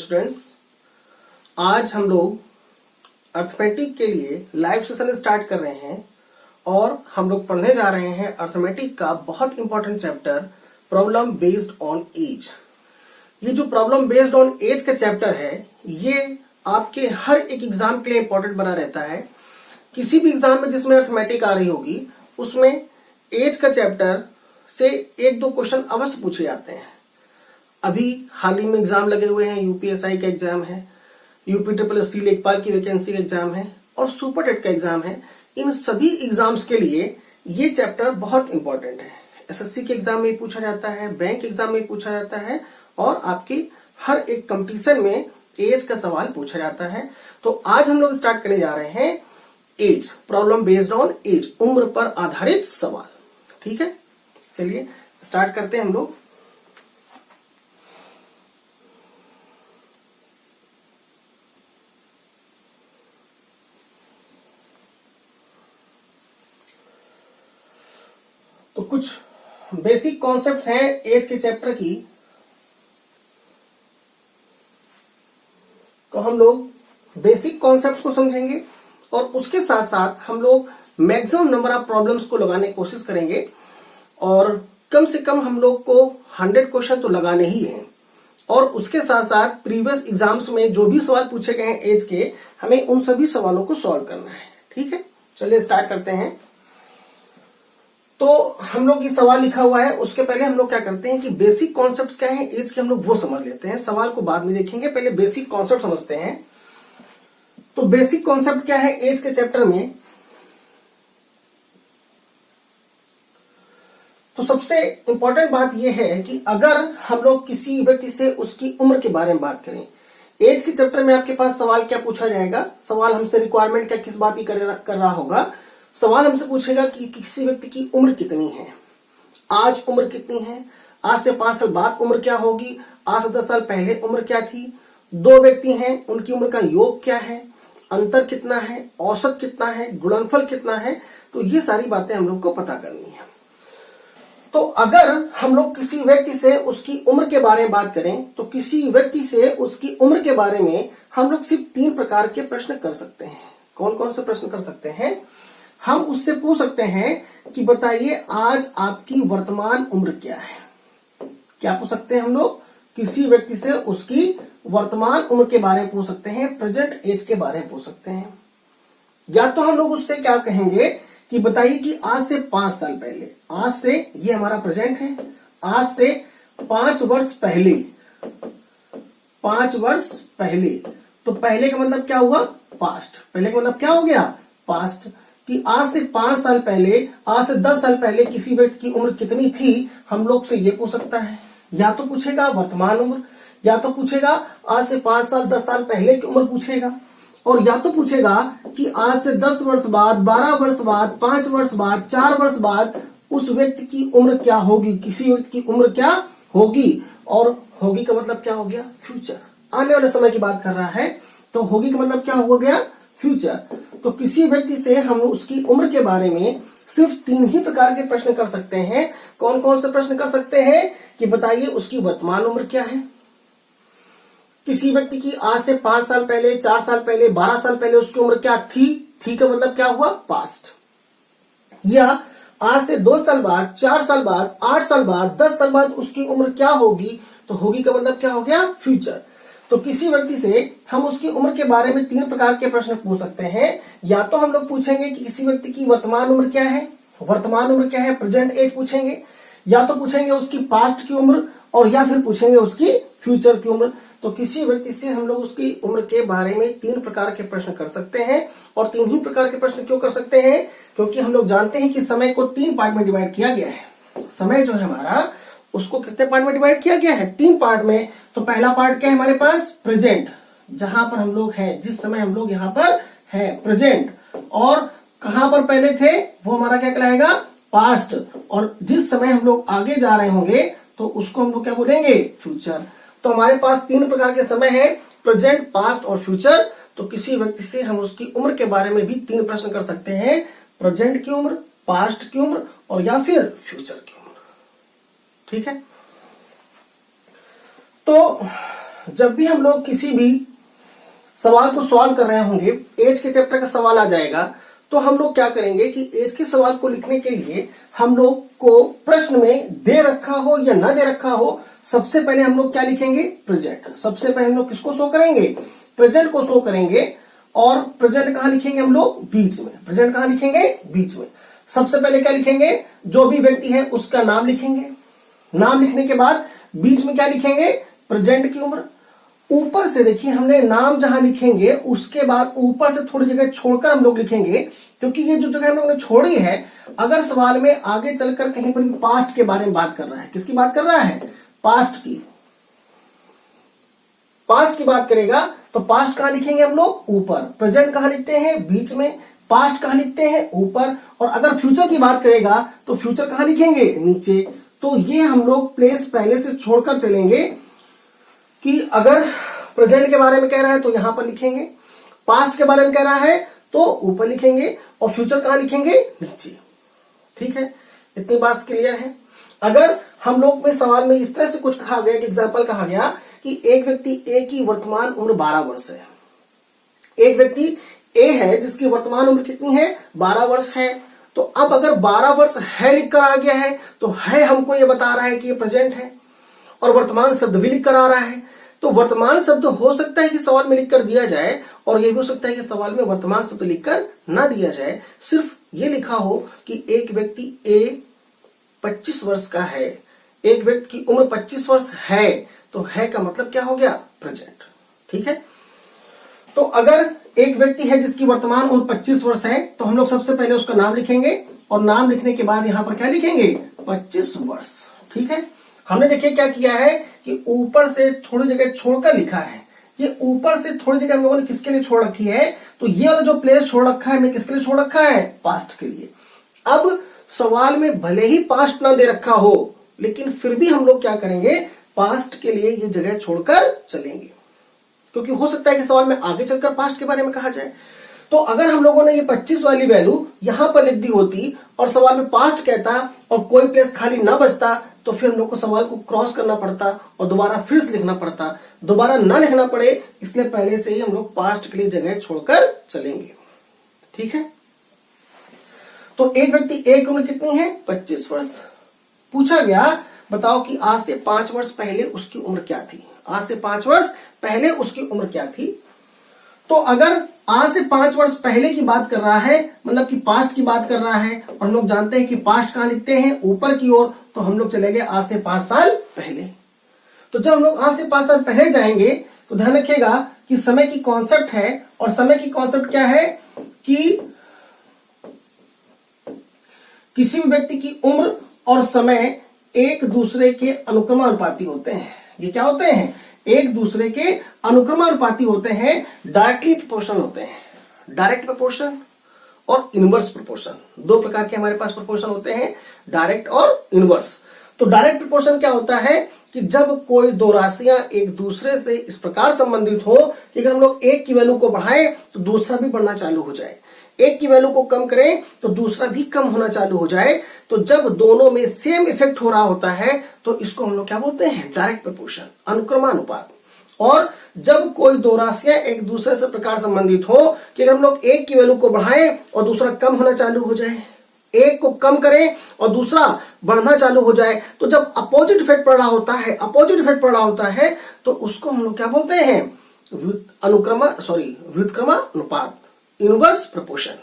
Students, आज हम लोग अर्थमेटिक के लिए लाइव सेशन स्टार्ट कर रहे हैं और हम लोग पढ़ने जा रहे हैं अर्थमेटिक का बहुत important chapter problem based on age. ये जो प्रॉब्लम बेस्ड ऑन एज का चैप्टर है ये आपके हर एक एग्जाम के लिए इंपॉर्टेंट बना रहता है। किसी भी एग्जाम में जिसमें अर्थमेटिक आ रही होगी उसमें एज का चैप्टर से एक दो क्वेश्चन अवश्य पूछे जाते हैं। अभी हाल ही में एग्जाम लगे हुए हैं, यूपीएसआई का एग्जाम है, यूपी ट्रिपल एससी लेखपाल की वैकेंसी का एग्जाम है और सुपर टेट का एग्जाम है। इन सभी एग्जाम्स के लिए ये चैप्टर बहुत इंपॉर्टेंट है। एसएससी के एग्जाम में पूछा जाता है, बैंक एग्जाम में पूछा जाता है और आपकी हर एक कंपटीशन में एज का सवाल पूछा जाता है। तो आज हम लोग स्टार्ट करने जा रहे हैं age, problem based on age, उम्र पर आधारित सवाल। ठीक है, चलिए स्टार्ट करते हैं हम लोग। तो कुछ बेसिक कॉन्सेप्ट्स हैं एज के चैप्टर की, तो हम लोग बेसिक कॉन्सेप्ट्स को समझेंगे और उसके साथ साथ हम लोग मैक्सिमम नंबर ऑफ प्रॉब्लम्स को लगाने की कोशिश करेंगे और कम से कम हम लोग को 100 क्वेश्चन तो लगाने ही हैं। और उसके साथ साथ प्रीवियस एग्जाम्स में जो भी सवाल पूछे गए हैं एज के, हमें उन सभी सवालों को सॉल्व करना है। ठीक है, चलिए स्टार्ट करते हैं। तो हम लोग ये सवाल लिखा हुआ है, उसके पहले हम लोग क्या करते हैं कि बेसिक कॉन्सेप्ट्स क्या है एज के हम लोग वो समझ लेते हैं। सवाल को बाद में देखेंगे, पहले बेसिक कॉन्सेप्ट समझते हैं। तो बेसिक कॉन्सेप्ट क्या है एज के चैप्टर में? तो सबसे इंपॉर्टेंट बात यह है कि अगर हम लोग किसी व्यक्ति से उसकी उम्र के बारे में बात करें, एज के चैप्टर में आपके पास सवाल क्या पूछा जाएगा? सवाल हमसे रिक्वायरमेंट क्या किस बात की कर रहा होगा? सवाल हमसे पूछेगा कि किसी व्यक्ति की उम्र कितनी है, आज उम्र कितनी है, आज से 5 साल बाद उम्र क्या होगी, आज से 10 साल पहले उम्र क्या थी, दो व्यक्ति हैं उनकी उम्र का योग क्या है, अंतर कितना है, औसत कितना है, गुणनफल कितना है। तो ये सारी बातें हम लोग को पता करनी है। तो अगर हम लोग किसी व्यक्ति से उसकी उम्र के बारे में बात करें तो किसी व्यक्ति से उसकी उम्र के बारे में हम लोग सिर्फ 3 प्रकार के प्रश्न कर सकते हैं। कौन कौन से प्रश्न कर सकते हैं? हम उससे पूछ सकते हैं कि बताइए आज आपकी वर्तमान उम्र क्या है। क्या पूछ सकते हैं हम लोग? किसी व्यक्ति से उसकी वर्तमान उम्र के बारे में पूछ सकते हैं, प्रेजेंट एज के बारे में पूछ सकते हैं। या तो हम लोग उससे क्या कहेंगे कि बताइए कि आज से 5 साल पहले, आज से ये हमारा प्रेजेंट है, आज से 5 वर्ष पहले, 5 वर्ष पहले, तो पहले का मतलब क्या हुआ? पास्ट। पहले का मतलब क्या हो गया? पास्ट। कि आज से 5 साल पहले, आज से 10 साल पहले किसी व्यक्ति की उम्र कितनी थी, हम लोग से ये पूछ सकता है। या तो पूछेगा वर्तमान उम्र, या तो पूछेगा आज से 5 साल 10 साल पहले की उम्र पूछेगा, और या तो पूछेगा कि आज से 10 वर्ष बाद, 12 वर्ष बाद, 5 वर्ष बाद, 4 वर्ष बाद उस व्यक्ति की उम्र क्या होगी, किसी व्यक्ति की उम्र क्या होगी। और होगी का मतलब क्या हो गया? फ्यूचर, आने वाले समय की बात कर रहा है। तो होगी का मतलब क्या हो गया? फ्यूचर। तो किसी व्यक्ति से हम उसकी उम्र के बारे में सिर्फ 3 ही प्रकार के प्रश्न कर सकते हैं। कौन कौन से प्रश्न कर सकते हैं? कि बताइए उसकी वर्तमान उम्र क्या है, किसी व्यक्ति की आज से 5 साल पहले, 4 साल पहले, 12 साल पहले उसकी उम्र क्या थी का मतलब क्या हुआ? पास्ट। या आज से 2 साल बाद, 4 साल बाद, 8 साल बाद, 10 साल बाद उसकी उम्र क्या होगी, तो होगी का मतलब क्या हो गया? फ्यूचर। तो किसी व्यक्ति से हम उसकी उम्र के बारे में 3 प्रकार के प्रश्न पूछ सकते हैं। या तो हम लोग पूछेंगे कि किसी व्यक्ति की वर्तमान उम्र क्या है, वर्तमान उम्र क्या है, प्रेजेंट एज पूछेंगे, या तो पूछेंगे उसकी पास्ट की उम्र, और या फिर पूछेंगे उसकी फ्यूचर की उम्र। तो किसी व्यक्ति से हम लोग उसकी उम्र के बारे में 3 प्रकार के प्रश्न कर सकते हैं। और 3 ही प्रकार के प्रश्न क्यों कर सकते हैं? क्योंकि हम लोग जानते हैं कि समय को 3 पार्ट में डिवाइड किया गया है। समय जो है हमारा, उसको कितने पार्ट में डिवाइड किया गया है? 3 पार्ट में। तो पहला पार्ट क्या है हमारे पास? प्रेजेंट, जहां पर हम लोग हैं, जिस समय हम लोग यहाँ पर हैं, प्रेजेंट। और कहां पर पहले थे वो हमारा क्या कहलाएगा? पास्ट। और जिस समय हम लोग आगे जा रहे होंगे तो उसको हम लोग क्या बोलेंगे? फ्यूचर। तो हमारे पास 3 प्रकार के समय है, प्रेजेंट, पास्ट और फ्यूचर। तो किसी व्यक्ति से हम उसकी उम्र के बारे में भी 3 प्रश्न कर सकते हैं, प्रेजेंट की उम्र, पास्ट की उम्र और या फिर फ्यूचर की उम्र। ठीक है, तो जब भी हम लोग किसी भी सवाल को सॉल्व कर रहे होंगे, एज के चैप्टर का सवाल आ जाएगा, तो हम लोग क्या करेंगे कि एज के सवाल को लिखने के लिए हम लोग को प्रश्न में दे रखा हो या ना दे रखा हो, सबसे पहले हम लोग क्या लिखेंगे? प्रेजेंट। सबसे पहले हम लोग किसको शो करेंगे? प्रेजेंट को शो करेंगे। और प्रेजेंट कहां लिखेंगे हम लोग? बीच में। प्रेजेंट कहां लिखेंगे? बीच में। सबसे पहले क्या लिखेंगे? जो भी व्यक्ति है उसका नाम लिखेंगे। नाम लिखने के बाद बीच में क्या लिखेंगे? प्रेजेंट की उम्र। ऊपर से देखिए, हमने नाम जहां लिखेंगे उसके बाद ऊपर से थोड़ी जगह छोड़कर हम लोग लिखेंगे, क्योंकि ये जो जगह हम लोगों ने छोड़ी है, अगर सवाल में आगे चलकर कहीं पर पास्ट के बारे में बात कर रहा है, किसकी बात कर रहा है? पास्ट की। पास्ट की बात करेगा तो पास्ट कहां लिखेंगे हम लोग? ऊपर। प्रेजेंट कहां लिखते हैं? बीच में। पास्ट कहां लिखते हैं? ऊपर। और अगर फ्यूचर की बात करेगा तो फ्यूचर कहां लिखेंगे? नीचे। तो ये हम लोग प्लेस पहले से छोड़कर चलेंगे कि अगर प्रेजेंट के बारे में कह रहा है तो यहां पर लिखेंगे, पास्ट के बारे में कह रहा है तो ऊपर लिखेंगे, और फ्यूचर कहां लिखेंगे? नीचे। ठीक है, इतनी बात क्लियर है। अगर हम लोग में सवाल में इस तरह से कुछ कहा गया कि एग्जाम्पल कहा गया कि एक व्यक्ति ए की वर्तमान उम्र 12 वर्ष है, एक व्यक्ति ए है जिसकी वर्तमान उम्र कितनी है? 12 वर्ष है। तो अब अगर 12 वर्ष है लिखकर आ गया है तो है हमको ये बता रहा है कि ये प्रेजेंट है, और वर्तमान शब्द भी लिखकर आ रहा है। तो वर्तमान शब्द हो सकता है कि सवाल में लिखकर दिया जाए, और ये भी हो सकता है कि सवाल में वर्तमान शब्द लिखकर ना दिया जाए, सिर्फ ये लिखा हो कि एक व्यक्ति ए 25 वर्ष का है, एक व्यक्ति की उम्र 25 वर्ष है, तो है का मतलब क्या हो गया? प्रेजेंट। ठीक है, तो अगर एक व्यक्ति है जिसकी वर्तमान उम्र 25 वर्ष है, तो हम लोग सबसे पहले उसका नाम लिखेंगे, और नाम लिखने के बाद यहां पर क्या लिखेंगे? 25 वर्ष। ठीक है, हमने देखिए क्या किया है कि ऊपर से थोड़ी जगह छोड़कर लिखा है। ये ऊपर से थोड़ी जगह हम लोगों ने किसके लिए छोड़ रखी है? तो ये वाला जो प्लेस छोड़ रखा है, मैं किसके लिए छोड़ रखा है? पास्ट के लिए। अब सवाल में भले ही पास्ट ना दे रखा हो, लेकिन फिर भी हम लोग क्या करेंगे? पास्ट के लिए ये जगह छोड़कर चलेंगे, क्योंकि हो सकता है कि सवाल में आगे चलकर पास्ट के बारे में कहा जाए। तो अगर हम लोगों ने ये 25 वाली वैल्यू यहां पर लिख दी होती और सवाल में पास्ट कहता और कोई प्लेस खाली ना बचता, तो फिर हम लोग को सवाल को क्रॉस करना पड़ता और दोबारा फिर से लिखना पड़ता। दोबारा ना लिखना पड़े इसलिए पहले से ही हम लोग पास्ट के लिए जगह छोड़कर चलेंगे। ठीक है, तो एक व्यक्ति ए की उम्र कितनी है? 25 वर्ष। पूछा गया बताओ कि आज से 5 वर्ष पहले उसकी उम्र क्या थी? आज से 5 वर्ष पहले उसकी उम्र क्या थी? तो अगर आज से 5 वर्ष पहले की बात कर रहा है, मतलब कि पास्ट की बात कर रहा है, और हम लोग जानते हैं कि पास्ट कहां लिखते हैं? ऊपर की ओर। तो हम लोग चले गए आज से 5 साल पहले। तो जब हम लोग आज से 5 साल पहले जाएंगे तो ध्यान रखिएगा कि समय की कॉन्सेप्ट है, और समय की कॉन्सेप्ट क्या है कि किसी भी व्यक्ति की उम्र और समय एक दूसरे के अनुक्रमानुपाती होते हैं। ये क्या होते हैं? एक दूसरे के अनुक्रमानुपाती होते हैं, डायरेक्टली प्रोपोर्शनल होते हैं। डायरेक्ट प्रोपोर्शन और इनवर्स प्रोपोर्शन, दो प्रकार के हमारे पास प्रोपोर्शन होते हैं, डायरेक्ट और इनवर्स। तो डायरेक्ट प्रोपोर्शन क्या होता है कि जब कोई दो राशियां एक दूसरे से इस प्रकार संबंधित हो कि अगर हम लोग एक की वैल्यू को बढ़ाएं तो दूसरा भी बढ़ना चालू हो जाए, एक की वैल्यू को कम करें तो दूसरा भी कम होना चालू हो जाए। तो जब दोनों में सेम इफेक्ट हो रहा होता है तो इसको हम लोग क्या बोलते हैं? डायरेक्ट प्रोपोर्शन, अनुक्रमानुपात। और जब कोई दो राशियां एक दूसरे से प्रकार संबंधित हो कि अगर हम लोग एक की वैल्यू को बढ़ाएं और दूसरा कम होना चालू हो जाए, एक को कम करें और दूसरा बढ़ना चालू हो जाए, तो जब अपोजिट इफेक्ट पड़ रहा होता है, अपोजिट इफेक्ट पड़ रहा होता है, तो उसको हम लोग क्या बोलते हैं? व्युत्क्रमानुपात, इनवर्स प्रोपोर्शन।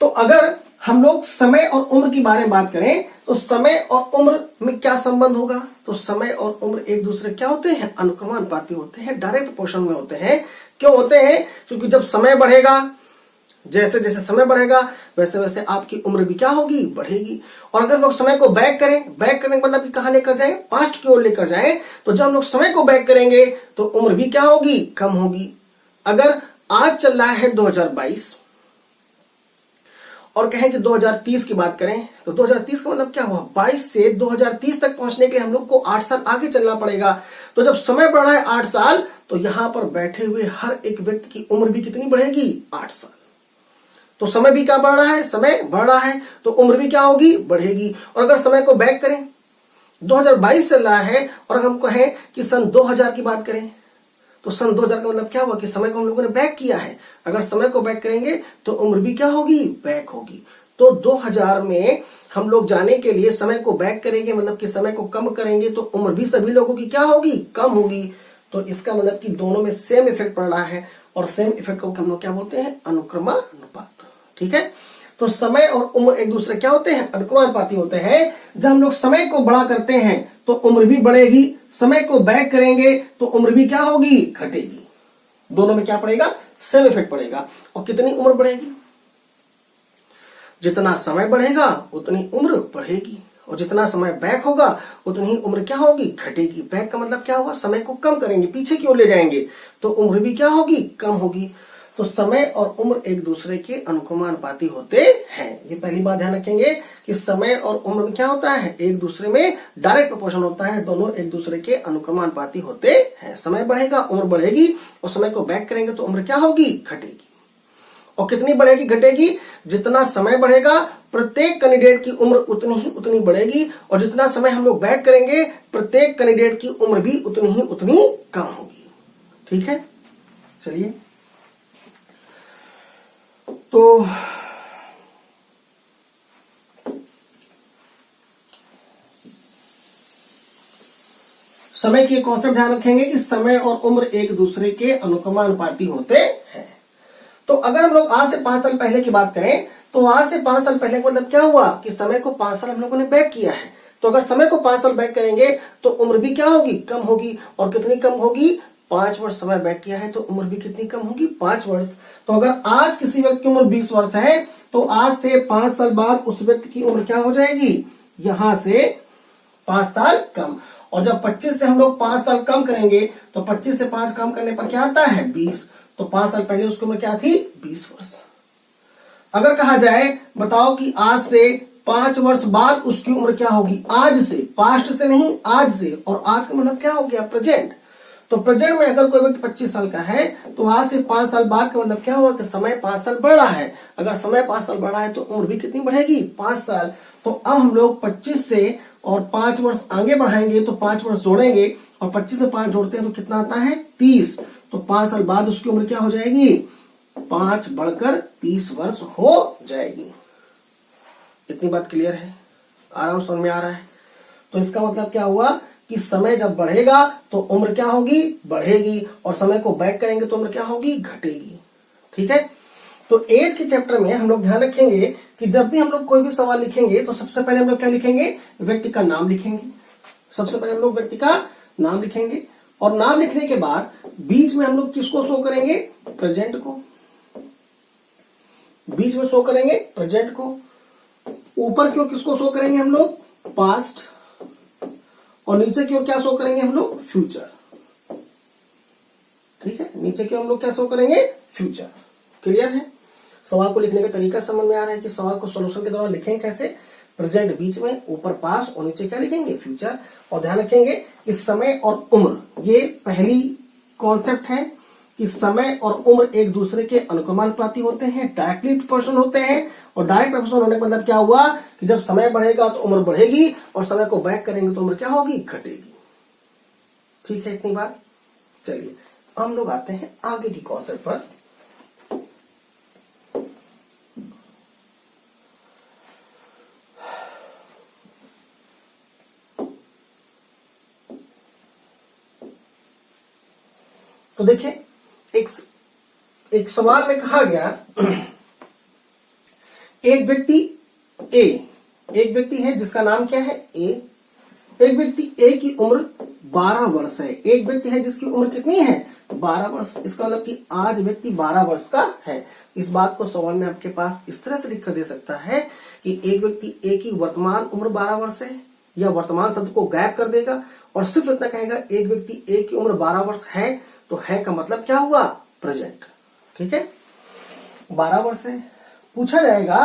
तो अगर हम लोग समय और उम्र की बारे में बात करें तो समय और उम्र में क्या संबंध होगा? तो समय और उम्र एक दूसरे क्या होते हैं? अनुक्रमानुपाती होते हैं, डायरेक्ट प्रोपोर्शन में होते हैं। क्यों होते हैं? क्योंकि जब समय बढ़ेगा, जैसे जैसे समय बढ़ेगा वैसे वैसे आपकी उम्र भी क्या होगी? बढ़ेगी। और अगर लोग समय को बैक करें, बैक करने का मतलब कि कहां लेकर जाएं? पास्ट की ओर लेकर जाएं। तो जब हम लोग समय को बैक करेंगे तो उम्र भी क्या होगी? कम होगी। अगर आज चल रहा है 2022 और कहें कि 2030 की बात करें तो 2030 का मतलब क्या हुआ? 22 से 2030 तक पहुंचने के लिए हम लोग को 8 साल आगे चलना पड़ेगा। तो जब समय बढ़ रहा है 8 साल, तो यहां पर बैठे हुए हर एक व्यक्ति की उम्र भी कितनी बढ़ेगी? 8 साल। तो समय भी क्या बढ़ रहा है? समय बढ़ रहा है तो उम्र भी क्या होगी? बढ़ेगी। और अगर समय को बैक करें 2022 चल रहा है और हम कहें कि सन 2000 की बात करें तो सन 2000 का मतलब क्या हुआ कि समय को हम लोगों ने बैक किया है। अगर समय को बैक करेंगे तो उम्र भी क्या होगी, बैक होगी। तो 2000 में हम लोग जाने के लिए समय को बैक करेंगे, मतलब कि समय को कम करेंगे तो उम्र भी सभी लोगों की क्या होगी, कम होगी। तो इसका मतलब कि दोनों में सेम इफेक्ट पड़ रहा है और सेम इफेक्ट को हम लोग क्या बोलते हैं, अनुक्रमानुपात। ठीक है, तो समय और उम्र एक दूसरे क्या होते हैं, अनुक्रमानुपाती होते हैं। जब हम लोग समय को बड़ा करते हैं तो उम्र भी बढ़ेगी, समय को बैक करेंगे तो उम्र भी क्या होगी, घटेगी। दोनों में क्या पड़ेगा, सेम इफेक्ट पड़ेगा। और कितनी उम्र बढ़ेगी, जितना समय बढ़ेगा उतनी उम्र बढ़ेगी, और जितना समय बैक होगा उतनी ही उम्र क्या होगी, घटेगी। बैक का मतलब क्या हुआ, समय को कम करेंगे, पीछे की ओर ले जाएंगे तो उम्र भी क्या होगी, कम होगी। तो समय और उम्र एक दूसरे के अनुक्रमानुपाती होते हैं। ये पहली बात ध्यान रखेंगे कि समय और उम्र में क्या होता है, एक दूसरे में डायरेक्ट प्रोपोर्शन होता है, दोनों एक दूसरे के अनुक्रमानुपाती होते हैं। समय बढ़ेगा उम्र बढ़ेगी, और समय को बैक करेंगे तो उम्र क्या होगी, घटेगी। और कितनी बढ़ेगी, घटेगी, जितना समय बढ़ेगा प्रत्येक कैंडिडेट की उम्र उतनी बढ़ेगी, और जितना समय हम लोग बैक करेंगे प्रत्येक कैंडिडेट की उम्र भी उतनी कम होगी। ठीक है, चलिए तो समय की कॉन्सेप्ट ध्यान रखेंगे कि समय और उम्र एक दूसरे के अनुक्रमानुपाती होते हैं। तो अगर हम लोग आज से 5 साल पहले की बात करें तो आज से 5 साल पहले का मतलब क्या हुआ कि समय को 5 साल हम लोगों ने बैक किया है। तो अगर समय को 5 साल बैक करेंगे तो उम्र भी क्या होगी, कम होगी। और कितनी कम होगी, 5 वर्ष समय बैक किया है तो उम्र भी कितनी कम होगी, 5 वर्ष। तो अगर आज किसी व्यक्ति की उम्र 20 वर्ष है तो आज से 5 साल बाद उस व्यक्ति की उम्र क्या हो जाएगी, यहां से 5 साल कम। और जब 25 से हम लोग 5 साल कम करेंगे तो 25 से 5 कम करने पर क्या आता है, 20। तो 5 साल पहले उसकी उम्र क्या थी, 20 वर्ष। अगर कहा जाए बताओ कि आज से 5 वर्ष बाद उसकी उम्र क्या होगी, आज से, पास्ट से नहीं, आज से। और आज का मतलब क्या हो गया, प्रेजेंट। तो प्रेजेंट में अगर कोई व्यक्ति 25 साल का है तो आज से 5 साल बाद का मतलब क्या हुआ कि समय 5 साल बढ़ रहा है। अगर समय 5 साल बढ़ा है तो उम्र भी कितनी बढ़ेगी, 5 साल। तो अब हम लोग 25 से और 5 वर्ष आगे बढ़ाएंगे तो 5 वर्ष जोड़ेंगे, और 25 से 5 जोड़ते हैं तो कितना आता है, 30। तो 5 साल बाद उसकी उम्र क्या हो जाएगी, 5 बढ़कर 30 वर्ष हो जाएगी। इतनी बात क्लियर है, आराम समझ में आ रहा है। तो इसका मतलब क्या हुआ कि समय जब बढ़ेगा तो उम्र क्या होगी, बढ़ेगी, और समय को बैक करेंगे तो उम्र क्या होगी, घटेगी। ठीक है, तो एज के चैप्टर में हम लोग ध्यान रखेंगे कि जब भी हम लोग कोई भी सवाल लिखेंगे तो सबसे पहले हम लोग क्या लिखेंगे, व्यक्ति का नाम लिखेंगे। सबसे पहले हम लोग व्यक्ति का नाम लिखेंगे, और नाम लिखने के बाद बीच में हम लोग किसको शो करेंगे, प्रेजेंट को। बीच में शो करेंगे प्रेजेंट को, ऊपर की ओर किसको शो करेंगे हम लोग, पास्ट, और नीचे की ओर क्या शो करेंगे हम लोग, फ्यूचर। ठीक है, नीचे की ओर हम लोग क्या शो करेंगे, फ्यूचर। क्लियर है, सवाल को लिखने का तरीका समझ में आ रहा है कि सवाल को सॉल्यूशन के दौरान लिखेंगे कैसे, प्रेजेंट बीच में, ऊपर पास्ट और नीचे क्या लिखेंगे, फ्यूचर। और ध्यान रखेंगे कि समय और उम्र, ये पहली कॉन्सेप्ट है कि समय और उम्र एक दूसरे के अनुक्रमानुपाती होते हैं, डायरेक्टली प्रोपोर्शनल होते हैं। और डायरेक्ट प्रोपोर्शनल होने का मतलब क्या हुआ कि जब समय बढ़ेगा तो उम्र बढ़ेगी, और समय को बैक करेंगे तो उम्र क्या होगी, घटेगी। ठीक है, इतनी बात। चलिए हम लोग आते हैं आगे की कॉन्सेप्ट पर। तो देखिए एक सवाल में कहा गया एक व्यक्ति है जिसका नाम क्या है, ए। एक व्यक्ति ए की उम्र 12 वर्ष है। एक व्यक्ति है जिसकी उम्र कितनी है, 12 वर्ष। इसका मतलब कि आज व्यक्ति 12 वर्ष का है। इस बात को सवाल में आपके पास इस तरह से लिख कर दे सकता है कि एक व्यक्ति ए की वर्तमान उम्र 12 वर्ष है, या वर्तमान शब्द को गायब कर देगा और सिर्फ इतना कहेगा एक व्यक्ति ए की उम्र 12 वर्ष है। तो है का मतलब क्या हुआ, प्रेजेंट। ठीक है, 12 वर्ष है। पूछा जाएगा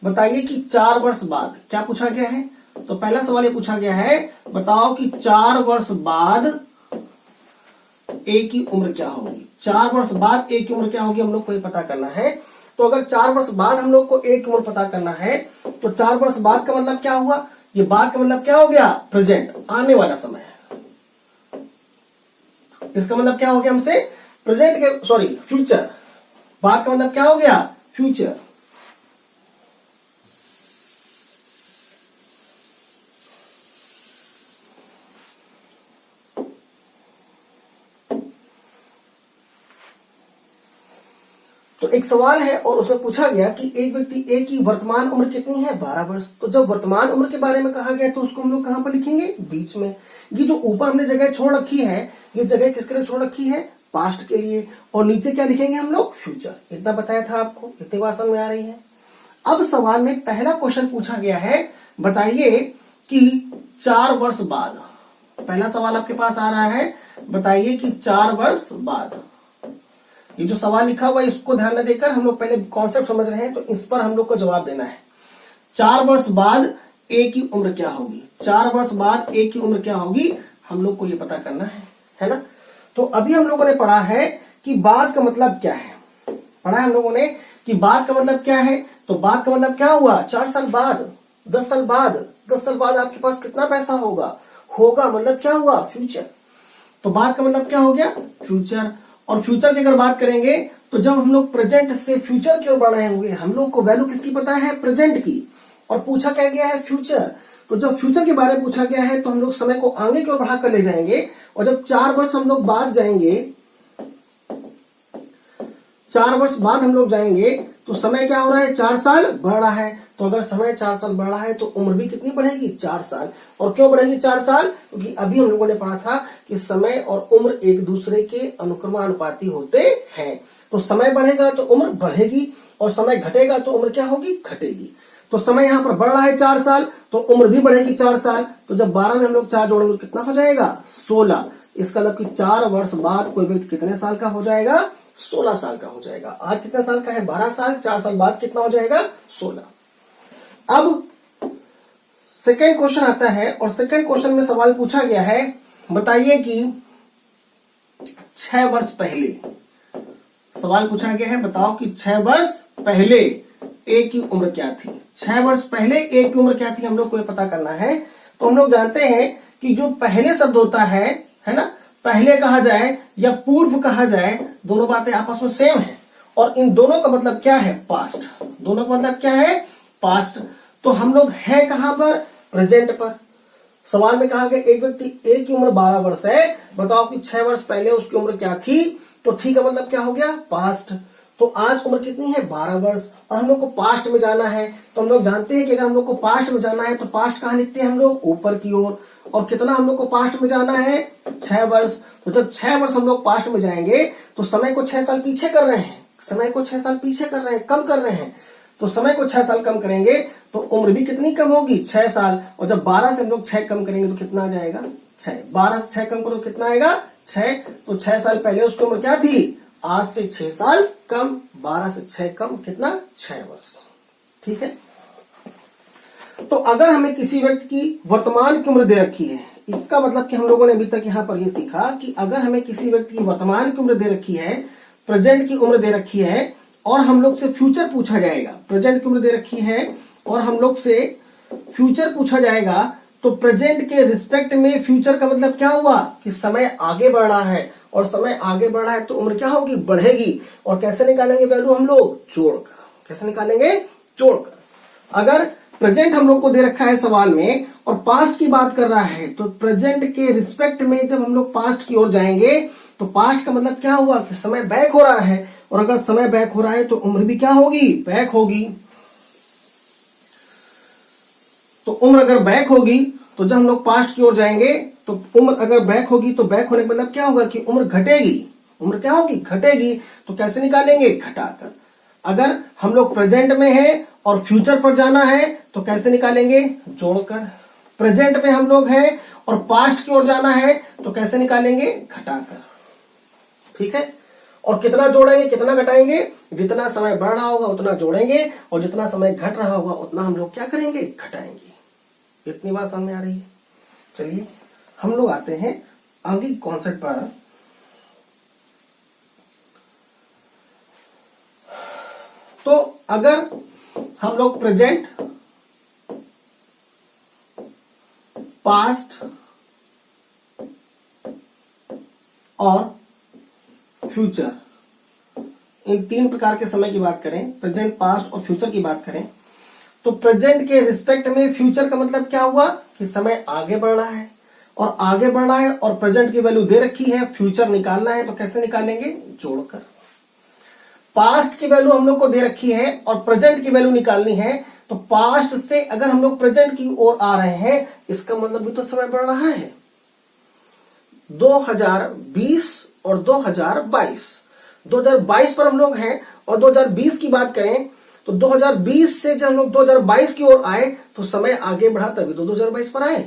बताइए कि 4 वर्ष बाद, क्या पूछा गया है, तो पहला सवाल ये पूछा गया है बताओ कि 4 वर्ष बाद ए की उम्र क्या होगी। 4 वर्ष बाद ए की उम्र क्या होगी हम लोग को ये पता करना है। तो अगर 4 वर्ष बाद हम लोग को ए की उम्र पता करना है तो 4 वर्ष बाद का मतलब क्या हुआ, ये बाद का मतलब क्या हो गया? प्रेजेंट, आने वाला समय। इसका मतलब क्या हो गया हमसे? प्रेजेंट के सॉरी फ्यूचर। बाद का मतलब क्या हो गया? फ्यूचर। तो एक सवाल है और उसमें पूछा गया कि एक व्यक्ति ए की वर्तमान उम्र कितनी है? 12 वर्ष। तो जब वर्तमान उम्र के बारे में कहा गया तो उसको हम लोग कहां पर लिखेंगे? बीच में। ये जो ऊपर हमने जगह छोड़ रखी है, ये जगह किसके लिए छोड़ रखी है? पास्ट के लिए। और नीचे क्या लिखेंगे हम लोग? फ्यूचर। इतना बताया था आपको, इतनी बात समझ में आ रही है। अब सवाल में पहला क्वेश्चन पूछा गया है, बताइए कि 4 वर्ष बाद। पहला सवाल आपके पास आ रहा है, बताइए कि 4 वर्ष बाद। ये जो सवाल लिखा हुआ है इसको ध्यान में देकर हम लोग पहले कॉन्सेप्ट समझ रहे हैं, तो इस पर हम लोग को जवाब देना है। 4 वर्ष बाद ए की उम्र क्या होगी? 4 वर्ष बाद ए की उम्र क्या होगी? हम लोग को ये पता करना है ना। तो अभी हम लोगों ने पढ़ा है कि बाद का मतलब क्या है। पढ़ा है हम लोगों ने कि बाद का मतलब क्या है। तो बाद का मतलब क्या हुआ? 4 साल बाद, 10 साल बाद। 10 साल बाद आपके पास कितना पैसा होगा? मतलब क्या हुआ? फ्यूचर। तो बाद का मतलब क्या हो गया? फ्यूचर। और फ्यूचर की अगर बात करेंगे तो जब हम लोग प्रेजेंट से फ्यूचर की ओर बढ़ रहे होंगे, हम लोग को वैल्यू किसकी पता है? प्रेजेंट की। और पूछा क्या गया है? फ्यूचर। तो जब फ्यूचर के बारे में पूछा गया है तो हम लोग समय को आगे की ओर बढ़ाकर ले जाएंगे। और जब 4 वर्ष हम लोग बाद जाएंगे, 4 वर्ष बाद हम लोग जाएंगे तो समय क्या हो रहा है? 4 साल बढ़ रहा है। तो अगर समय 4 साल बढ़ रहा है तो उम्र भी कितनी बढ़ेगी? 4 साल। और क्यों बढ़ेगी 4 साल? क्योंकि अभी हम लोगों ने पढ़ा था कि समय और उम्र एक दूसरे के अनुक्रमानुपाती होते हैं। तो समय बढ़ेगा तो उम्र बढ़ेगी, और समय घटेगा तो उम्र क्या होगी? घटेगी। तो समय यहां पर बढ़ रहा है 4 साल, तो उम्र भी बढ़ेगी 4 साल। तो जब 12 में हम लोग 4 जोड़ेंगे तो कितना हो जाएगा? 16। इसका मतलब कि 4 वर्ष बाद कोई व्यक्ति कितने साल का हो जाएगा? 16 साल का हो जाएगा। आज कितने साल का है? 12 साल। 4 साल बाद कितना हो जाएगा? 16। अब सेकेंड क्वेश्चन आता है, और सेकेंड क्वेश्चन में सवाल पूछा गया है, बताइए कि 6 वर्ष पहले। सवाल पूछा गया है, बताओ कि 6 वर्ष पहले ए की उम्र क्या थी? 6 वर्ष पहले ए की उम्र क्या थी? हम लोग को पता करना है। तो हम लोग जानते हैं कि जो पहले शब्द होता है ना, पहले कहा जाए या पूर्व कहा जाए, दोनों बातें आपस में सेम है। और इन दोनों का मतलब क्या है? पास्ट। दोनों का मतलब क्या है? पास्ट। तो हम लोग है कहां पर? प्रेजेंट पर। सवाल में कहा गया एक व्यक्ति ए की उम्र 12 वर्ष है, बताओ कि 6 वर्ष पहले उसकी उम्र क्या थी? तो ठीक है, मतलब क्या हो गया? पास्ट। तो आज उम्र कितनी है? 12 वर्ष। और हम लोग को पास्ट में जाना है, तो हम लोग जानते हैं कि अगर हम लोग को पास्ट में जाना है तो पास्ट कहां लिखते हैं हम लोग? ऊपर की ओर। और कितना हम लोग को पास्ट में जाना है? 6 वर्ष। तो जब 6 वर्ष हम लोग पास्ट में जाएंगे तो समय को 6 साल पीछे कर रहे हैं। समय को 6 साल पीछे कर रहे हैं, कम कर रहे हैं। तो समय को 6 साल कम करेंगे तो उम्र भी कितनी कम होगी? 6 साल। और जब 12 से हम लोग 6 कम करेंगे तो कितना आ जाएगा? 6। 12 से 6 कम करो कितना आएगा? 6। तो 6 साल पहले उसकी उम्र क्या थी? आज से 6 साल कम। 12 से 6 कम कितना? 6 वर्ष। ठीक है। तो अगर हमें किसी व्यक्ति की वर्तमान की उम्र दे रखी है, इसका मतलब कि हम लोगों ने अभी तक यहां पर यह सीखा कि अगर हमें किसी व्यक्ति की वर्तमान की उम्र दे रखी है, प्रेजेंट की उम्र दे रखी है, और हम लोग से फ्यूचर पूछा जाएगा। प्रेजेंट की उम्र दे रखी है और हम लोग से फ्यूचर पूछा जाएगा, तो प्रेजेंट के रिस्पेक्ट में फ्यूचर का मतलब क्या हुआ? कि समय आगे बढ़ रहा है, और समय आगे बढ़ रहा है तो उम्र क्या होगी? बढ़ेगी। और कैसे निकालेंगे वैल्यू हम लोग? जोड़कर। कैसे निकालेंगे? जोड़कर। अगर प्रेजेंट हम लोग को दे रखा है सवाल में और पास्ट की बात कर रहा है, तो प्रेजेंट के रिस्पेक्ट में जब हम लोग पास्ट की ओर जाएंगे तो पास्ट का मतलब क्या हुआ? कि समय बैक हो रहा है, और अगर समय बैक हो रहा है तो उम्र भी क्या होगी? बैक होगी। तो उम्र अगर बैक होगी तो जब हम लोग पास्ट की ओर जाएंगे तो उम्र अगर बैक होगी तो बैक होने का मतलब क्या होगा? कि उम्र घटेगी। उम्र क्या होगी? घटेगी। तो कैसे निकालेंगे? घटाकर। अगर हम लोग प्रेजेंट में है और फ्यूचर पर जाना है तो कैसे निकालेंगे? जोड़कर। प्रेजेंट में हम लोग हैं और पास्ट की ओर जाना है तो कैसे निकालेंगे? घटाकर। ठीक है। और कितना जोड़ेंगे, कितना घटाएंगे? जितना समय बढ़ रहा होगा उतना जोड़ेंगे, और जितना समय घट रहा होगा उतना हम लोग क्या करेंगे? घटाएंगे। इतनी बात सामने आ रही है। चलिए हम लोग आते हैं आगे कॉन्सेप्ट पर। तो अगर हम लोग प्रेजेंट पास्ट और फ्यूचर, इन 3 प्रकार के समय की बात करें, प्रेजेंट, पास्ट और फ्यूचर की बात करें, तो प्रेजेंट के रिस्पेक्ट में फ्यूचर का मतलब क्या हुआ कि समय आगे बढ़ रहा है, और आगे बढ़ रहा है और प्रेजेंट की वैल्यू दे रखी है, फ्यूचर निकालना है तो कैसे निकालेंगे, जोड़कर। पास्ट की वैल्यू हम लोग को दे रखी है और प्रेजेंट की वैल्यू निकालनी है, तो पास्ट से अगर हम लोग प्रेजेंट की ओर आ रहे हैं, इसका मतलब भी तो समय बढ़ रहा है। 2020 और 2022 पर हम लोग हैं, और 2020 की बात करें तो 2020 से जब हम लोग 2022 की ओर आए तो समय आगे बढ़ा, तभी तो 2022 पर आए।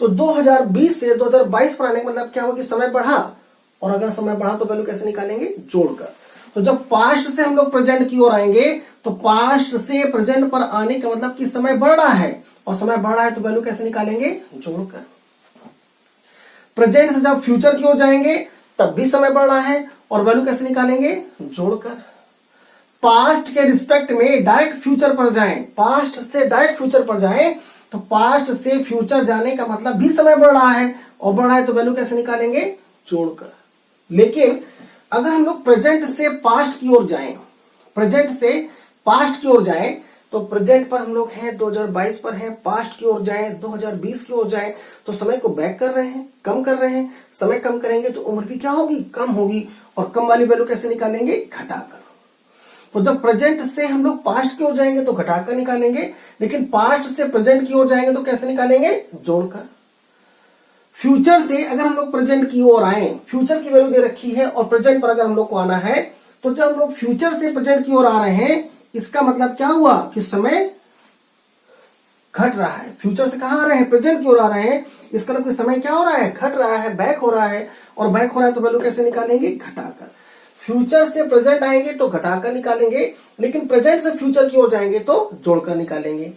तो 2020 से 2022 पर आने का मतलब क्या हुआ कि समय बढ़ा, और अगर समय बढ़ा तो वैल्यू कैसे निकालेंगे, जोड़कर। तो जब पास्ट से हम लोग प्रेजेंट की ओर आएंगे तो पास्ट से प्रेजेंट पर आने का मतलब कि समय बढ़ रहा है, और समय बढ़ रहा है तो वैल्यू कैसे निकालेंगे, जोड़कर। प्रेजेंट से जब फ्यूचर की ओर जाएंगे तब भी समय बढ़ रहा है, और वैल्यू कैसे निकालेंगे, जोड़कर। पास्ट के रिस्पेक्ट में डायरेक्ट फ्यूचर पर जाएं, पास्ट से डायरेक्ट फ्यूचर पर जाएं, तो पास्ट से फ्यूचर जाने का मतलब भी समय बढ़ रहा है, और बढ़ रहा है तो वैल्यू कैसे निकालेंगे, जोड़कर। लेकिन अगर हम लोग प्रेजेंट से पास्ट की ओर जाएं, प्रेजेंट से पास्ट की ओर जाएं, तो प्रेजेंट पर हम लोग हैं 2022 पर हैं, पास्ट की ओर जाएं 2020 की ओर जाएं, तो समय को बैक कर रहे हैं, कम कर रहे हैं। समय कम करेंगे तो उम्र भी क्या होगी, कम होगी, और कम वाली वैल्यू कैसे निकालेंगे, घटाकर। तो जब प्रेजेंट से हम लोग पास्ट की ओर जाएंगे तो घटाकर निकालेंगे, लेकिन पास्ट से प्रेजेंट की ओर जाएंगे तो कैसे निकालेंगे, जोड़कर। फ्यूचर से अगर हम लोग प्रेजेंट की ओर आए, फ्यूचर की वैल्यू दे रखी है और प्रेजेंट पर अगर हम लोग को आना है, तो जब हम लोग फ्यूचर से प्रेजेंट की ओर आ रहे हैं, इसका मतलब क्या हुआ कि समय घट रहा है। फ्यूचर से कहां आ रहे हैं, प्रेजेंट की ओर आ रहे हैं, इसका मतलब समय क्या हो रहा है, घट रहा है, बैक हो रहा है, और बैक हो रहा है तो वैल्यू कैसे निकालेंगे, घटाकर। फ्यूचर से प्रेजेंट आएंगे तो घटाकर निकालेंगे, लेकिन प्रेजेंट से फ्यूचर की ओर जाएंगे तो जोड़कर निकालेंगे।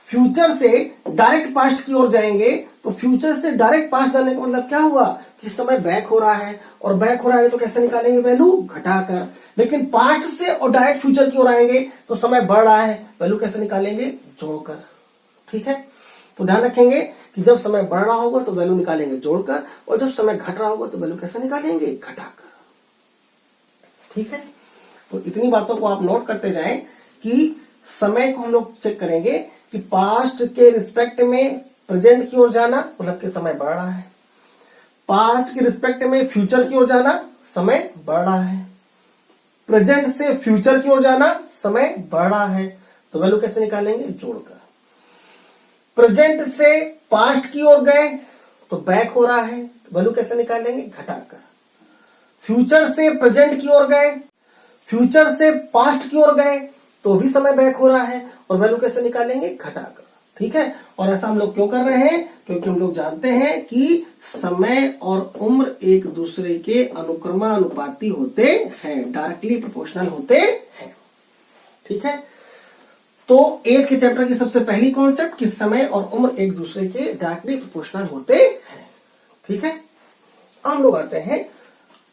फ्यूचर से डायरेक्ट पास्ट की ओर जाएंगे, तो फ्यूचर से डायरेक्ट पास्ट जाने का मतलब क्या हुआ कि समय बैक हो रहा है, और बैक हो रहा है तो कैसे निकालेंगे, वैल्यू घटाकर। लेकिन पास्ट से और डायरेक्ट फ्यूचर की ओर आएंगे तो समय बढ़ रहा है, वैल्यू कैसे निकालेंगे, जोड़कर। ठीक है, तो ध्यान रखेंगे कि जब समय बढ़ रहा होगा तो वैल्यू निकालेंगे जोड़कर, और जब समय घट रहा होगा तो वैल्यू कैसे निकालेंगे, घटाकर। ठीक है, तो इतनी बातों को आप नोट करते जाएं कि समय को हम लोग चेक करेंगे कि पास्ट के रिस्पेक्ट में प्रेजेंट की ओर जाना मतलब कि समय बढ़ रहा है, पास्ट के रिस्पेक्ट में फ्यूचर की ओर जाना समय बढ़ रहा है, प्रेजेंट से फ्यूचर की ओर जाना समय बढ़ रहा है, तो वैल्यू कैसे निकालेंगे, जोड़कर। प्रेजेंट से पास्ट की ओर गए तो बैक हो रहा है, वैल्यू कैसे निकालेंगे, घटाकर। फ्यूचर से प्रेजेंट की ओर गए, फ्यूचर से पास्ट की ओर गए तो भी समय बैक हो रहा है, और वैल्यू कैसे निकालेंगे, घटाकर। ठीक है, और ऐसा हम लोग क्यों कर रहे हैं, क्योंकि हम लोग जानते हैं कि समय और उम्र एक दूसरे के अनुक्रमानुपाती होते हैं, डायरेक्टली प्रोपोर्शनल होते हैं। ठीक है, तो एज के चैप्टर की सबसे पहली कॉन्सेप्ट कि समय और उम्र एक दूसरे के डायरेक्टली प्रोपोर्शनल होते हैं। ठीक है, हम लोग आते हैं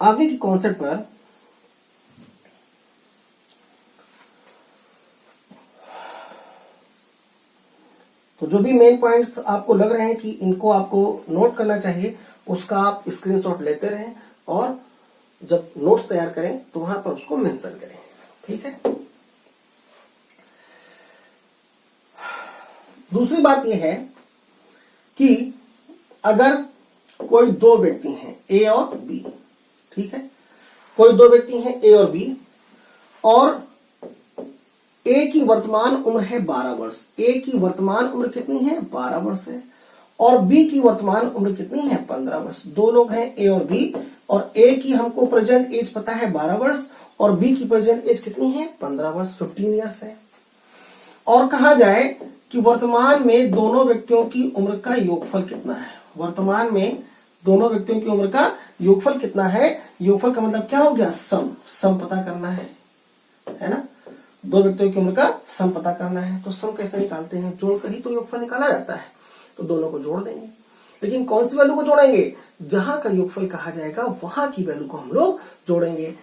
आगे की कॉन्सेप्ट पर। तो जो भी मेन पॉइंट्स आपको लग रहे हैं कि इनको आपको नोट करना चाहिए, उसका आप स्क्रीनशॉट लेते रहें, और जब नोट्स तैयार करें तो वहां पर उसको मेंशन करें। ठीक है, दूसरी बात यह है कि अगर कोई 2 व्यक्ति हैं, ए और बी, ठीक है, कोई 2 व्यक्ति हैं ए और बी, और ए की वर्तमान उम्र है 12 वर्ष, ए की वर्तमान उम्र कितनी है, 12 वर्ष है, और बी की वर्तमान उम्र कितनी है, 15 वर्ष। 2 लोग हैं ए और बी, और ए की हमको प्रेजेंट एज पता है 12 वर्ष, और बी की प्रेजेंट एज कितनी है, 15 वर्ष, 15 ईयर्स है। और कहा जाए कि वर्तमान में दोनों व्यक्तियों की उम्र का योगफल कितना है, वर्तमान में दोनों व्यक्तियों की उम्र का योगफल कितना है। योगफल का मतलब क्या हो गया, सम पता करना है ना, 2 व्यक्तियों की उम्र का सम पता करना है। तो सम कैसे निकालते हैं, जोड़कर ही तो योगफल निकाला जाता है, तो दोनों को जोड़ देंगे। लेकिन कौन सी वैल्यू को जोड़ेंगे, जहां का योगफल कहा जाएगा वहां की वैल्यू को हम लोग जोड़ेंगे।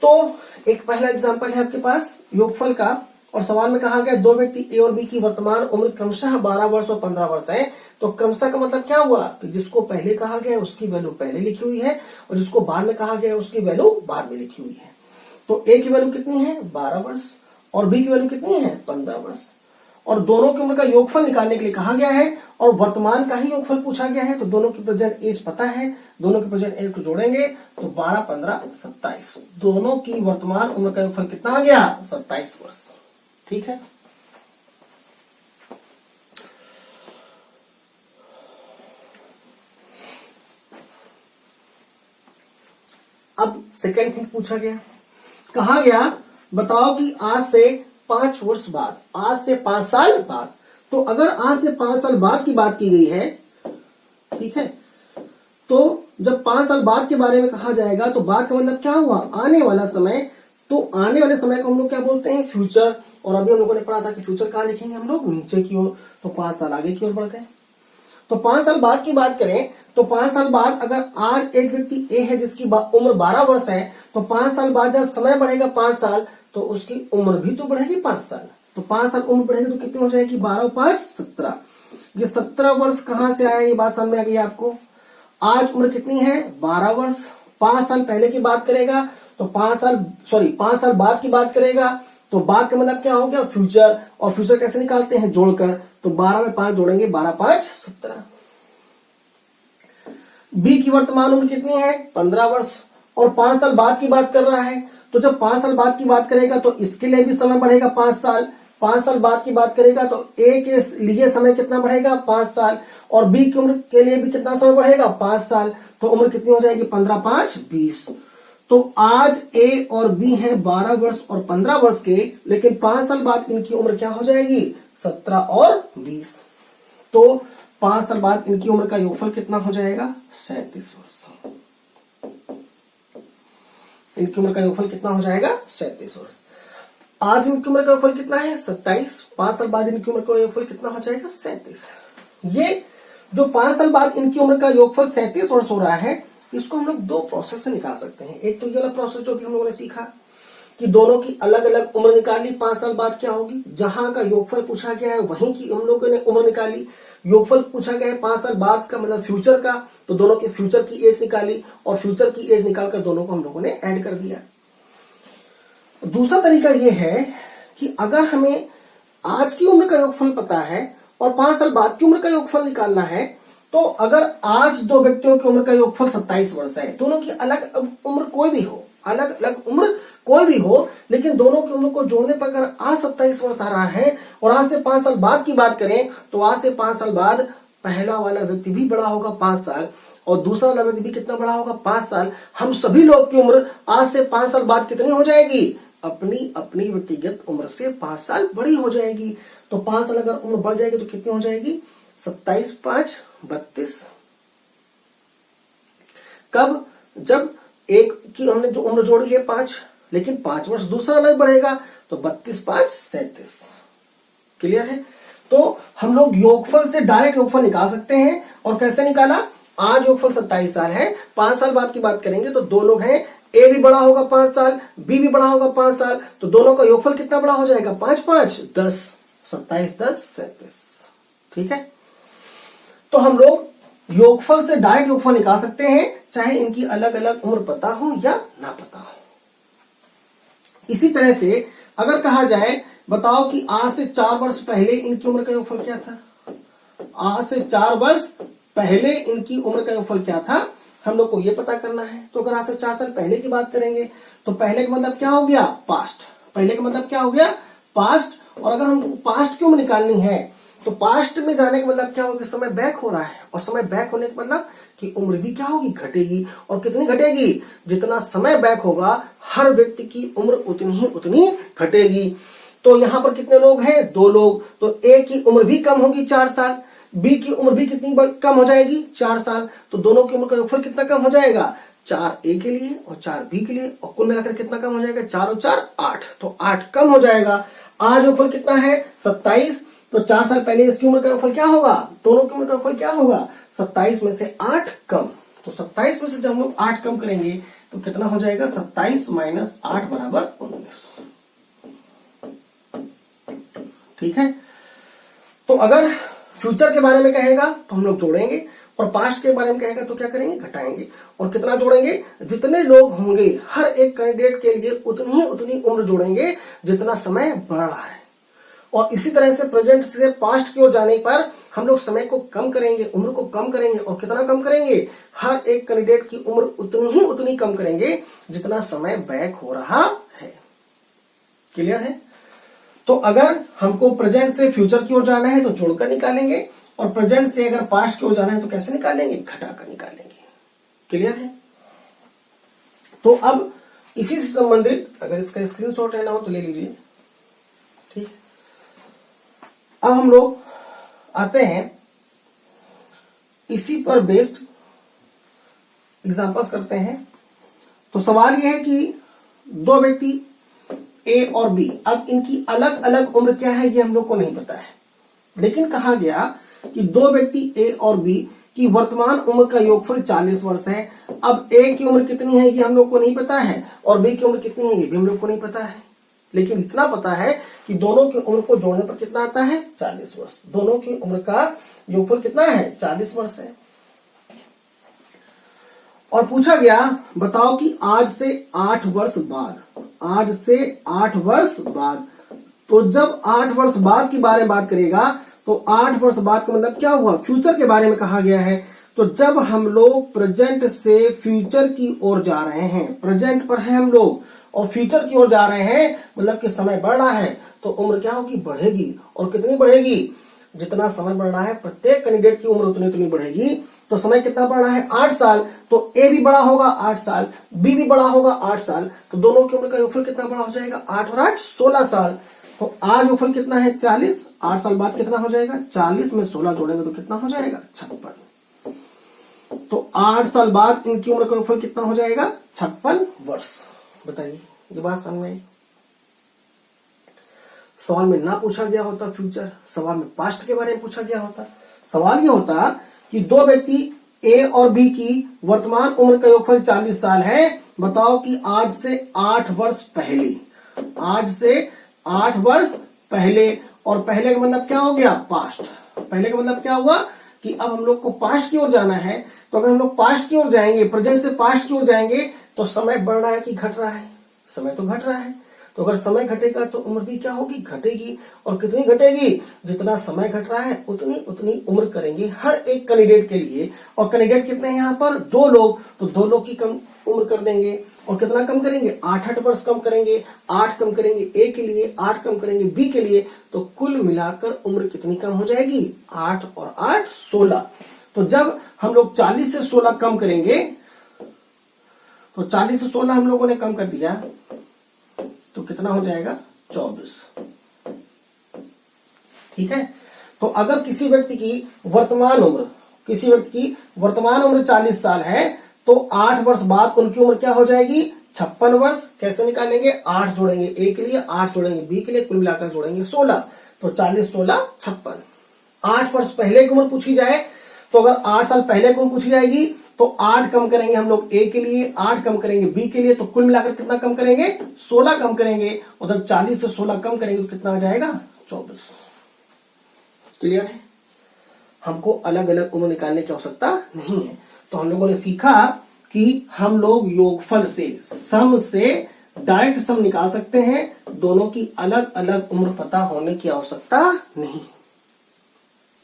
तो एक पहला एग्जांपल है आपके पास योगफल का, और सवाल में कहा गया दो व्यक्ति ए और बी की वर्तमान उम्र क्रमशः 12 वर्ष और 15 वर्ष है। तो क्रमशः का मतलब क्या हुआ कि जिसको पहले कहा गया उसकी वैल्यू पहले लिखी हुई है और जिसको बाद में कहा गया उसकी वैल्यू बाद में लिखी हुई है। तो ए की वैल्यू कितनी है 12 वर्ष और बी की वैल्यू कितनी है 15 वर्ष और दोनों की उम्र का योगफल निकालने के लिए कहा गया है और वर्तमान का ही योगफल पूछा गया है। तो दोनों की प्रेजेंट एज पता है, दोनों की प्रेजेंट एज को जोड़ेंगे तो 12, 15, 27 दोनों की वर्तमान उम्र का योगफल कितना आ गया 27 वर्ष। ठीक है। अब सेकेंड थिंग पूछा गया, कहा गया बताओ कि आज से 5 वर्ष बाद, आज से 5 साल बाद, तो अगर आज से 5 साल बाद की बात की गई है, ठीक है, तो जब 5 साल बाद के बारे में कहा जाएगा तो बाद का मतलब क्या हुआ आने वाला समय। तो आने वाले समय को हम लोग क्या बोलते हैं फ्यूचर। और अभी हम लोगों ने पढ़ा था कि फ्यूचर कहाँ लिखेंगे हम लोग नीचे की ओर, तो 5 साल आगे की ओर बढ़ गए। तो 5 साल बाद की बात करें तो 5 साल बाद अगर आज एक व्यक्ति ए है जिसकी उम्र 12 वर्ष है, तो 5 साल बाद जब समय बढ़ेगा 5 साल तो उसकी उम्र भी तो बढ़ेगी 5 साल। तो 5 साल उम्र बढ़ेगी तो कितनी हो जाएगी 12 + 5 17। ये 17 वर्ष कहां से आया ये बात समझ में आ गई आपको। आज उम्र कितनी है 12 वर्ष। 5 साल पहले की बात करेगा तो 5 साल बाद की बात करेगा तो बाद का मतलब क्या हो गया फ्यूचर। और फ्यूचर कैसे निकालते हैं जोड़कर, तो 12 में 5 जोड़ेंगे 12 + 5 17। बी की वर्तमान उम्र कितनी है 15 वर्ष और 5 साल बाद की बात कर रहा है। तो जब 5 साल बाद की बात करेगा तो इसके लिए भी समय बढ़ेगा 5 साल। 5 साल बाद की बात करेगा तो ए के लिए समय कितना बढ़ेगा 5 साल और बी की उम्र के लिए भी कितना समय बढ़ेगा 5 साल। तो उम्र कितनी हो जाएगी 15 + 5 20। तो आज ए और बी हैं 12 वर्ष और 15 वर्ष के, लेकिन 5 साल बाद इनकी उम्र क्या हो जाएगी 17 और 20। तो 5 साल बाद इनकी उम्र का योगफल कितना हो जाएगा 37 वर्ष। इनकी उम्र का योगफल कितना हो जाएगा 37 वर्ष। आज इनकी उम्र का योगफल कितना है 27। 5 साल बाद इनकी उम्र का योगफल कितना हो जाएगा 37। ये जो 5 साल बाद इनकी उम्र का योगफल 37 वर्ष हो रहा है, इसको हम लोग 2 प्रोसेस से निकाल सकते हैं। एक तो ये वाला प्रोसेस जो भी हम लोगों ने सीखा कि दोनों की अलग अलग उम्र निकाली 5 साल बाद क्या होगी, जहां का योगफल पूछा गया है वहीं की हम लोगों ने उम्र निकाली। योगफल पूछा गया है 5 साल बाद का मतलब फ्यूचर का, तो दोनों के फ्यूचर की एज निकाली और फ्यूचर की एज निकालकर दोनों को हम लोगों ने ऐड कर दिया। दूसरा तरीका यह है कि अगर हमें आज की उम्र का योगफल पता है और 5 साल बाद की उम्र का योगफल निकालना है, तो अगर आज 2 व्यक्तियों की उम्र का योगफल 27 वर्ष है, दोनों की अलग उम्र कोई भी हो, अलग अलग उम्र कोई भी हो, लेकिन दोनों की उम्र को जोड़ने पर अगर आज 27 वर्ष आ रहा है और आज से 5 साल बाद की बात करें तो आज से 5 साल बाद पहला वाला व्यक्ति भी बड़ा होगा 5 साल और दूसरा वाला व्यक्ति भी कितना बड़ा होगा 5 साल। हम सभी लोग की उम्र आज से 5 साल बाद कितनी हो जाएगी, अपनी अपनी व्यक्तिगत उम्र से 5 साल बड़ी हो जाएगी। तो 5 साल अगर उम्र बढ़ जाएगी तो कितनी हो जाएगी 27 + 5 32। कब, जब एक की हमने जो उम्र जोड़ी है 5, लेकिन 5 वर्ष दूसरा अलग बढ़ेगा तो 32 + 5 37। क्लियर है। तो हम लोग योगफल से डायरेक्ट योगफल निकाल सकते हैं। और कैसे निकाला, आज योगफल 27 साल है, 5 साल बाद की बात करेंगे तो 2 लोग हैं, ए भी बड़ा होगा 5 साल, बी भी बड़ा होगा 5 साल, तो दोनों का योगफल कितना बड़ा हो जाएगा 5 + 5 10 27 10 37। ठीक है। तो हम लोग योगफल से डायरेक्ट योगफल निकाल सकते हैं, चाहे इनकी अलग अलग उम्र पता हो या ना पता हो। इसी तरह से अगर कहा जाए बताओ कि आज से 4 वर्ष पहले इनकी उम्र का योगफल क्या था, आज से 4 वर्ष पहले इनकी उम्र का योगफल क्या था, हम लोग को ये पता करना है। तो अगर आज से 4 साल पहले की बात करेंगे तो पहले का मतलब क्या हो गया पास्ट, पहले का मतलब क्या हो गया पास्ट। और अगर हमको पास्ट की उम्र निकालनी है तो पास्ट में जाने का मतलब क्या होगा, समय बैक हो रहा है और समय बैक होने का मतलब कि उम्र भी क्या होगी घटेगी। और कितनी घटेगी, जितना समय बैक होगा हर व्यक्ति की उम्र उतनी घटेगी। तो यहां पर कितने लोग हैं 2 लोग, तो ए की उम्र भी कम होगी 4 साल, बी की उम्र भी कितनी कम हो जाएगी 4 साल। तो दोनों की उम्र का योगफल कितना कम हो जाएगा 4 ए के लिए और 4 बी के लिए, और कुल मिलाकर कितना कम हो जाएगा 4 और 4 8, तो 8 कम हो जाएगा। आज योगफल कितना है 27, तो 4 साल पहले इसकी उम्र का योगफल क्या होगा, दोनों की उम्र का योगफल क्या होगा 27 में से 8 कम। तो 27 में से जब हम लोग 8 कम करेंगे तो कितना हो जाएगा 27 - 8 = 19। ठीक है। तो अगर फ्यूचर के बारे में कहेगा तो हम लोग जोड़ेंगे, और पास्ट के बारे में कहेगा तो क्या करेंगे, घटाएंगे। और कितना जोड़ेंगे, जितने लोग होंगे हर एक कैंडिडेट के लिए उतनी उम्र जोड़ेंगे जितना समय बढ़ रहा है। और इसी तरह से प्रेजेंट से पास्ट की ओर जाने पर हम लोग समय को कम करेंगे, उम्र को कम करेंगे। और कितना कम करेंगे, हर एक कैंडिडेट की उम्र उतनी कम करेंगे जितना समय बैक हो रहा है। क्लियर है। तो अगर हमको प्रेजेंट से फ्यूचर की ओर जाना है तो जोड़कर निकालेंगे, और प्रेजेंट से अगर पास्ट की ओर जाना है तो कैसे निकालेंगे, घटाकर निकालेंगे। क्लियर है। तो अब इसी से संबंधित अगर इसका स्क्रीनशॉट लेना हो तो ले लीजिए। ठीक है। अब हम लोग आते हैं इसी पर बेस्ड एग्जांपल्स करते हैं। तो सवाल यह है कि दो व्यक्ति ए और बी, अब इनकी अलग अलग उम्र क्या है ये हम लोग को नहीं पता है, लेकिन कहा गया कि दो व्यक्ति ए और बी की वर्तमान उम्र का योगफल 40 वर्ष है। अब ए की उम्र कितनी है ये हम लोग को नहीं पता है, और बी की उम्र कितनी है ये भी हम लोग को नहीं पता है, लेकिन इतना पता है कि दोनों की उम्र को जोड़ने पर कितना आता है, 40 वर्ष। दोनों की उम्र का योगफल कितना है, 40 वर्ष है। और पूछा गया बताओ कि आज से 8 वर्ष बाद, तो जब 8 वर्ष बाद के बारे में बात करेगा तो 8 वर्ष बाद का मतलब क्या हुआ, फ्यूचर के बारे में कहा गया है। तो जब हम लोग प्रेजेंट से फ्यूचर की ओर जा रहे हैं, प्रेजेंट पर है हम लोग और फ्यूचर की ओर जा रहे हैं, मतलब कि समय बढ़ रहा है, तो उम्र क्या होगी, बढ़ेगी। और कितनी बढ़ेगी, जितना समय बढ़ रहा है प्रत्येक कैंडिडेट की उम्र उतनी बढ़ेगी। तो समय कितना बढ़ रहा है, 8 साल। तो ए भी बड़ा होगा 8 साल, बी भी बड़ा होगा 8 साल, तो दोनों की उम्र का योगफल कितना बड़ा हो जाएगा, 8 और 8 16 साल। तो आज योगफल कितना है, 40। 8 साल बाद कितना हो जाएगा, 40 में 16 जोड़ेंगे तो कितना हो जाएगा, 56। तो 8 साल बाद इनकी उम्र का योगफल कितना हो जाएगा, 56 वर्ष। बताइए ये बात समझ में आई। सवाल में ना पूछा गया होता फ्यूचर, सवाल में पास्ट के बारे में पूछा गया होता। सवाल ये होता कि दो व्यक्ति ए और बी की वर्तमान उम्र का योगफल 40 साल है। बताओ कि आज से 8 वर्ष पहले, आज से 8 वर्ष पहले, और पहले का मतलब क्या हो गया, पास्ट। पहले का मतलब क्या हुआ कि अब हम लोग को पास्ट की ओर जाना है। तो अगर हम लोग पास्ट की ओर जाएंगे, प्रेजेंट से पास्ट की ओर जाएंगे, तो समय बढ़ रहा है कि घट रहा है, समय तो घट रहा है। तो अगर समय घटेगा तो उम्र भी क्या होगी, घटेगी। और कितनी घटेगी, जितना समय घट रहा है उतनी उम्र करेंगे हर एक कैंडिडेट के लिए। और कैंडिडेट कितने हैं यहाँ पर, 2 लोग, तो 2 लोग की कम उम्र कर देंगे। और कितना कम करेंगे, 8 वर्ष कम करेंगे। 8 कम करेंगे ए के लिए, 8 कम करेंगे बी के लिए, तो कुल मिलाकर उम्र कितनी कम हो जाएगी, 8 और 8 16। तो जब हम लोग 40 से 16 कम करेंगे, तो 40 से 16 हम लोगों ने कम कर दिया, तो कितना हो जाएगा, 24। ठीक है। तो अगर किसी व्यक्ति की वर्तमान उम्र 40 साल है, तो 8 वर्ष बाद उनकी उम्र क्या हो जाएगी, 56 वर्ष। कैसे निकालेंगे, 8 जोड़ेंगे ए के लिए, 8 जोड़ेंगे बी के लिए, कुल मिलाकर जोड़ेंगे 16। तो 40 16 56। 8 वर्ष पहले की उम्र पूछी जाए, तो अगर 8 साल पहले की उम्र पूछी जाएगी तो 8 कम करेंगे हम लोग ए के लिए, 8 कम करेंगे बी के लिए, तो कुल मिलाकर कितना कम करेंगे, 16 कम करेंगे। और जब 40 से 16 कम करेंगे तो कितना आ जाएगा, 24। क्लियर है। हमको अलग अलग उम्र निकालने की आवश्यकता नहीं है। तो हम लोगों ने सीखा कि हम लोग योगफल से, सम से डायरेक्ट सम निकाल सकते हैं। दोनों की अलग अलग उम्र पता होने की आवश्यकता नहीं।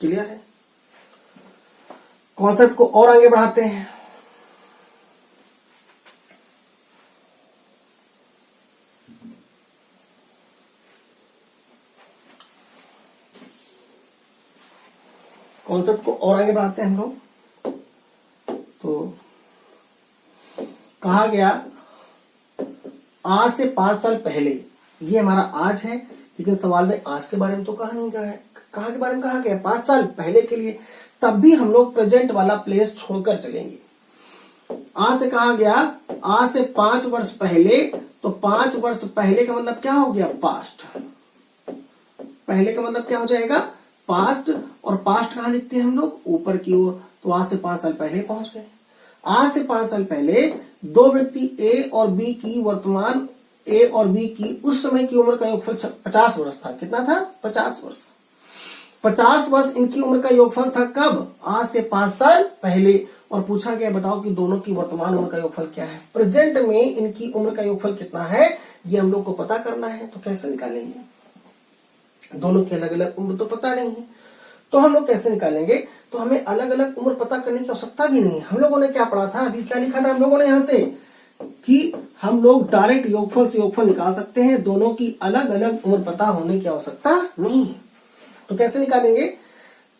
क्लियर है। कॉन्सेप्ट को और आगे बढ़ाते हैं। कॉन्सेप्ट को और आगे बढ़ाते हैं हम लोग। तो कहा गया आज से 5 साल पहले, ये हमारा आज है, लेकिन सवाल में आज के बारे में तो कहा नहीं, कहा के बारे में कहा गया 5 साल पहले के लिए। तब भी हम लोग प्रेजेंट वाला प्लेस छोड़कर चलेंगे। आज से कहा गया आज से 5 वर्ष पहले, तो 5 वर्ष पहले का मतलब क्या हो गया, पास्ट। पहले का मतलब क्या हो जाएगा, पास्ट। और पास्ट कहां लिखते हैं हम लोग, ऊपर की ओर। तो आज से 5 साल पहले पहुंच गए। आज से 5 साल पहले दो व्यक्ति ए और बी की वर्तमान ए और बी की उस समय की उम्र का योगफल 50 वर्ष था। कितना था? 50 वर्ष। 50 वर्ष इनकी उम्र का योगफल था कब? आज से 5 साल पहले। और पूछा गया बताओ कि दोनों की वर्तमान उम्र का योगफल क्या है। प्रेजेंट में इनकी उम्र का योगफल कितना है ये हम लोग को पता करना है। तो कैसे निकालेंगे? दोनों की अलग अलग उम्र तो पता नहीं है, तो हम लोग कैसे निकालेंगे? तो हमें अलग अलग उम्र पता करने की आवश्यकता भी नहीं है। हम लोगों ने क्या पढ़ा था? अभी क्या लिखा था हम लोगों ने यहां से कि हम लोग डायरेक्ट योगफल से योगफल निकाल सकते हैं। दोनों की अलग अलग उम्र पता होने की आवश्यकता नहीं है। तो कैसे निकालेंगे?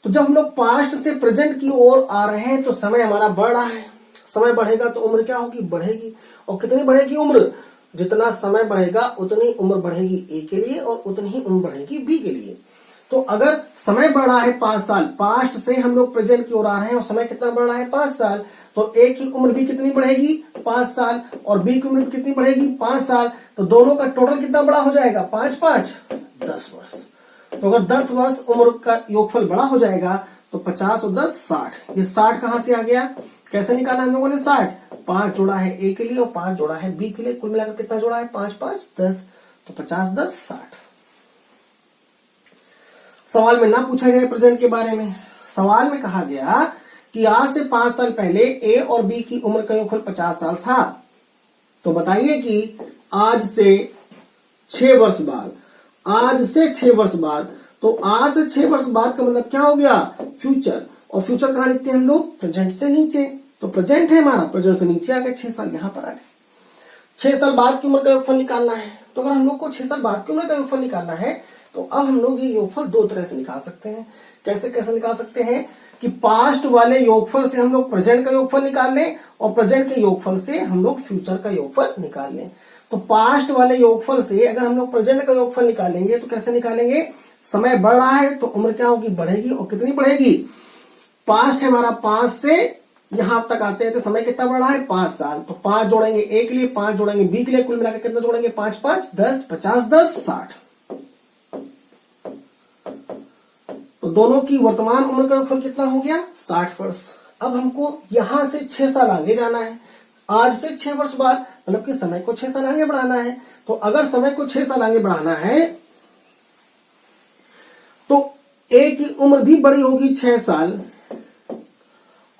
तो जब हम लोग पास्ट से प्रेजेंट की ओर आ रहे हैं तो समय हमारा बढ़ रहा है। समय बढ़ेगा तो उम्र क्या होगी? बढ़ेगी। और कितनी बढ़ेगी उम्र? जितना समय बढ़ेगा उतनी उम्र बढ़ेगी ए के लिए और उतनी ही उम्र बढ़ेगी बी के लिए। तो अगर समय बढ़ रहा है 5 साल, पास्ट से हम लोग प्रेजेंट की ओर आ रहे हैं और समय कितना बढ़ रहा है? 5 साल, तो ए की उम्र भी कितनी बढ़ेगी? 5 साल, और बी की उम्र भी कितनी बढ़ेगी? 5 साल। तो दोनों का टोटल कितना बड़ा हो जाएगा? 5 5 10 वर्ष। तो अगर 10 वर्ष उम्र का योगफल बड़ा हो जाएगा तो 50 और 10 60। ये 60 कहां से आ गया? कैसे निकाला हम लोगों ने 60? 5 जोड़ा है ए के लिए और 5 जोड़ा है बी के लिए, कुल मिलाकर कितना जोड़ा है? 5 5 10। तो 50 10 60। सवाल में ना पूछा गया प्रेजेंट के बारे में। सवाल में कहा गया कि आज से 5 साल पहले ए और बी की उम्र का योगफल 50 साल था। तो बताइए कि आज से 6 वर्ष बाद, आज से 6 वर्ष बाद, तो आज से 6 वर्ष बाद का मतलब क्या हो गया? फ्यूचर। और फ्यूचर कहां लिखते हैं हम लोग? प्रेजेंट से नीचे। तो प्रेजेंट है हमारा, प्रेजेंट से नीचे आ गया, 6 साल यहां पर आ गए। 6 साल बाद की उम्र का योगफल निकालना है। तो अगर हम लोग को 6 साल बाद की उम्र का योगफल निकालना है तो अब हम लोग ये योगफल 2 तरह से निकाल सकते हैं। कैसे कैसे निकाल सकते हैं? कि पास्ट वाले योगफल से हम लोग प्रेजेंट का योगफल निकाल लें और प्रेजेंट के योगफल से हम लोग फ्यूचर का योगफल निकाल लें। तो पास्ट वाले योगफल से अगर हम लोग प्रेजेंट का योगफल निकालेंगे तो कैसे निकालेंगे? समय बढ़ रहा है तो उम्र क्या होगी? बढ़ेगी। और कितनी बढ़ेगी? पास्ट है हमारा 5 से यहां तक आते हैं तो समय कितना बढ़ रहा है? 5 साल। तो 5 जोड़ेंगे ए के लिए, 5 जोड़ेंगे बी के लिए, कुल मिलाकर कितना जोड़ेंगे? 5 5 10 50 10 60। तो दोनों की वर्तमान उम्र का योगफल कितना हो गया? 60 वर्ष। अब हमको यहां से 6 साल आगे जाना है। आज से 6 वर्ष बाद, मतलब कि समय को 6 साल आगे बढ़ाना है। तो अगर समय को 6 साल आगे बढ़ाना है तो ए की उम्र भी बड़ी होगी 6 साल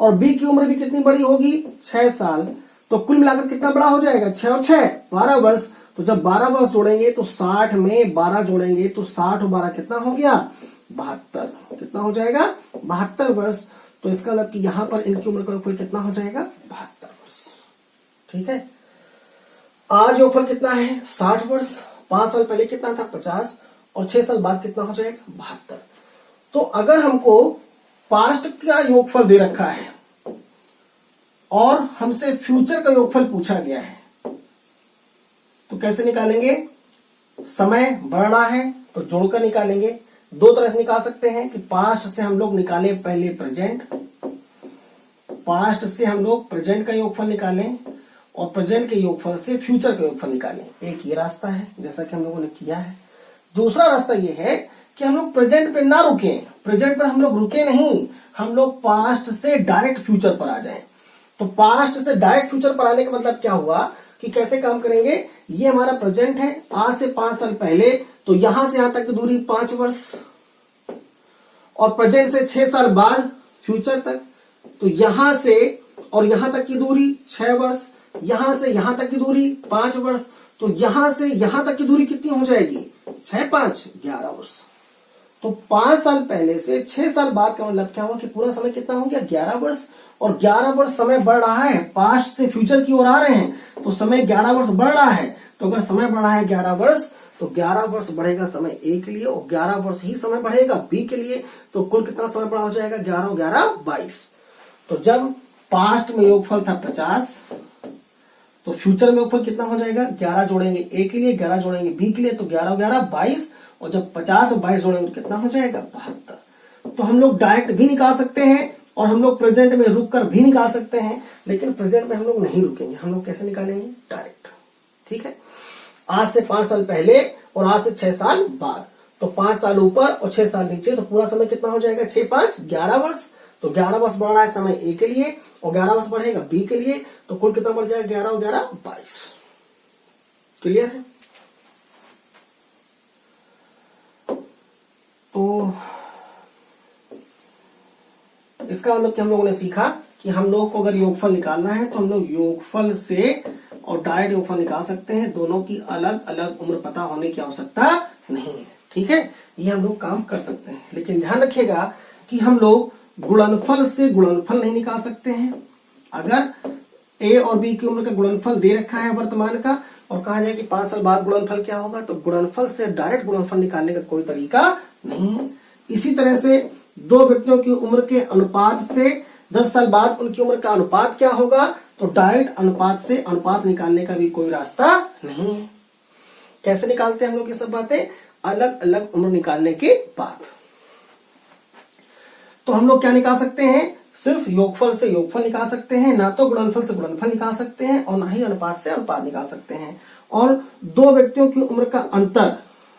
और बी की उम्र भी कितनी बड़ी होगी? 6 साल। तो कुल मिलाकर कितना बड़ा हो जाएगा? 6 और 6 12 वर्ष। तो जब 12 वर्ष जोड़ेंगे तो 60 में 12 जोड़ेंगे तो 60 और 12 कितना हो गया? 72। कितना हो जाएगा? 72 वर्ष। तो इसका मतलब कि यहां पर इनकी उम्र का योगफल कितना हो जाएगा? 72 वर्ष। ठीक है। आज योगफल कितना है? 60 वर्ष। 5 साल पहले कितना था? 50। और 6 साल बाद कितना हो जाएगा? 72। तो अगर हमको पास्ट का योगफल दे रखा है और हमसे फ्यूचर का योगफल पूछा गया है तो कैसे निकालेंगे? समय बढ़ रहा है तो जोड़कर निकालेंगे। 2 तरह से निकाल सकते हैं कि पास्ट से हम लोग निकालें पहले प्रेजेंट, पास्ट से हम लोग प्रेजेंट का योगफल निकालें और प्रेजेंट के योगफल से फ्यूचर का योगफल निकालें। एक ये रास्ता है जैसा कि हम लोगों ने किया है। दूसरा रास्ता ये है कि हम लोग प्रेजेंट पे ना रुके, प्रेजेंट पर हम लोग रुके नहीं, हम लोग पास्ट से डायरेक्ट फ्यूचर पर आ जाएं। तो पास्ट से डायरेक्ट फ्यूचर पर आने का मतलब क्या हुआ कि कैसे काम करेंगे? ये हमारा प्रेजेंट है आज से 5 साल पहले, तो यहां से यहां तक की दूरी 5 वर्ष और प्रेजेंट से 6 साल बाद फ्यूचर तक, तो यहां से और यहां तक की दूरी 6 वर्ष, यहां से यहां तक की दूरी 5 वर्ष, तो यहां से यहां तक की दूरी कितनी हो जाएगी? 6 5 11 वर्ष। तो 5 साल पहले से 6 साल बाद का मतलब क्या हुआ कि पूरा समय कितना हो गया? 11 वर्ष। और 11 वर्ष समय बढ़ रहा है, पास्ट से फ्यूचर की ओर आ रहे हैं तो समय 11 वर्ष बढ़ रहा है। तो अगर समय बढ़ रहा है 11 वर्ष तो 11 वर्ष बढ़ेगा समय ए के लिए और 11 वर्ष ही समय बढ़ेगा बी के लिए। तो कुल कितना समय बढ़ा हो जाएगा? 11 और 11 22। तो जब पास्ट में योगफल था 50 तो फ्यूचर में योगफल कितना हो जाएगा? 11 जोड़ेंगे ए के लिए, 11 जोड़ेंगे बी के लिए, तो 11 और 11 22। और जब 50 और 22 जोड़ेंगे तो कितना हो जाएगा? 72। तो हम लोग डायरेक्ट भी निकाल सकते हैं और हम लोग प्रेजेंट में रुक कर भी निकाल सकते हैं, लेकिन प्रेजेंट में हम लोग नहीं रुकेंगे। हम लोग कैसे निकालेंगे? डायरेक्ट। ठीक है। आज से 5 साल पहले और आज से 6 साल बाद, तो 5 साल ऊपर और 6 साल नीचे, तो पूरा समय कितना हो जाएगा? 6 5 11 वर्ष। तो 11 वर्ष बढ़ रहा है समय ए के लिए और 11 वर्ष बढ़ेगा बी के लिए, तो कुल कितना बढ़ जाएगा? 11 और 11 22। क्लियर है? तो इसका मतलब कि हम लोगों ने सीखा कि हम लोग को अगर योगफल निकालना है तो हम लोग योगफल से और डायरेक्ट योगफल निकाल सकते हैं। दोनों की अलग अलग उम्र पता होने की आवश्यकता नहीं है। ठीक है, ये हम लोग काम कर सकते हैं, लेकिन ध्यान रखिएगा कि हम लोग गुणनफल से गुणनफल नहीं निकाल सकते हैं। अगर ए और बी की उम्र का गुणनफल दे रखा है वर्तमान का और कहा जाए कि 5 साल बाद गुणनफल क्या होगा, तो गुणनफल से डायरेक्ट गुणनफल निकालने का कोई तरीका नहीं है। इसी तरह से दो व्यक्तियों की उम्र के अनुपात से 10 साल बाद उनकी उम्र का अनुपात क्या होगा, तो डायरेक्ट अनुपात से अनुपात निकालने का भी कोई रास्ता नहीं है। कैसे निकालते हैं हम लोग ये सब बातें, अलग अलग उम्र निकालने के बाद। तो हम लोग क्या निकाल सकते हैं, सिर्फ योगफल से योगफल निकाल सकते हैं, ना तो गुणनफल से गुणनफल निकाल सकते हैं और ना ही अनुपात से अनुपात निकाल सकते हैं। और दो व्यक्तियों की उम्र का अंतर,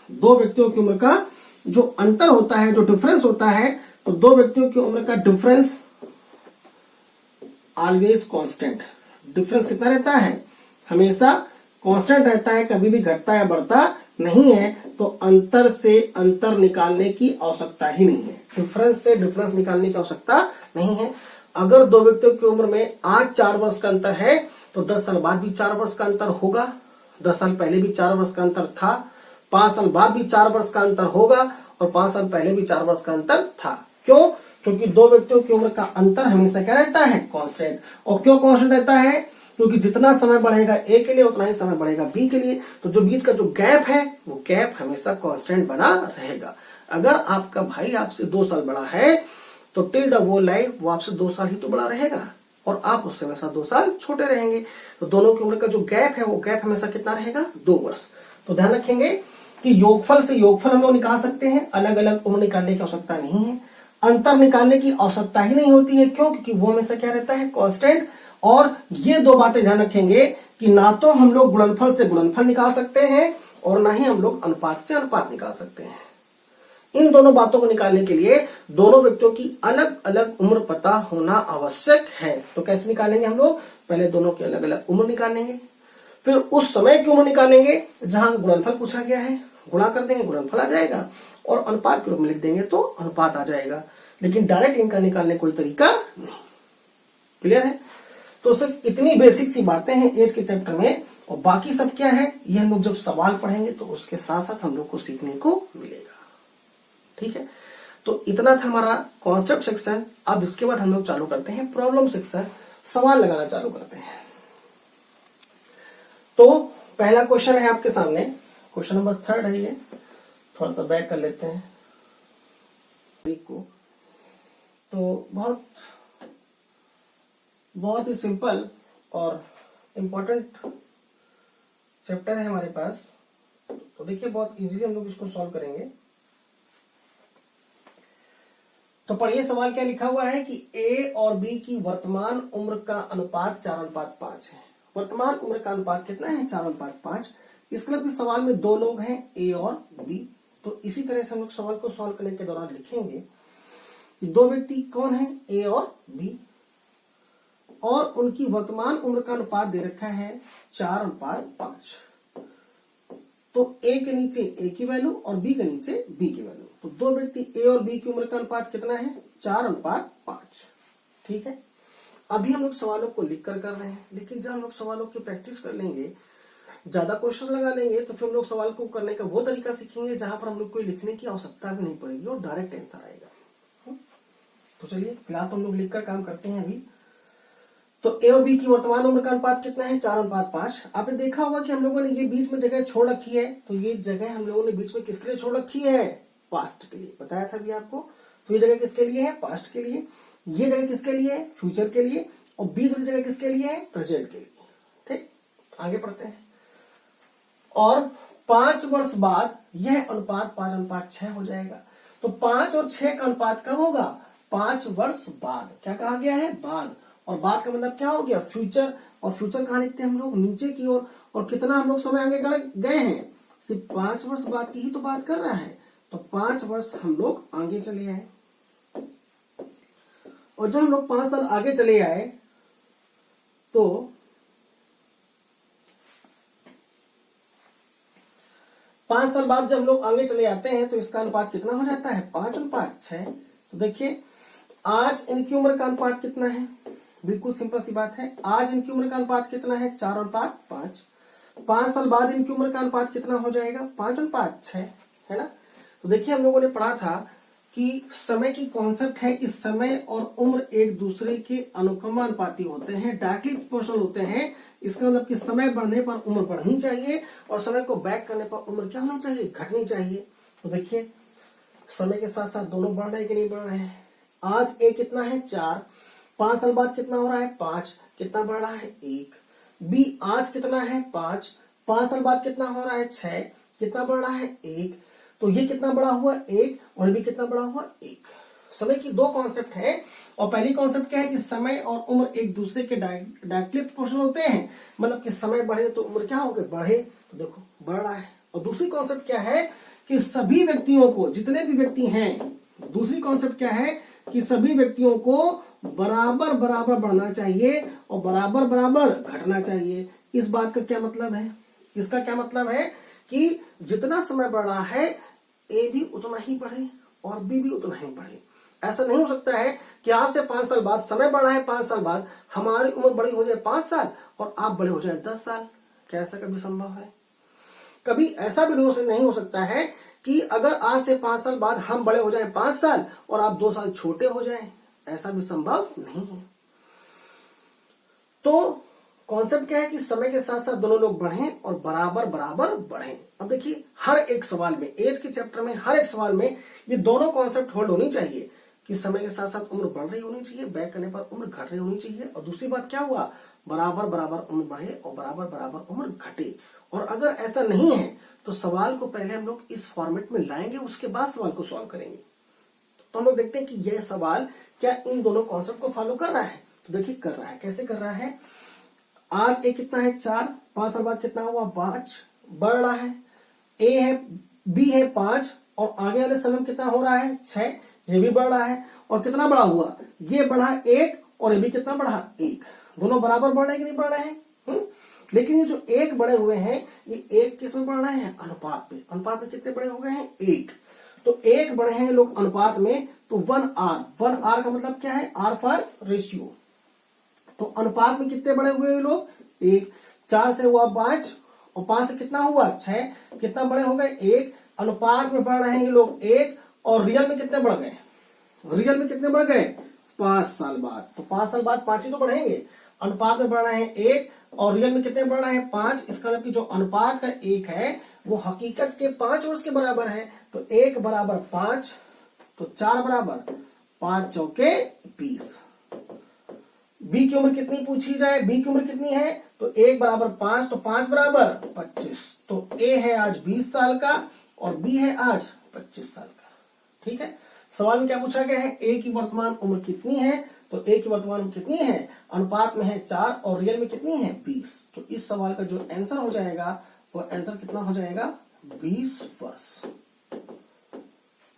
दो व्यक्तियों की उम्र का जो अंतर होता है, जो डिफरेंस होता है, तो दो व्यक्तियों की उम्र का डिफरेंस ऑलवेज कांस्टेंट। डिफरेंस कितना रहता है, हमेशा कांस्टेंट रहता है, कभी भी घटता या बढ़ता नहीं है। तो अंतर से अंतर निकालने की आवश्यकता ही नहीं है, डिफरेंस से डिफरेंस निकालने की आवश्यकता नहीं है। अगर दो व्यक्तियों की उम्र में आज 4 वर्ष का अंतर है तो 10 साल बाद भी 4 वर्ष का अंतर होगा। 10 साल पहले भी 4 वर्ष का अंतर था, 5 साल बाद भी 4 वर्ष का अंतर होगा और 5 साल पहले भी 4 वर्ष का अंतर था। क्यों? क्योंकि दो व्यक्तियों की उम्र का अंतर हमेशा क्या रहता है, कांस्टेंट। और क्यों कांस्टेंट रहता है, क्योंकि जितना समय बढ़ेगा ए के लिए उतना ही समय बढ़ेगा बी के लिए। तो जो बीच का जो गैप है वो गैप हमेशा कांस्टेंट बना रहेगा। अगर आपका भाई आपसे 2 साल बड़ा है तो टिल द होल लाइफ वो आपसे 2 साल ही तो बड़ा रहेगा और आप उससे हमेशा 2 साल छोटे रहेंगे। तो दोनों की उम्र का जो गैप है वो गैप हमेशा कितना रहेगा, 2 वर्ष। तो ध्यान रखेंगे कि योगफल से योगफल हम लोग निकाल सकते हैं, अलग अलग उम्र निकालने की आवश्यकता नहीं है। अंतर निकालने की आवश्यकता ही नहीं होती है, क्यों? क्योंकि वो हमेशा क्या रहता है, कांस्टेंट। और ये दो बातें ध्यान रखेंगे कि ना तो हम लोग गुणनफल से गुणनफल निकाल सकते हैं और ना ही हम लोग अनुपात से अनुपात निकाल सकते हैं। इन दोनों बातों को निकालने के लिए दोनों व्यक्तियों की अलग अलग उम्र पता होना आवश्यक है। तो कैसे निकालेंगे हम लोग, पहले दोनों की अलग अलग उम्र निकालेंगे, फिर उस समय की उम्र निकालेंगे जहां गुणनफल पूछा गया है, गुणा कर देंगे गुणनफल आ जाएगा और अनुपात के रूप में लिख देंगे तो अनुपात आ जाएगा। लेकिन डायरेक्ट इनका निकालने कोई तरीका नहीं। क्लियर है? तो सिर्फ इतनी बेसिक सी बातें हैं एज के चैप्टर में, और बाकी सब क्या है ये हम लोग जब सवाल पढ़ेंगे तो उसके साथ साथ हम लोग को सीखने को मिलेगा। ठीक है, तो इतना था हमारा कॉन्सेप्ट सेक्शन। अब इसके बाद हम लोग चालू करते हैं प्रॉब्लम सेक्शन, सवाल लगाना चालू करते हैं। तो पहला क्वेश्चन है आपके सामने, क्वेश्चन नंबर 3 है ये। थोड़ा सा बैक कर लेते हैं को। तो बहुत ही सिंपल और इम्पोर्टेंट चैप्टर है हमारे पास। तो देखिए बहुत इजीली हम लोग इसको सॉल्व करेंगे। तो पढ़िए सवाल क्या लिखा हुआ है कि ए और बी की वर्तमान उम्र का अनुपात 4:5 है। वर्तमान उम्र का अनुपात कितना है, 4:5। इसका मतलब सवाल में दो लोग हैं, ए और बी। तो इसी तरह से हम लोग सवाल को सॉल्व करने के दौरान लिखेंगे कि दो व्यक्ति कौन है, ए और बी, और उनकी वर्तमान उम्र का अनुपात दे रखा है 4:5। तो ए के नीचे ए की वैल्यू और बी के नीचे बी की वैल्यू। तो दो व्यक्ति ए और बी की उम्र का अनुपात कितना है, 4:5। ठीक है, अभी हम लोग सवालों को लिख कर रहे हैं, लेकिन जब हम लोग सवालों की प्रैक्टिस कर लेंगे, ज्यादा क्वेश्चन लगा लेंगे, तो फिर हम लोग सवाल को करने का वो तरीका सीखेंगे जहां पर हम लोग को लिखने की आवश्यकता भी नहीं पड़ेगी और डायरेक्ट आंसर आएगा। तो चलिए फिलहाल तो हम लोग लिखकर काम करते हैं अभी। तो ए और बी की वर्तमान उम्र का अनुपात कितना है, 4:5। आपने देखा होगा कि हम लोगों ने ये बीच में जगह छोड़ रखी है। तो ये जगह हम लोगों ने बीच में किसके लिए छोड़ रखी है, पास्ट के लिए। बताया था अभी आपको। तो ये जगह किसके लिए है, पास्ट के लिए। ये जगह किसके लिए है, फ्यूचर के लिए। और बीच वाली जगह किसके लिए है, प्रेजेंट के लिए। ठीक, आगे पढ़ते हैं। और 5 वर्ष बाद यह अनुपात 5:6 हो जाएगा। तो 5 और 6 का अनुपात कब होगा, 5 वर्ष बाद। क्या कहा गया है, बाद। और बाद का मतलब क्या हो गया, फ्यूचर। और फ्यूचर कहाँ लिखते हैं हम लोग, नीचे की ओर। और कितना हम लोग समय आगे गए हैं, सिर्फ 5 वर्ष बाद की ही तो बात कर रहा है। तो 5 वर्ष हम लोग आगे चले आए। और जब हम लोग 5 साल आगे चले आए तो 5 साल बाद जब हम लोग आगे चले जाते हैं तो इसका अनुपात कितना हो जाता है 5:6। तो देखिए आज इनकी उम्र का अनुपात कितना है, बिल्कुल सिंपल सी बात है, आज इनकी उम्र का अनुपात कितना है 4:5। 5 साल बाद इनकी उम्र का अनुपात कितना हो जाएगा 5:6, है ना। तो देखिए हम लोगों ने पढ़ा था कि समय की कॉन्सेप्ट है कि समय और उम्र एक दूसरे के अनुक्रमानुपाती होते हैं, डायरेक्टली प्रोपोर्शनल होते हैं। इसका मतलब कि समय बढ़ने पर उम्र बढ़नी चाहिए और समय को बैक करने पर उम्र क्या होनी चाहिए, घटनी चाहिए। तो देखिए समय के साथ साथ दोनों बढ़ रहे हैं कि नहीं बढ़ रहे हैं। आज ए कितना है 4, 5 साल बाद कितना हो रहा है 5, कितना बढ़ रहा है 1। बी आज कितना है 5, 5 साल बाद कितना हो रहा है 6, कितना बढ़ रहा है 1। तो ये कितना बड़ा हुआ 1 और ये भी कितना बड़ा हुआ 1। समय की दो कॉन्सेप्ट है और पहली कॉन्सेप्ट क्या है कि समय और उम्र एक दूसरे के डायरेक्टली प्रोपोर्शनल होते हैं, मतलब कि समय बढ़े तो उम्र क्या होगी बढ़े। तो देखो बढ़ रहा है। और दूसरी कॉन्सेप्ट क्या है कि सभी व्यक्तियों को, जितने भी व्यक्ति हैं, दूसरी कॉन्सेप्ट क्या है कि सभी व्यक्तियों को बराबर बराबर बढ़ना चाहिए और बराबर बराबर घटना चाहिए। इस बात का क्या मतलब है, इसका क्या मतलब है कि जितना समय बढ़ रहा है ए भी उतना ही बढ़े और बी भी उतना ही बढ़े। ऐसा नहीं हो सकता है कि आज से 5 साल बाद समय बढ़ा है, 5 साल बाद हमारी उम्र बड़ी हो जाए 5 साल और आप बड़े हो जाए 10 साल। क्या ऐसा कभी संभव है? कभी ऐसा भी नहीं हो सकता है कि अगर आज से 5 साल बाद हम बड़े हो जाएं 5 साल और आप 2 साल छोटे हो जाएं, ऐसा भी संभव नहीं है। तो कॉन्सेप्ट क्या है कि समय के साथ साथ दोनों लोग बढ़ें और बराबर बराबर बढ़ें। अब देखिए हर एक सवाल में, एज के चैप्टर में हर एक सवाल में ये दोनों कॉन्सेप्ट होल्ड होनी चाहिए कि समय के साथ साथ उम्र बढ़ रही होनी चाहिए, बैक करने पर उम्र घट रही होनी चाहिए। और दूसरी बात क्या हुआ, बराबर बराबर उम्र बढ़े और बराबर बराबर उम्र घटे। और अगर ऐसा नहीं है तो सवाल को पहले हम लोग इस फॉर्मेट में लाएंगे, उसके बाद सवाल को सॉल्व करेंगे। तो हम लोग देखते हैं कि यह सवाल क्या इन दोनों कॉन्सेप्ट को फॉलो कर रहा है। तो देखिए कर रहा है। कैसे कर रहा है, आज ए कितना है 4, 5 साल बाद कितना हुआ 5, बढ़ रहा है। ए है, बी है 5 और आगे वाले समय कितना हो रहा है 6, ये भी बढ़ रहा है। और कितना बड़ा हुआ, ये बढ़ा 1 और ये भी कितना बढ़ा 1। दोनों बराबर बढ़ रहे हैं कि नहीं बढ़ रहे हैं? लेकिन ये जो 1 बड़े हुए हैं, ये 1 किस में बढ़ रहे हैं, अनुपात में। अनुपात में कितने बड़े हो गए हैं 1। तो 1 बढ़े हैं लोग अनुपात में, तो 1R का मतलब क्या है, R फॉर रेशियो। तो अनुपात में कितने बड़े हुए लोग 1, 4 से हुआ 5 और 5 से कितना हुआ 6, कितना बड़े हो गए 1। अनुपात में बढ़ रहे हैं ये लोग 1 और रियल में कितने बढ़ गए, रियल में कितने बढ़ गए 5 साल बाद। तो 5 साल बाद 5 ही तो बढ़ेंगे। अनुपात में बढ़ रहे हैं 1 और रियल में कितने बढ़ रहे हैं 5। इसका मतलब कि जो अनुपात का 1 है वो हकीकत के 5 वर्ष के बराबर है। तो 1 बराबर 5, तो 4 बराबर 5 चौके 20। बी की उम्र कितनी पूछी जाए, बी की उम्र कितनी है, तो 1 बराबर 5, तो 5 बराबर 25। तो ए है आज 20 साल का और बी है आज 25 साल का। ठीक है। सवाल में क्या पूछा गया है, ए की वर्तमान उम्र कितनी है, तो ए की वर्तमान उम्र कितनी है, अनुपात में है 4 और रियल में कितनी है 20। तो इस सवाल का जो आंसर हो जाएगा वो आंसर कितना हो जाएगा 20 वर्ष।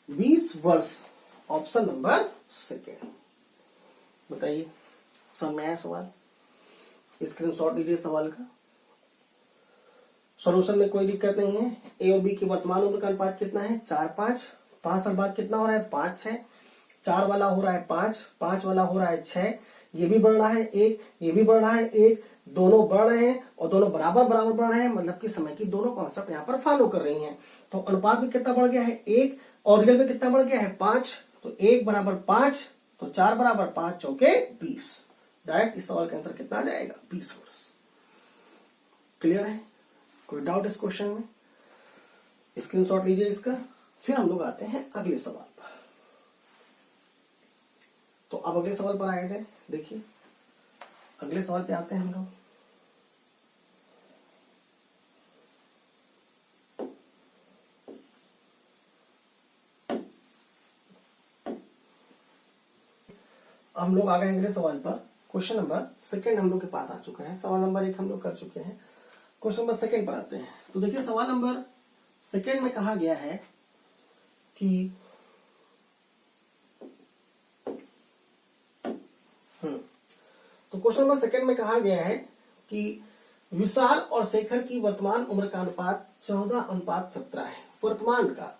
20 वर्ष, ऑप्शन नंबर सेकेंड। बताइए समझ में आया सवाल? स्क्रीनशॉट लीजिए सवाल का। सॉल्यूशन में कोई दिक्कत नहीं है। ए और बी की वर्तमान उम्र का अनुपात कितना है 4, 5। 5 साल बाद कितना हो रहा है 5, 6। 4 वाला हो रहा है 5, 5 वाला हो रहा है 6। ये भी बढ़ रहा है 1, ये भी बढ़ रहा है 1। दोनों बढ़ रहे हैं और दोनों बराबर बराबर बढ़ रहे हैं, मतलब कि समय की दोनों कॉन्सेप्ट यहाँ पर फॉलो कर रही हैं। तो अनुपात में कितना बढ़ गया है 1 और रियल में कितना बढ़ गया है 5। तो 1 बराबर 5, तो 4 बराबर 5 चौके 20। डायरेक्ट इस सवाल का आंसर कितना आ जाएगा 20 वर्ष। क्लियर है? कोई डाउट इस क्वेश्चन में? स्क्रीनशॉट लीजिए इसका। फिर हम लोग आते हैं अगले सवाल पर। तो अब अगले सवाल पर आया जाए। देखिए अगले सवाल पे आते हैं हम लोग। हम लोग आ गए अगले सवाल पर। क्वेश्चन नंबर सेकंड हम लोग के पास आ चुके हैं। सवाल नंबर 1 हम लोग कर चुके हैं। क्वेश्चन नंबर सेकंड पर आते हैं। तो देखिए सवाल नंबर सेकंड में कहा गया है कि तो क्वेश्चन नंबर सेकंड में कहा गया है कि विशाल और शेखर की वर्तमान उम्र का अनुपात 14:17 है वर्तमान का।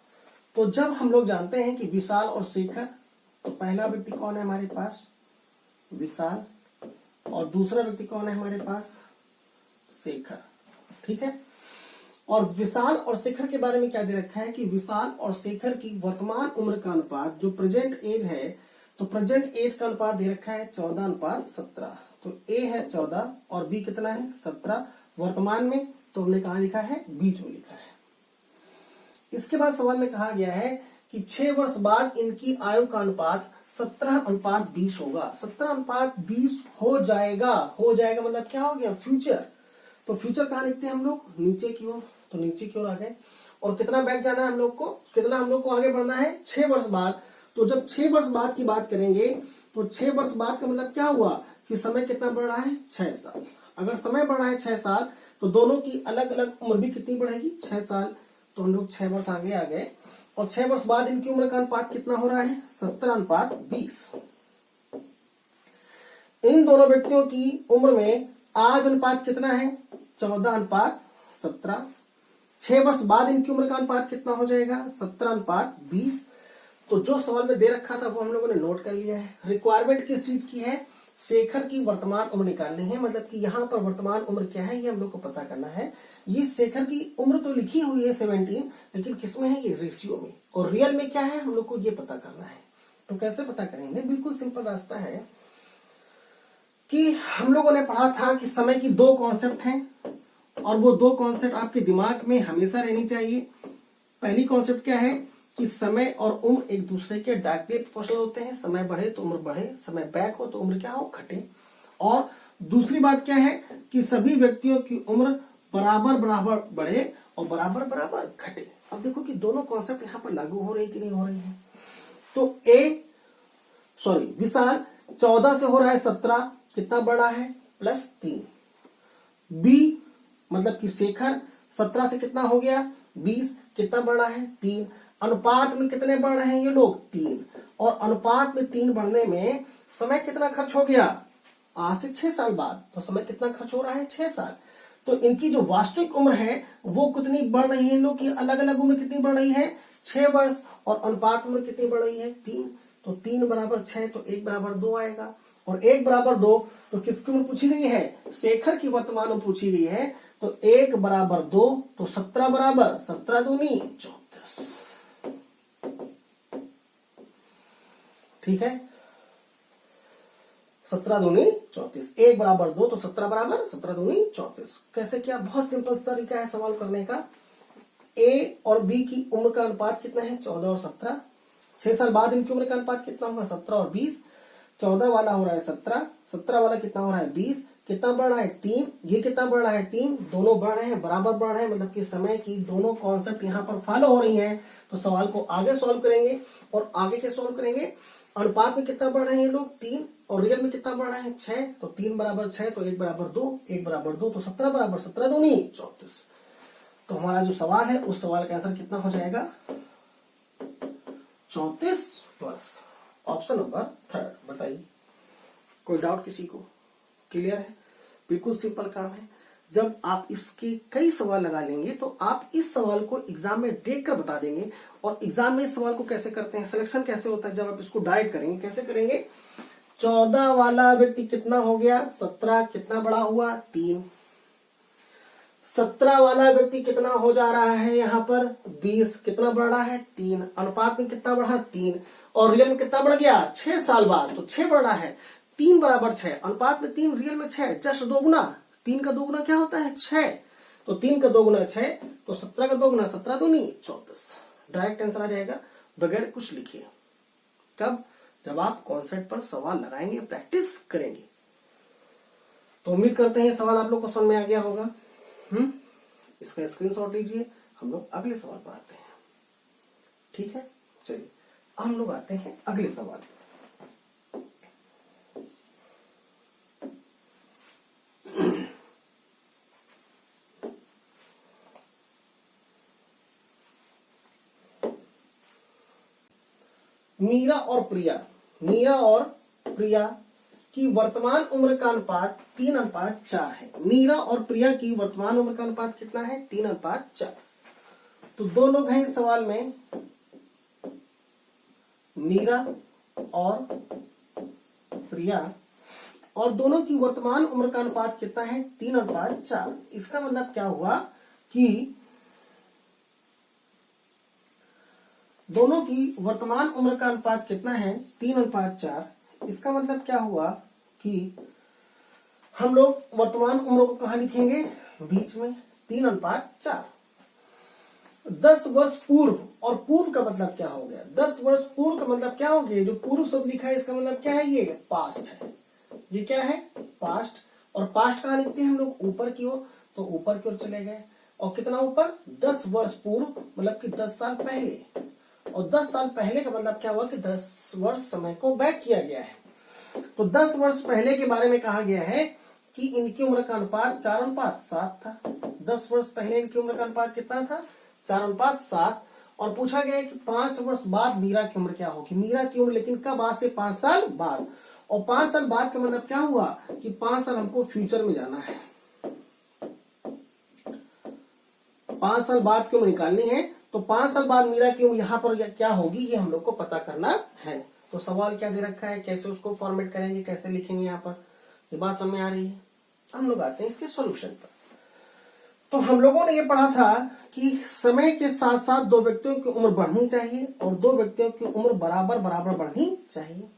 तो जब हम लोग जानते हैं कि विशाल और शेखर, तो पहला व्यक्ति कौन है हमारे पास, विशाल, और दूसरा व्यक्ति कौन है हमारे पास, शेखर। ठीक है, और विशाल और शेखर के बारे में क्या दे रखा है कि विशाल और शेखर की वर्तमान उम्र का अनुपात जो प्रेजेंट एज है, तो प्रेजेंट एज का अनुपात दे रखा है 14:17। तो ए है 14 और बी कितना है 17 वर्तमान में, तो हमने कहा लिखा है, बीच में लिखा है। इसके बाद सवाल में कहा गया है कि 6 वर्ष बाद इनकी आयु का अनुपात 17:20 होगा। 17:20 हो जाएगा। हो जाएगा मतलब क्या हो गया, फ्यूचर। तो फ्यूचर कहाँ लिखते हैं हम लोग, नीचे की ओर। तो नीचे की ओर आ गए, और कितना बैक जाना है हम लोग को, कितना हम लोग को आगे बढ़ना है, 6 वर्ष बाद। तो जब 6 वर्ष बाद की बात करेंगे, तो 6 वर्ष बाद का मतलब क्या हुआ कि समय कितना बढ़ रहा है, 6 साल। अगर समय बढ़ रहा है 6 साल, तो दोनों की अलग अलग उम्र भी कितनी बढ़ेगी, 6 साल। तो हम लोग 6 वर्ष आगे आ गए, और 6 वर्ष बाद इनकी उम्र का अनुपात कितना हो रहा है, 17:20। इन दोनों व्यक्तियों की उम्र में आज अनुपात कितना है, 14:17। 6 वर्ष बाद इनकी उम्र का अनुपात कितना हो जाएगा, 17:20। तो जो सवाल में दे रखा था वो हम लोगों ने नोट कर लिया है। रिक्वायरमेंट किस चीज की है, शेखर की वर्तमान उम्र निकालनी है। मतलब कि यहाँ पर वर्तमान उम्र क्या है ये हम लोग को पता करना है। ये शेखर की उम्र तो लिखी हुई है 17, लेकिन किसमें है, ये रेशियो में, और रियल में क्या है हम लोग को ये पता करना है। तो कैसे पता करेंगे, बिल्कुल सिंपल रास्ता है कि हम लोगों ने पढ़ा था कि समय की 2 कॉन्सेप्ट हैं, और वो 2 कॉन्सेप्ट आपके दिमाग में हमेशा रहनी चाहिए। पहली कॉन्सेप्ट क्या है कि समय और उम्र एक दूसरे के डायरेक्टली प्रोपोर्शनल होते हैं। समय बढ़े तो उम्र बढ़े, समय बैक हो तो उम्र क्या हो, घटे। और दूसरी बात क्या है कि सभी व्यक्तियों की उम्र बराबर बराबर बढ़े और बराबर बराबर घटे। अब देखो कि दोनों कॉन्सेप्ट यहाँ पर लागू हो रही कि नहीं हो रही है। तो विशाल 14 से हो रहा है 17, कितना बड़ा है, +3। बी मतलब कि शेखर 17 से कितना हो गया, 20, कितना बढ़ा है, 3। अनुपात में कितने बढ़ रहे हैं ये लोग, 3। और अनुपात में 3 बढ़ने में समय कितना खर्च हो गया, आज से 6 साल बाद। तो समय कितना खर्च हो रहा है, 6 साल। तो इनकी जो वास्तविक उम्र है वो कितनी बढ़ रही है, इन लोग की अलग अलग उम्र कितनी बढ़ रही है, 6 वर्ष, और अनुपात उम्र कितनी बढ़ रही है, 3। तो 3 बराबर 6, तो 1 बराबर 2 आएगा। और 1 बराबर 2 तो किसकी उम्र पूछी गई है, शेखर की वर्तमान उम्र पूछी गई है। तो 1 बराबर 2, तो 17 बराबर 17 दूनी 34। ठीक है, 17 दूनी 34। 1 बराबर 2, तो 17 बराबर 17 दूनी 34। कैसे किया, बहुत सिंपल तरीका है सवाल करने का। ए और बी की उम्र का अनुपात कितना है, 14 और 17। 6 साल बाद इनकी उम्र का अनुपात कितना होगा, 17 और 20। 14 वाला हो रहा है 17, 17 वाला कितना हो रहा है 20, कितना बढ़ रहा है 3, ये कितना बढ़ रहा है 3, दोनों बढ़ रहे हैं, बराबर बढ़ रहे हैं। मतलब कि समय की दोनों कॉन्सेप्ट यहाँ पर फॉलो हो रही हैं। तो सवाल को आगे सॉल्व करेंगे, और आगे क्या सॉल्व करेंगे, अनुपात में कितना बढ़ रहे हैं ये लोग, 3, और रियल में कितना बढ़ रहा है 6। तो 3 बराबर 6, तो 1 बराबर 2, 1 बराबर 2, तो 17 बराबर 17 दूनी 34। तो हमारा जो सवाल है उस सवाल का आंसर कितना हो जाएगा, 34 वर्ष। Option number 3। बताइए, कोई डाउट किसी को, क्लियर है, बिल्कुल सिंपल काम है। जब आप इसके कई सवाल लगा लेंगे तो आप इस सवाल को एग्जाम में देखकर बता देंगे। और एग्जाम में इस सवाल को कैसे करते हैं, सिलेक्शन कैसे होता है, जब आप इसको डायरेक्ट करेंगे, कैसे करेंगे, 14 वाला व्यक्ति कितना हो गया, 17, कितना बड़ा हुआ 3। 17 वाला व्यक्ति कितना हो जा रहा है यहाँ पर 20, कितना बढ़ रहा है 3। अनुपात में कितना बढ़ा 3, और रियल में कितना बढ़ गया 6 साल बाद, तो 6 बढ़ा है। 3 बराबर 6, अनुपात में 3, रियल में 6, जस्ट 2 गुना। 3 का 2 गुना क्या होता है 6, तो 3 का 2 गुना 6, तो 17 का 2 गुना 17 दूनी 34। डायरेक्ट आंसर आ जाएगा बगैर कुछ लिखिए। कब, जब आप कॉन्सेप्ट पर सवाल लगाएंगे, प्रैक्टिस करेंगे। तो उम्मीद करते हैं सवाल आप लोग को समझ में आ गया होगा। इसका स्क्रीनशॉट लीजिए, हम लोग अगले सवाल पर आते हैं। ठीक है, चलिए हम लोग आते हैं अगले सवाल। मीरा और प्रिया की वर्तमान उम्र का अनुपात 3:4 है। मीरा और प्रिया की वर्तमान उम्र का अनुपात कितना है, 3:4। तो दो लोग हैं इस सवाल में, मीरा और प्रिया, और दोनों की वर्तमान उम्र का अनुपात कितना है? 3:4। इसका मतलब क्या हुआ कि दोनों की वर्तमान उम्र का अनुपात कितना है? 3:4। इसका मतलब क्या हुआ कि हम लोग वर्तमान उम्र को कहां लिखेंगे? बीच में, 3:4। 10 वर्ष पूर्व, और पूर्व का मतलब क्या हो गया? 10 वर्ष पूर्व का मतलब क्या हो गया? जो पूर्व शब्द लिखा है इसका मतलब क्या है? ये पास्ट है। ये क्या है? पास्ट। और पास्ट कहां लिखते हैं हम लोग? ऊपर की ओर, तो ऊपर की ओर चले गए। और कितना ऊपर? 10 वर्ष पूर्व, मतलब कि 10 साल पहले। और 10 साल पहले का मतलब क्या हुआ कि 10 वर्ष समय को बैक किया गया है। तो 10 वर्ष पहले के बारे में कहा गया है कि इनकी उम्र का अनुपात 4:7 था। 10 वर्ष पहले इनकी उम्र का अनुपात कितना था? 4:7। और पूछा गया है कि 5 वर्ष बाद मीरा की उम्र क्या होगी? मीरा की उम्र लेकिन कब? आज से 5 साल बाद। और 5 साल बाद का मतलब क्या हुआ कि 5 साल हमको फ्यूचर में जाना है। 5 साल बाद की उम्र निकालनी है, तो 5 साल बाद मीरा की उम्र यहाँ पर क्या होगी ये हम लोग को पता करना है। तो सवाल क्या दे रखा है, कैसे उसको फॉर्मेट करेंगे, कैसे लिखेंगे यहाँ पर, ये बात समझ में आ रही है। हम लोग आते हैं इसके सॉल्यूशन पर। तो हम लोगों ने ये पढ़ा था कि समय के साथ साथ दो व्यक्तियों की उम्र बढ़नी चाहिए और दो व्यक्तियों की उम्र बराबर बराबर बढ़नी चाहिए।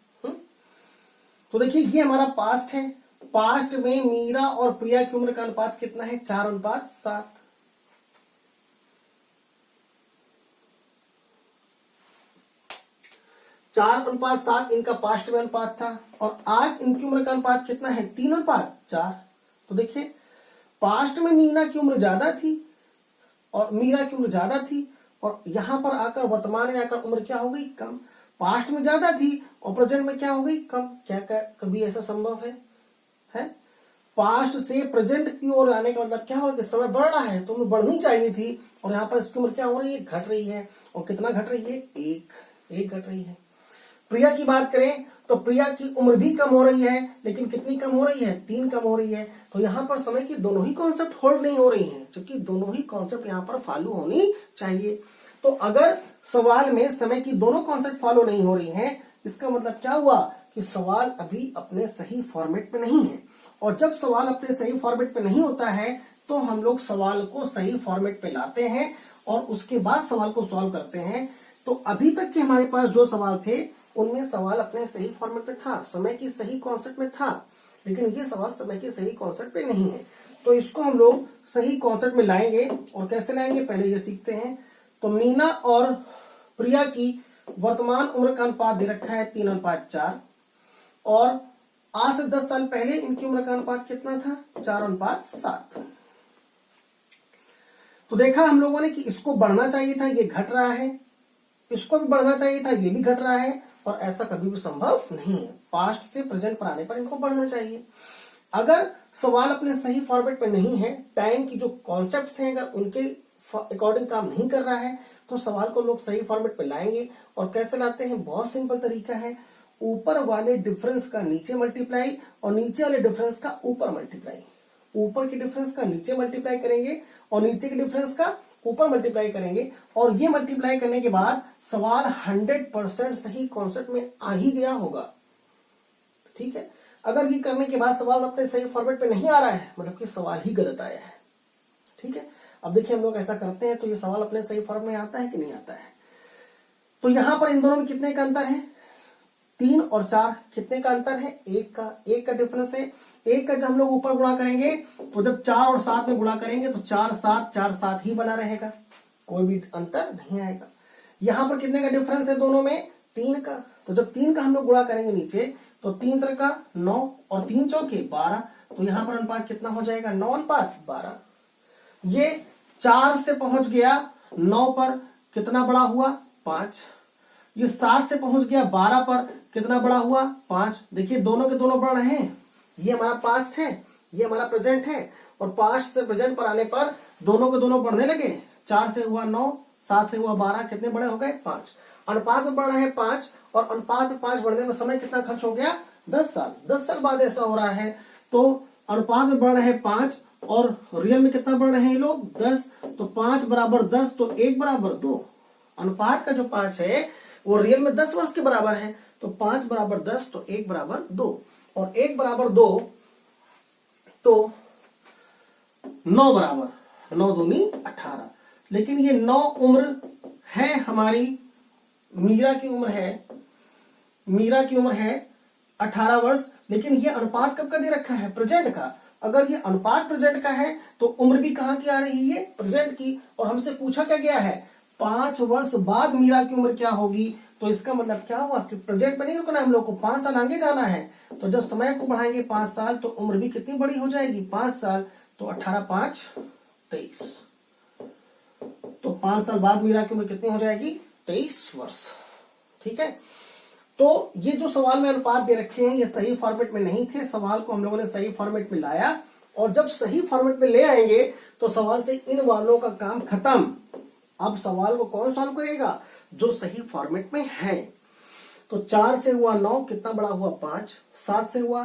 तो देखिए ये हमारा पास्ट है। पास्ट में मीरा और प्रिया की उम्र का अनुपात कितना है? 4:7। 4:7 इनका पास्ट में अनुपात था। और आज इनकी उम्र का अनुपात कितना है? 3:4। तो देखिए पास्ट में मीना की उम्र ज्यादा थी और मीरा की उम्र ज्यादा थी, और यहां पर आकर वर्तमान में आकर उम्र क्या हो गई? कम। पास्ट में ज्यादा थी और प्रेजेंट में क्या हो गई? कम। क्या कभी ऐसा संभव है? पास्ट से प्रेजेंट की ओर आने का मतलब क्या होगा कि समय बढ़ रहा है, तो उम्र बढ़नी चाहिए थी, और यहाँ पर इसकी उम्र क्या हो रही है? घट रही है। और कितना घट रही है? एक घट रही है। प्रिया की बात करें तो प्रिया की उम्र भी कम हो रही है, लेकिन कितनी कम हो रही है? 3 कम हो रही है। तो यहाँ पर समय की दोनों ही कॉन्सेप्ट होल्ड नहीं हो रही हैं, क्योंकि दोनों ही कॉन्सेप्ट यहाँ पर फॉलो होनी चाहिए। तो अगर सवाल में समय की दोनों कॉन्सेप्ट फॉलो नहीं हो रही हैं, इसका मतलब क्या हुआ कि सवाल अभी अपने सही फॉर्मेट पे नहीं है। और जब सवाल अपने सही फॉर्मेट पे नहीं होता है तो हम लोग सवाल को सही फॉर्मेट पे लाते हैं और उसके बाद सवाल को सॉल्व करते हैं। तो अभी तक के हमारे पास जो सवाल थे उनमें सवाल अपने सही फॉर्मेट पे था, समय की सही कॉन्सेप्ट में था, लेकिन ये सवाल समय के सही कॉन्सेप्ट पे नहीं है। तो इसको हम लोग सही कॉन्सेप्ट में लाएंगे। और कैसे लाएंगे पहले ये सीखते हैं। तो मीना और प्रिया की वर्तमान उम्र का अनुपात दे रखा है 3:4, और आज से 10 साल पहले इनकी उम्र का अनुपात कितना था? 4:7। तो देखा हम लोगों ने कि इसको बढ़ना चाहिए था, ये घट रहा है, इसको भी बढ़ना चाहिए था, ये भी घट रहा है, और ऐसा कभी भी संभव नहीं है। पास्ट से प्रेजेंट पर आने पर इनको बढ़ना चाहिए। अगर सवाल अपने सही फॉर्मेट पे नहीं है, टाइम की जो कॉन्सेप्ट्स हैं अगर उनके अकॉर्डिंग काम नहीं कर रहा है, तो सवाल को लोग सही फॉर्मेट पे लाएंगे। और कैसे लाते हैं? बहुत सिंपल तरीका है। ऊपर वाले डिफरेंस का नीचे मल्टीप्लाई और नीचे वाले डिफरेंस का ऊपर मल्टीप्लाई। ऊपर के डिफरेंस का नीचे मल्टीप्लाई करेंगे और नीचे के डिफरेंस का ऊपर मल्टीप्लाई करेंगे, और ये मल्टीप्लाई करने के बाद सवाल 100% सही कॉन्सेप्ट में आ ही गया होगा। ठीक है। अगर ये करने के बाद सवाल अपने सही फॉर्मेट पे नहीं आ रहा है, मतलब कि सवाल ही गलत आया है। ठीक है। अब देखिए हम लोग ऐसा करते हैं तो ये सवाल अपने सही फॉर्मेट में आता है कि नहीं आता है। तो यहां पर इन दोनों में कितने का अंतर है? 3 और 4। कितने का अंतर है? 1 का डिफरेंस है। 1 का जब हम लोग ऊपर गुणा करेंगे तो जब 4 और 7 में गुणा करेंगे तो 4 7 ही बना रहेगा, कोई भी अंतर नहीं आएगा। यहां पर कितने का डिफरेंस है दोनों में? 3 का। तो जब 3 का हम लोग गुणा करेंगे नीचे तो 3 3 का 9 और 3 चौके 12। तो यहां पर अनुपात कितना हो जाएगा? 9:12। ये 4 से पहुंच गया 9 पर, कितना बड़ा हुआ? 5। ये 7 से पहुंच गया 12 पर, कितना बड़ा हुआ? 5। देखिए दोनों के दोनों बढ़ रहे हैं। ये हमारा पास्ट है, ये हमारा प्रेजेंट है, और पास्ट से प्रेजेंट पर आने पर दोनों के दोनों बढ़ने लगे। 4 से हुआ 9, 7 से हुआ 12, कितने बड़े हो गए? 5। अनुपात में बढ़ रहे हैं 5, और अनुपात में 5 बढ़ने में समय कितना खर्च हो गया? 10 साल। 10 साल बाद ऐसा हो रहा है। तो अनुपात में बढ़ रहे हैं 5 और रियल में कितना बढ़ रहे हैं ये लोग 10, तो 5 बराबर 10 तो 1 बराबर 2। अनुपात का जो 5 है वो रियल में 10 वर्ष के बराबर है, तो 5 बराबर 10 तो 1 बराबर 2, और 1 बराबर 2 तो 9 बराबर 9 दूनी 18। लेकिन ये 9 उम्र है हमारी, मीरा की उम्र है 18 वर्ष, लेकिन ये अनुपात कब का दे रखा है, प्रेजेंट का। अगर ये अनुपात प्रेजेंट का है तो उम्र भी कहां की आ रही है, प्रेजेंट की। और हमसे पूछा क्या गया है, 5 वर्ष बाद मीरा की उम्र क्या होगी, तो इसका मतलब क्या हुआ कि प्रेजेंट में नहीं रुकना, हम लोग को 5 साल आगे जाना है। तो जब समय को बढ़ाएंगे 5 साल तो उम्र भी कितनी बड़ी हो जाएगी, 5 साल, तो 18 5 23, तो 5 साल बाद मीरा की उम्र कितनी हो जाएगी, 23 वर्ष। ठीक है, तो ये जो सवाल में अनुपात दे रखे हैं ये सही फॉर्मेट में नहीं थे, सवाल को हम लोगों ने सही फॉर्मेट में लाया, और जब सही फॉर्मेट में ले आएंगे तो सवाल से इन वालों का काम खत्म। अब सवाल को कौन सॉल्व करेगा, जो सही फॉर्मेट में है। तो 4 से हुआ 9, कितना बड़ा हुआ 5, 7 से हुआ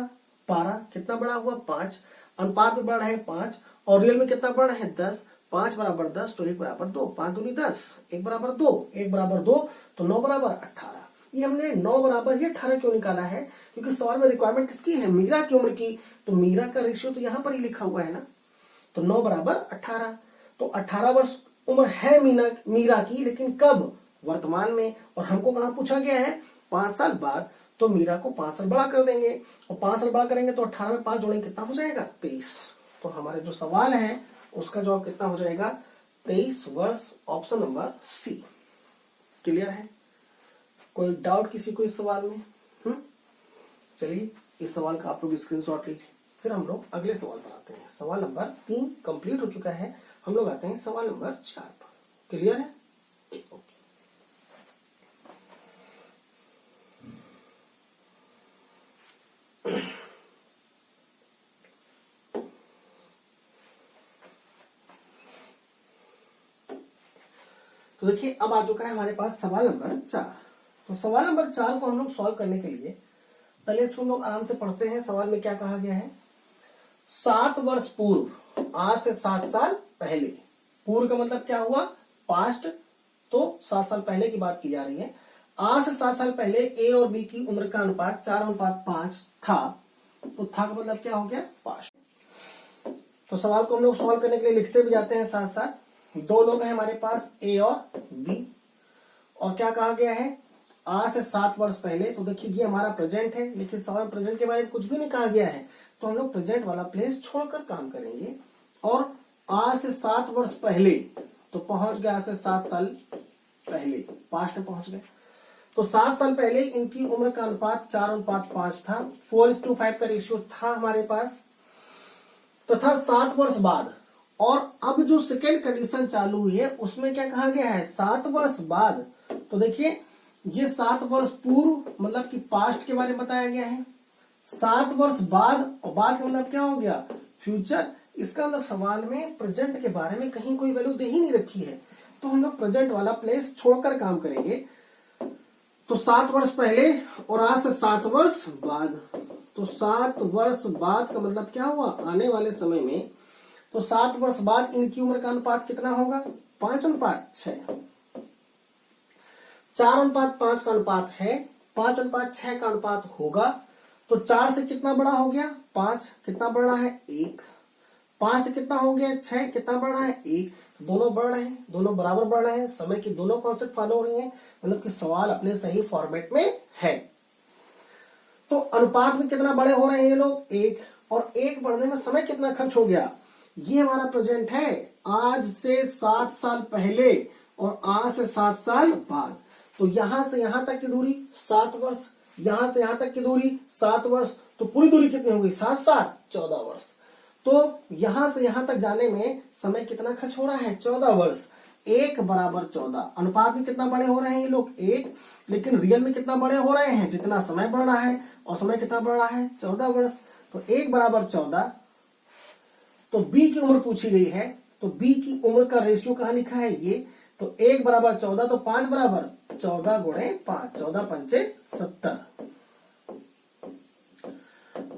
12, कितना बड़ा हुआ 5, अनुपात में बढ़ रहा है 5, और रियल में कितना बढ़ रहा है 10, 5 बराबर 10 तो 1 बराबर 2, 5 दूनी 10, 1 बराबर 2, 1 बराबर 2 तो 9 बराबर 18। ये हमने 9 बराबर ये 18 क्यों निकाला है, क्योंकि सवाल में रिक्वायरमेंट किसकी है, मीरा की उम्र की, तो मीरा का रेशियो तो यहां पर ही लिखा हुआ है ना, तो 9 बराबर 18। तो 18 वर्ष उम्र है मीरा की, लेकिन कब, वर्तमान में। और हमको कहां पूछा गया है, 5 साल बाद, तो मीरा को 5 साल बड़ा कर देंगे, और 5 साल बड़ा करेंगे तो 18 में 5 जोड़ेंगे कितना हो जाएगा, 23। तो हमारे जो सवाल है उसका जवाब कितना हो जाएगा, 23 वर्ष, ऑप्शन नंबर सी। क्लियर है, कोई डाउट किसी को इस सवाल में? चलिए इस सवाल का आप लोग स्क्रीनशॉट लीजिए, फिर हम लोग अगले सवाल पर आते हैं। सवाल नंबर 3 कंप्लीट हो चुका है, हम लोग आते हैं सवाल नंबर 4 पर। क्लियर है, ओके। तो देखिए अब आ चुका है हमारे पास सवाल नंबर 4। तो सवाल नंबर 4 को हम लोग सॉल्व करने के लिए पहले इसको हम लोग आराम से पढ़ते हैं। सवाल में क्या कहा गया है, 7 वर्ष पूर्व, आज से 7 साल पहले, पूर्व का मतलब क्या हुआ, पास्ट, तो 7 साल पहले की बात की जा रही है। आज से 7 साल पहले ए और बी की उम्र का अनुपात 4:5 था, तो था का मतलब क्या हो गया, पास्ट। तो सवाल को हम लोग सॉल्व करने के लिए लिखते भी जाते हैं साथ साथ। 2 लोग हैं हमारे पास, ए और बी, और क्या कहा गया है, आज से 7 वर्ष पहले। तो देखिए ये हमारा प्रेजेंट है, लेकिन सवाल प्रेजेंट के बारे में कुछ भी नहीं कहा गया है, तो हम लोग प्रेजेंट वाला प्लेस छोड़कर काम करेंगे। और आज से 7 वर्ष पहले, तो पहुंच गया आज से 7 साल पहले, पास्ट में पहुंच गए। तो 7 साल पहले इनकी उम्र का अनुपात 4:5 था, 4:5 का रेशियो था हमारे पास, तथा 7 वर्ष बाद। और अब जो सेकेंड कंडीशन चालू हुई है उसमें क्या कहा गया है, 7 वर्ष बाद। तो देखिए ये 7 वर्ष पूर्व मतलब कि पास्ट के बारे में बताया गया है, 7 वर्ष बाद, और बाद का मतलब क्या हो गया, फ्यूचर। इसका मतलब सवाल में प्रेजेंट के बारे में कहीं कोई वैल्यू दे ही नहीं रखी है, तो हम लोग प्रेजेंट वाला प्लेस छोड़कर काम करेंगे। तो 7 वर्ष पहले और आज से 7 वर्ष बाद, तो 7 वर्ष बाद का मतलब क्या हुआ, आने वाले समय में। तो 7 वर्ष बाद इनकी उम्र का अनुपात कितना होगा, 5:6। 4:5 का अनुपात है, 5:6 का अनुपात होगा। तो 4 से कितना बड़ा हो गया, 5, कितना बढ़ रहा है 1, 5 से कितना हो गया 6, कितना बढ़ रहा है 1, दोनों बढ़ रहे हैं, दोनों बराबर बढ़ रहे हैं, समय की दोनों कॉन्सेप्ट फॉलो हो रही है, मतलब कि सवाल अपने सही फॉर्मेट में है। तो अनुपात में कितना बड़े हो रहे हैं ये लोग, 1, और 1 बढ़ने में समय कितना खर्च हो गया, ये हमारा प्रेजेंट है, आज से 7 साल पहले और आज से 7 साल बाद। तो यहां से यहां तक की दूरी 7 वर्ष, यहां से यहां तक की दूरी 7 वर्ष, तो पूरी दूरी कितनी होगी, 7 7 14 वर्ष। तो यहां से यहां तक जाने में समय कितना खर्च हो रहा है, 14 वर्ष। 1 बराबर 14, अनुपात में कितना बड़े हो रहे हैं ये लोग 1, लेकिन रियल में कितना बड़े हो रहे हैं, जितना समय बढ़ रहा है, और समय कितना बढ़ रहा है 14 वर्ष। तो 1 बराबर 14। तो बी की उम्र पूछी गई है, तो बी की उम्र का रेशियो कहां लिखा है ये, तो 1 बराबर 14, तो 5 बराबर 14 गुणे 5, 14 पंचे 70।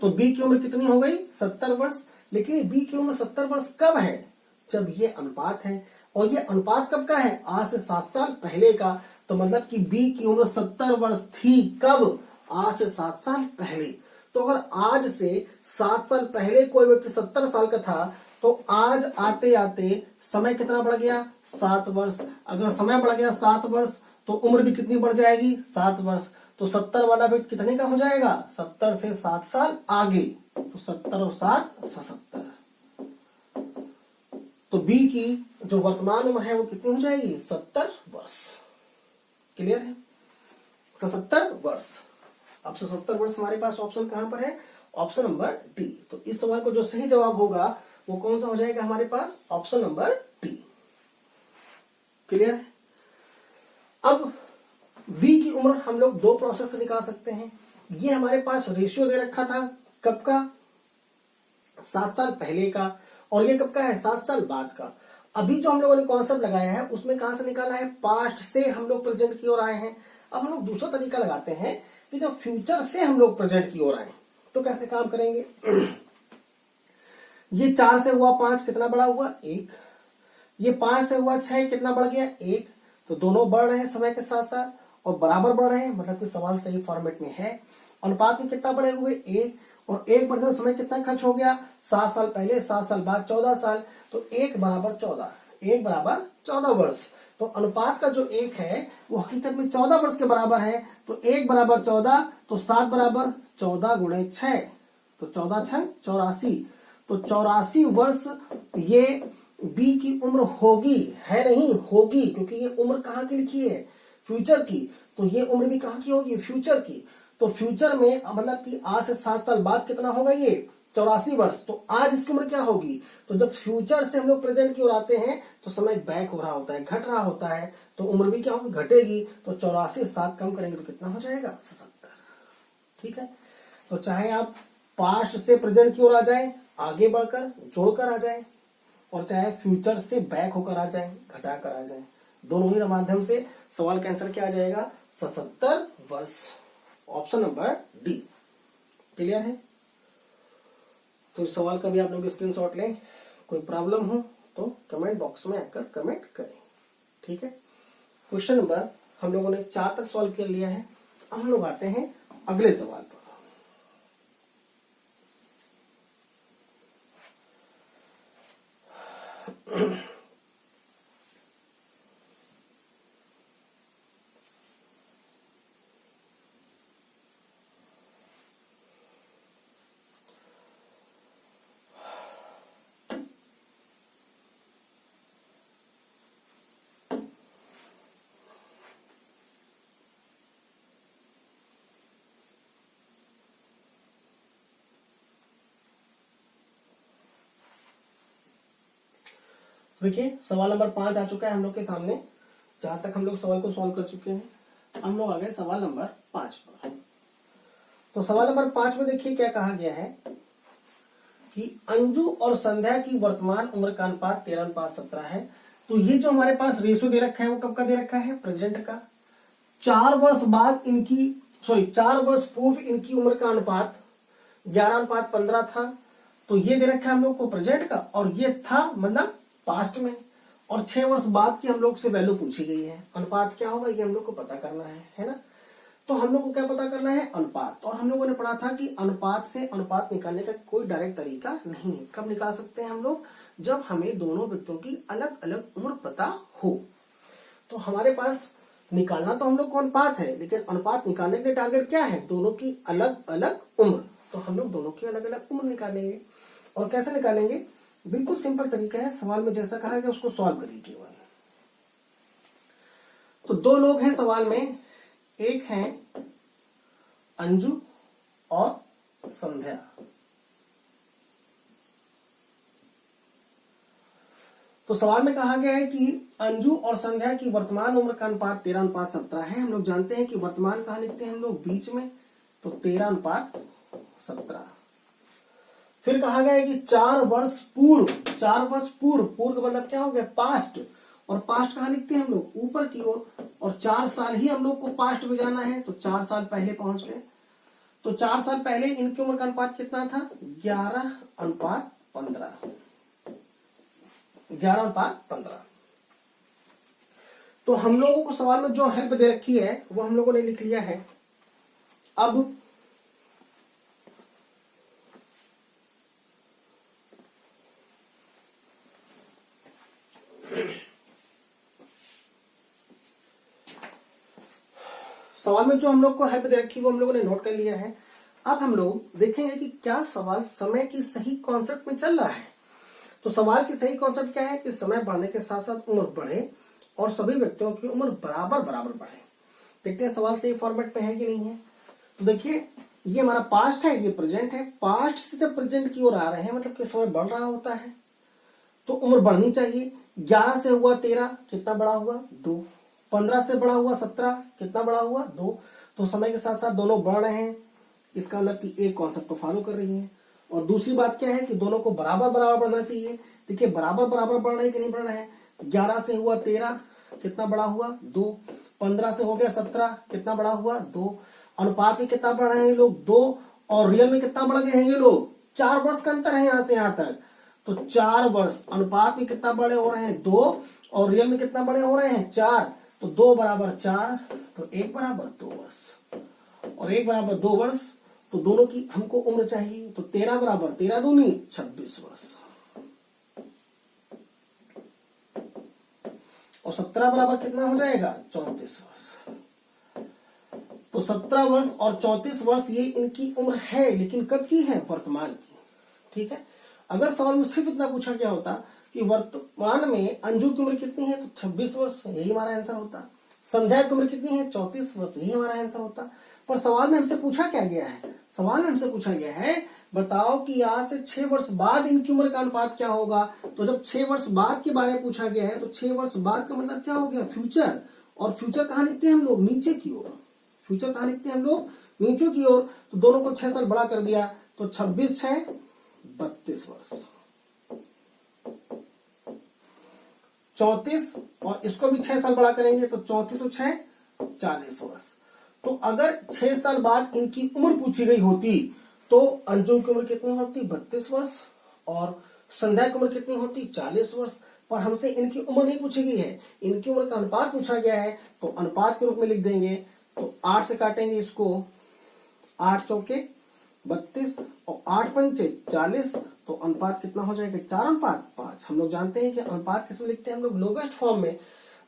तो बी की उम्र कितनी हो गई, 70 वर्ष। लेकिन ये बी की उम्र 70 वर्ष कब है? जब ये अनुपात है। और ये अनुपात कब का है? आज से 7 साल पहले का। तो मतलब कि बी की उम्र 70 वर्ष थी कब? आज से 7 साल पहले। तो अगर आज से 7 साल पहले कोई व्यक्ति 70 साल का था तो आज आते आते समय कितना बढ़ गया? 7 वर्ष। अगर समय बढ़ गया 7 वर्ष तो उम्र भी कितनी बढ़ जाएगी? 7 वर्ष। तो 70 वाला व्यक्ति कितने का हो जाएगा? 70 से 7 साल आगे। तो 70 और 7 77। तो बी की जो वर्तमान उम्र है वो कितनी हो जाएगी? 70 वर्ष। क्लियर है? 77 वर्ष। अब 77 वर्ष हमारे पास ऑप्शन कहां पर है? Option number D. तो इस सवाल को जो सही जवाब होगा वो कौन सा हो जाएगा हमारे पास? Option number D. क्लियर है? अब बी की उम्र हम लोग दो प्रोसेस से निकाल सकते हैं। ये हमारे पास रेशियो दे रखा था कब का? 7 साल पहले का। और ये कब का है? 7 साल बाद का। अभी जो हम लोगों ने कॉन्सेप्ट लगाया है उसमें कहां से निकाला है? पास्ट से हम लोग प्रेजेंट की ओर आए हैं। अब हम लोग दूसरा तरीका लगाते हैं कि जब फ्यूचर से हम लोग प्रेजेंट की ओर आए तो कैसे काम करेंगे? ये 4 से हुआ 5, कितना बड़ा हुआ? 1। ये 5 से हुआ 6, कितना बढ़ गया? 1। तो दोनों बढ़ रहे हैं समय के साथ साथ और बराबर बढ़ रहे हैं, मतलब कि सवाल सही फॉर्मेट में है। अनुपात में कितना बढ़े हुए? 1। और 1 बढ़ने समय कितना खर्च हो गया? 7 साल पहले, 7 साल बाद 14 साल। तो 1 बराबर 14, 1 बराबर 14 वर्ष। तो अनुपात का जो 1 है वो हकीकत में 14 वर्ष के बराबर है। तो 1 बराबर 14, तो 7 बराबर 14 गुणे 6, तो 14 6 84। तो 84 वर्ष ये बी की उम्र होगी, है नहीं होगी, क्योंकि ये उम्र कहाँ की लिखी है? फ्यूचर की। तो ये उम्र भी कहाँ की होगी? फ्यूचर की। तो फ्यूचर में मतलब कि आज से 7 साल बाद कितना होगा? ये 84 वर्ष। तो आज इसकी उम्र क्या होगी? तो जब फ्यूचर से हम लोग प्रेजेंट की ओर आते हैं तो समय बैक हो रहा होता है, घट रहा होता है, तो उम्र भी क्या होगी? घटेगी। तो 84 7 कम करेंगे तो कितना हो जाएगा? 77। ठीक है? तो चाहे आप पास्ट से प्रेजेंट की ओर आ जाए, आगे बढ़कर जोड़कर आ जाए, और चाहे फ्यूचर से बैक होकर आ जाए, घटाकर आ जाए, दोनों ही माध्यम से सवाल का आंसर क्या आ जाएगा? 77 वर्ष। Option number D. क्लियर है? तो इस सवाल का भी आप लोग स्क्रीनशॉट लें। कोई प्रॉब्लम हो तो कमेंट बॉक्स में आकर कमेंट करें। ठीक है? क्वेश्चन नंबर हम लोगों ने 4 तक सॉल्व कर लिया है। अब हम लोग आते हैं अगले सवाल पर। देखिए सवाल नंबर 5 आ चुका है हम लोग के सामने। 4 तक हम लोग सवाल को सॉल्व कर चुके हैं। हम लोग आ गए सवाल नंबर 5 पर। तो सवाल नंबर 5 में देखिए क्या कहा गया है कि अंजू और संध्या की वर्तमान उम्र का अनुपात 13:17 है। तो ये जो हमारे पास रेशियो दे रखा है वो कब का दे रखा है? प्रेजेंट का। 4 वर्ष बाद इनकी 4 वर्ष पूर्व इनकी उम्र का अनुपात 11:15 था। तो ये दे रखा है हम लोग को प्रेजेंट का, और ये था मतलब पास्ट में। और 6 वर्ष बाद की हम लोग से वैल्यू पूछी गई है। अनुपात क्या होगा ये हम लोग को पता करना है ना? तो हम लोग को क्या पता करना है? अनुपात। और हम लोगों ने पढ़ा था कि अनुपात से अनुपात निकालने का कोई डायरेक्ट तरीका नहीं है। कब निकाल सकते हैं हम लोग? जब हमें दोनों व्यक्तियों की अलग अलग उम्र पता हो। तो हमारे पास निकालना तो हम लोग को अनुपात है, लेकिन अनुपात निकालने के लिए टारगेट क्या है? दोनों की अलग अलग उम्र। तो हम लोग दोनों की अलग अलग उम्र निकालेंगे। और कैसे निकालेंगे? बिल्कुल सिंपल तरीका है। सवाल में जैसा कहा गया उसको सॉल्व करिए केवल। तो 2 लोग हैं सवाल में, एक हैं अंजू और संध्या। तो सवाल में कहा गया है कि अंजू और संध्या की वर्तमान उम्र का अनुपात 13:17 है। हम लोग जानते हैं कि वर्तमान कहाँ लिखते हैं हम लोग? बीच में। तो 13:17। फिर कहा गया है कि 4 वर्ष पूर्व, 4 वर्ष पूर्व, पूर्व का मतलब क्या हो गया? पास्ट। और पास्ट कहाँ लिखते हैं हम लोग? ऊपर की ओर। और 4 साल ही हम लोग को पास्ट में जाना है, तो 4 साल पहले पहुंच गए। तो 4 साल पहले इनकी उम्र का अनुपात कितना था? 11:5 15, 11:15। तो हम लोगों को सवाल में जो हेल्प दे रखी है वो हम लोगों ने लिख लिया है। अब सवाल में जो हम लोग को हेल्प दे रखी है वो हम लोगों ने नोट कर लिया है। अब हम लोग देखेंगे कि क्या सवाल समय की सही कॉन्सेप्ट में चल रहा है। तो सवाल की सही कॉन्सेप्ट क्या है कि समय बढ़ने के साथ साथ उम्र बढ़े और सभी व्यक्तियों की उम्र बराबर बराबर बढ़े। देखते हैं सवाल सही फॉर्मेट में है कि नहीं है। तो देखिए ये हमारा पास्ट है, ये प्रेजेंट है। पास्ट से जब प्रेजेंट की ओर आ रहे हैं मतलब कि समय बढ़ रहा होता है तो उम्र बढ़नी चाहिए। 11 से हुआ 13, कितना बड़ा हुआ 2। 15 से बड़ा हुआ 17, कितना बड़ा हुआ 2। तो समय के साथ साथ दोनों बढ़ रहे हैं, इसका मतलब कि एक कॉन्सेप्ट को फॉलो कर रही है। और दूसरी बात क्या है कि दोनों को बराबर बराबर बढ़ना चाहिए। देखिए बराबर बराबर बढ़ रहे हैं कि नहीं बढ़ रहे हैं। 11 से हुआ 13, कितना बड़ा हुआ 2। 15 से हो गया 17, कितना बड़ा हुआ 2। अनुपात में कितना बढ़ रहे हैं ये लोग 2, और रियल में कितना बढ़ गए हैं ये लोग 4 वर्ष का अंतर है यहां से यहां तक। तो 4 वर्ष, अनुपात में कितना बड़े हो रहे हैं 2 और रियल में कितना बड़े हो रहे हैं 4। तो 2 बराबर 4, तो 1 बराबर 2 वर्ष और 1 बराबर 2 वर्ष। तो दोनों की हमको उम्र चाहिए। तो 13 बराबर 13 दूनी 26 वर्ष और 17 बराबर कितना हो जाएगा 34 वर्ष। तो 17 वर्ष और 34 वर्ष ये इनकी उम्र है, लेकिन कब की है वर्तमान की। ठीक है, अगर सवाल में सिर्फ इतना पूछा गया होता कि वर्तमान में अंजू की उम्र कितनी है तो 26 वर्ष, यही हमारा आंसर होता। संध्या की उम्र कितनी है 34 वर्ष, यही हमारा आंसर होता। पर सवाल में हमसे पूछा क्या गया है, सवाल में हमसे पूछा गया है बताओ कि आज से 6 वर्ष बाद इनकी उम्र का अनुपात क्या होगा। तो जब 6 वर्ष बाद के बारे में पूछा गया है तो 6 वर्ष बाद का मतलब क्या हो गया फ्यूचर। और फ्यूचर कहाँ लिखते हैं हम लोग नीचे की ओर। फ्यूचर कहाँ लिखते हैं हम लोग नीचे की ओर। तो दोनों को 6 साल बड़ा कर दिया तो 26 6 32 वर्ष। 34 और इसको भी 6 साल बड़ा करेंगे तो 34 और 6 40 वर्ष। तो अगर 6 साल बाद इनकी उम्र पूछी गई होती तो अंजुम की उम्र कितनी होती 32 वर्ष और संध्या की उम्र कितनी होती 40 वर्ष। पर हमसे इनकी उम्र नहीं पूछी गई है, इनकी उम्र का अनुपात पूछा गया है। तो अनुपात के रूप में लिख देंगे। तो 8 से काटेंगे इसको, 8 चौके 32 और 8 पंचे 40। तो अनुपात कितना हो जाएगा 4:5। हम लोग जानते हैं कि अनुपात किसमें लिखते हैं हम लोग लोगेस्ट फॉर्म में।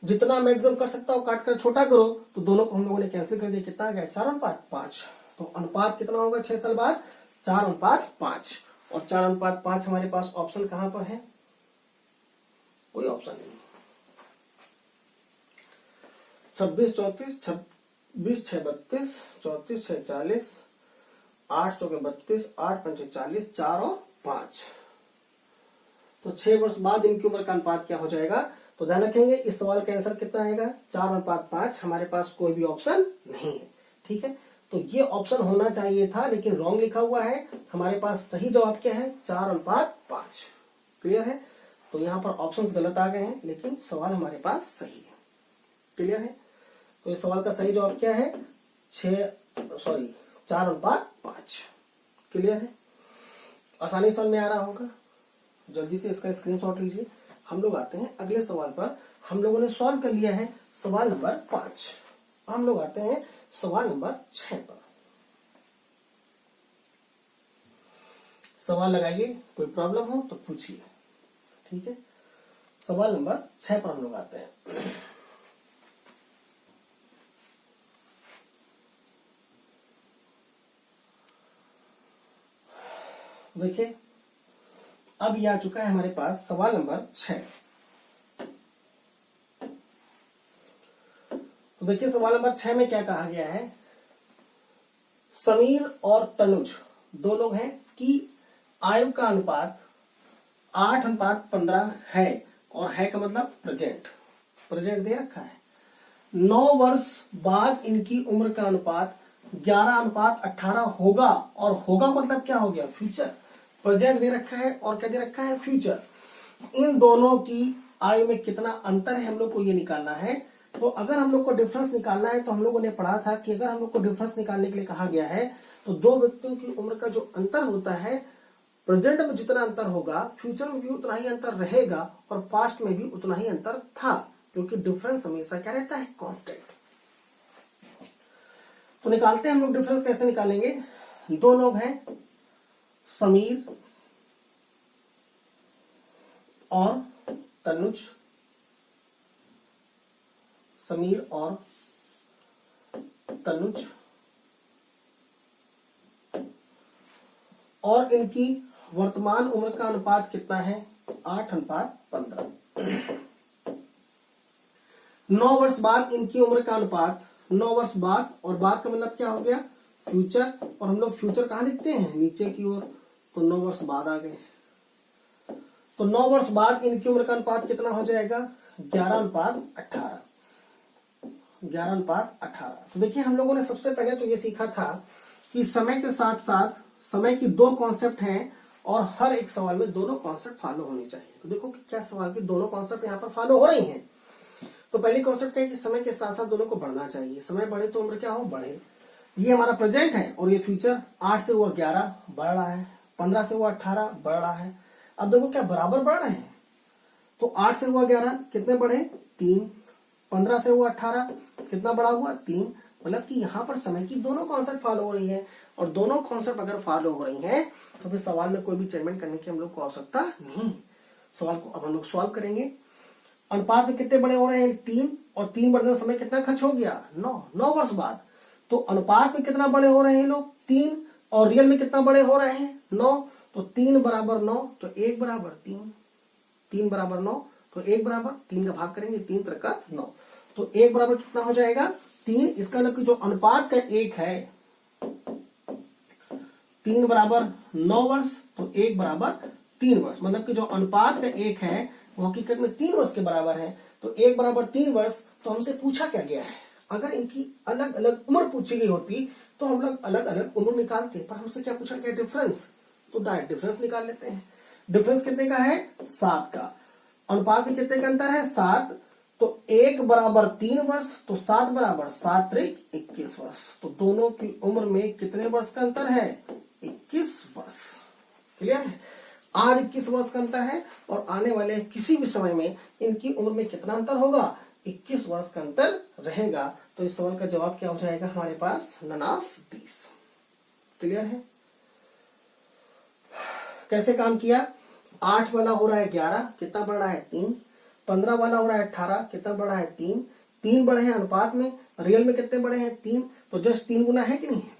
जितना मैक्सिमम कर सकता हो काट कर छोटा करो। तो दोनों को हम लोगों ने कैंसिल कर दिया, कितना आ गया 4:5। तो अनुपात कितना होगा 6 साल बाद 4:5। और 4:5 हमारे पास ऑप्शन कहां पर है, कोई ऑप्शन नहीं। 26 34, 26 6 32, 34 6 40, 8 चौके 32, 8 पंचे 40, 4 और 5। तो 6 वर्ष बाद इनकी उम्र का अनुपात क्या हो जाएगा। तो ध्यान रखेंगे इस सवाल का आंसर कितना आएगा 4:5। हमारे पास कोई भी ऑप्शन नहीं है। ठीक है, तो ये ऑप्शन होना चाहिए था लेकिन रॉन्ग लिखा हुआ है। हमारे पास सही जवाब क्या है 4:5। क्लियर है। तो यहाँ पर ऑप्शंस गलत आ गए हैं लेकिन सवाल हमारे पास सही है। क्लियर है। तो इस सवाल का सही जवाब क्या है 4:5। क्लियर है। आसानी समझ में आ रहा होगा। जल्दी से इसका स्क्रीनशॉट लीजिए। हम लोग आते हैं अगले सवाल पर। हम लोगों ने सॉल्व कर लिया है सवाल नंबर 5। हम लोग आते हैं सवाल नंबर 6 पर। सवाल लगाइए, कोई प्रॉब्लम हो तो पूछिए। ठीक है, सवाल नंबर 6 पर हम लोग आते हैं। देखिए अब ये आ चुका है हमारे पास सवाल नंबर 6। तो देखिए सवाल नंबर 6 में क्या कहा गया है। समीर और तनुज दो लोग हैं कि आयु का अनुपात 8:15 है। और है का मतलब प्रेजेंट, प्रेजेंट दे रखा है। 9 वर्ष बाद इनकी उम्र का अनुपात 11:18 होगा। और होगा मतलब क्या हो गया फ्यूचर। प्रेजेंट दे रखा है और क्या दे रखा है फ्यूचर। इन दोनों की आयु में कितना अंतर है हम लोग को ये निकालना है। तो अगर हम लोग को डिफरेंस निकालना है तो हम लोगों ने पढ़ा था कि अगर हम लोग को डिफरेंस निकालने के लिए कहा गया है तो दो व्यक्तियों की उम्र का जो अंतर होता है प्रेजेंट में जितना अंतर होगा फ्यूचर में भी उतना ही अंतर रहेगा और पास्ट में भी उतना ही अंतर था, क्योंकि डिफरेंस हमेशा क्या रहता है, कांस्टेंट। तो निकालते हैं हम लोग डिफरेंस। कैसे निकालेंगे? दो लोग हैं, समीर और तनुज, समीर और तनुज, और इनकी वर्तमान उम्र का अनुपात कितना है, 8:15। 9 वर्ष बाद इनकी उम्र का अनुपात, 9 वर्ष बाद, और बाद का मतलब क्या हो गया, फ्यूचर, और हम लोग फ्यूचर कहां लिखते हैं, नीचे की ओर, तो 9 वर्ष बाद आ गए। तो 9 वर्ष बाद इनकी उम्र का अनुपात कितना हो जाएगा, 11:18। 11:18। तो देखिए हम लोगों ने सबसे पहले तो ये सीखा था कि समय के साथ साथ समय की दो कॉन्सेप्ट हैं और हर एक सवाल में दोनों कॉन्सेप्ट फॉलो होनी चाहिए। तो देखो कि क्या सवाल की दोनों कॉन्सेप्ट यहाँ पर फॉलो हो रही हैं। तो पहली कॉन्सेप्ट क्या है कि समय के साथ साथ दोनों को बढ़ना चाहिए। समय बढ़े तो उम्र क्या हो, बढ़े। ये हमारा प्रेजेंट है और ये फ्यूचर। 8 से हुआ 11, बढ़ रहा है। 15 से हुआ 18, बढ़ रहा है। अब देखो क्या बराबर बढ़ रहे हैं। तो 8 से हुआ 11 कितने बढ़े, 3। 15 से हुआ 18 कितना बड़ा हुआ, 3। मतलब कि यहाँ पर समय की दोनों कॉन्सेप्ट फॉलो हो रही है, और दोनों कॉन्सेप्ट अगर फॉलो हो रही हैं तो फिर सवाल में कोई भी चेंजमेंट करने की हम लोग को आवश्यकता नहीं। सवाल को अब हम लोग सॉल्व करेंगे। अनुपात में कितने बड़े हो रहे हैं, 3, और 3 बढ़ने समय कितना खर्च हो गया, 9 वर्ष बाद। तो अनुपात में कितना बड़े हो रहे हैं लोग, 3, और रियल में कितना बड़े हो रहे हैं, 9। तो 3 बराबर 9, तो 1 बराबर 3। 3 बराबर 9, तो 1 बराबर 3 का भाग करेंगे, 3 त्रिक का 9, तो 1 बराबर कितना हो जाएगा, 3। इसका मतलब जो अनुपात का 1 है, 3 बराबर 9 वर्ष, तो 1 बराबर 3 वर्ष। मतलब कि जो अनुपात का 1 है वो हकीकत में 3 वर्ष के बराबर है। तो 1 बराबर 3 वर्ष। तो हमसे पूछा क्या गया है, अगर इनकी अलग अलग उम्र पूछी गई होती तो हम लोग अलग अलग उम्र निकालते, पर हमसे क्या पूछा गया, डिफरेंस। तो डायरेक्ट डिफरेंस निकाल लेते हैं। डिफरेंस कितने का है, 7 का। अनुपात में कितने का अंतर है, 7। तो 1 बराबर 3 वर्ष, तो 7 बराबर 7 त्रिक 21 वर्ष। तो दोनों की उम्र में कितने वर्ष का अंतर है, 21 वर्ष। क्लियर है। आज 21 वर्ष का अंतर है और आने वाले किसी भी समय में इनकी उम्र में कितना अंतर होगा, 21 वर्ष का अंतर रहेगा। तो इस सवाल का जवाब क्या हो जाएगा हमारे पास, none of these। क्लियर है। कैसे काम किया, 8 वाला हो रहा है 11, कितना बढ़ रहा है, 3। 15 वाला हो रहा है 18, कितना बढ़ा है, 3। 3 बढ़े हैं अनुपात में, रियल में कितने बढ़े हैं, 3। तो जस्ट 3 गुना है कि नहीं है।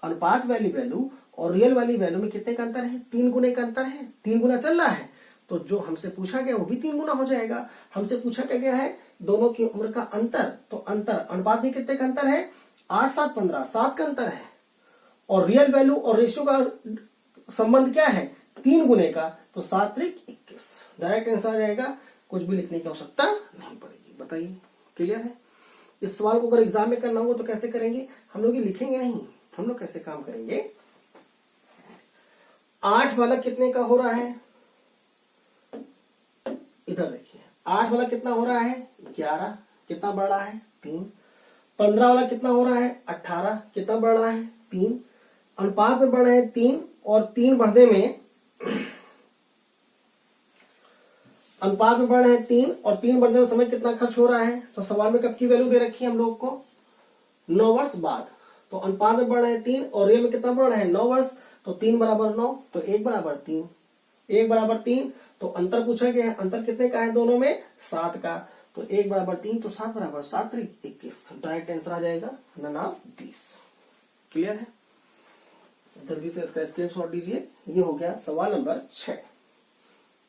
अनुपात वाली वैल्यू और रियल वाली वैल्यू में कितने का अंतर है, 3 गुने का अंतर है। 3 गुना चल रहा है, तो जो हमसे पूछा गया वो भी 3 गुना हो जाएगा। हमसे पूछा क्या गया है, दोनों की उम्र का अंतर। तो अंतर अनुपात में कितने का अंतर है, 8 7 15, 7 का अंतर है। और रियल वैल्यू और रेशियो का संबंध क्या है, 3 गुने का। तो 7 त्रिक 21। डायरेक्ट आंसर आ जाएगा, कुछ भी लिखने की आवश्यकता नहीं पड़ेगी। बताइए, क्लियर है। इस सवाल को अगर एग्जाम में करना होगा तो कैसे करेंगे, हम लोग ये लिखेंगे नहीं, हम लोग कैसे काम करेंगे। 8 वाला कितने का हो रहा है, इधर देखिए, 8 वाला कितना हो रहा है, 11, कितना बढ़ रहा है, 3। 15 वाला कितना हो रहा है, 18, कितना बढ़ रहा है, 3। अनुपात में बढ़ रहे हैं 3, और 3 बढ़ने में अनुपात में बढ़ रहे हैं 3, और 3 बढ़ने में समय कितना खर्च हो रहा है। तो सवाल में कब की वैल्यू दे रखी है हम लोग को, 9 वर्ष बाद। तो अनुपात में बढ़ रहे हैं 3 और रियल में कितना बढ़ रहा है, 9 वर्ष। तो 3 बराबर 9, तो 1 बराबर 3। 1 बराबर 3, तो अंतर पूछा गया है, अंतर कितने का है दोनों में, 7 का। तो 1 बराबर 3, तो 7 बराबर 7 त्रिक 21। डायरेक्ट आंसर आ जाएगा, none of these। क्लियर है। जल्दी से इसका स्क्रीनशॉट लीजिए। ये हो गया सवाल नंबर 6।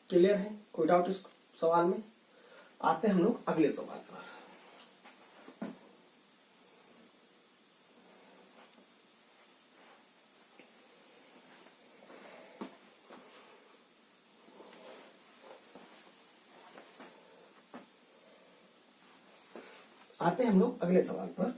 क्लियर है, कोई डाउट इस सवाल में। आते हैं हम लोग अगले सवाल पर। आते हैं हम लोग अगले सवाल पर।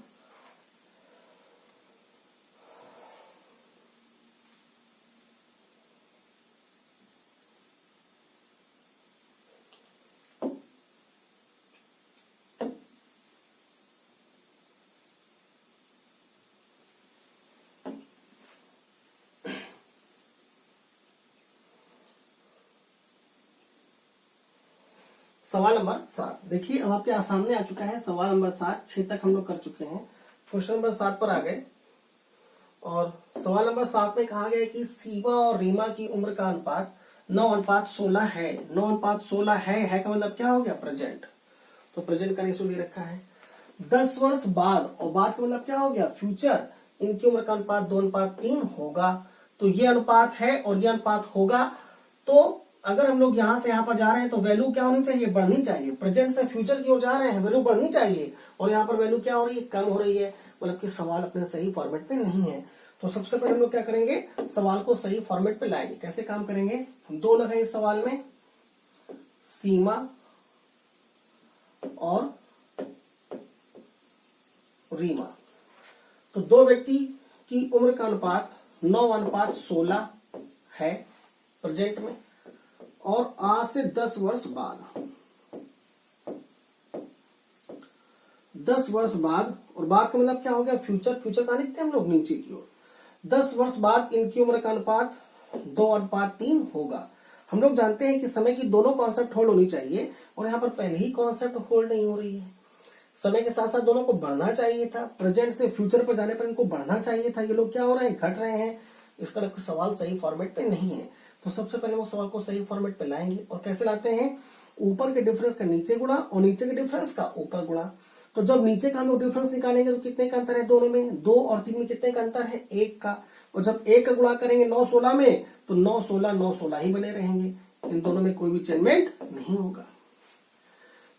सवाल नंबर 7 देखिए, अब आपके सामने आ चुका है सवाल नंबर 7। 6 तक हम लोग कर चुके हैं, क्वेश्चन नंबर 7 पर आ गए। और सवाल नंबर 7 में कहा गया कि सीमा और रीमा की उम्र का अनुपात 9:16 है। 9:16 है का मतलब क्या हो गया? प्रेजेंट। तो प्रेजेंट का रेशो ले रखा है। 10 वर्ष बाद, और बाद का मतलब क्या हो गया? फ्यूचर। इनकी उम्र का अनुपात 2:3 होगा। तो ये अनुपात है और ये अनुपात होगा। तो अगर हम लोग यहां से यहां पर जा रहे हैं तो वैल्यू क्या होनी चाहिए? बढ़नी चाहिए। प्रेजेंट से फ्यूचर की ओर जा रहे हैं, वैल्यू बढ़नी चाहिए। और यहाँ पर वैल्यू क्या हो रही है? कम हो रही है। मतलब कि सवाल अपने सही फॉर्मेट में नहीं है। तो सबसे पहले हम लोग क्या करेंगे? सवाल को सही फॉर्मेट पे लाएंगे। कैसे काम करेंगे? हम दो लोग हैं इस सवाल में, सीमा और रीमा। तो दो व्यक्ति की उम्र का अनुपात 9:16 है प्रेजेंट में, और आज से 10 वर्ष बाद, 10 वर्ष बाद, और बाद का मतलब क्या हो गया? फ्यूचर। फ्यूचर कहां लिखते हैं हम लोग? नीचे की ओर। 10 वर्ष बाद इनकी उम्र का अनुपात 2:3 होगा। हम लोग जानते हैं कि समय की दोनों कॉन्सेप्ट होल्ड होनी चाहिए, और यहाँ पर पहले ही कॉन्सेप्ट होल्ड नहीं हो रही है। समय के साथ साथ दोनों को बढ़ना चाहिए था। प्रेजेंट से फ्यूचर पर जाने पर इनको बढ़ना चाहिए था। ये लोग क्या हो रहे हैं? घट रहे हैं। इसका सवाल सही फॉर्मेट पे नहीं है। तो सबसे पहले वो सवाल को सही फॉर्मेट पे लाएंगे। और कैसे लाते हैं? ऊपर के डिफरेंस का नीचे गुणा और नीचे के डिफरेंस का ऊपर गुणा। तो जब नीचे का हम लोग डिफरेंस निकालेंगे तो कितने का अंतर है दोनों में? 2 और 3 में कितने का अंतर है? 1 का। और जब 1 का गुणा करेंगे 9:16 में, तो 9:16 ही बने रहेंगे। इन दोनों में कोई भी चेंजमेंट नहीं होगा।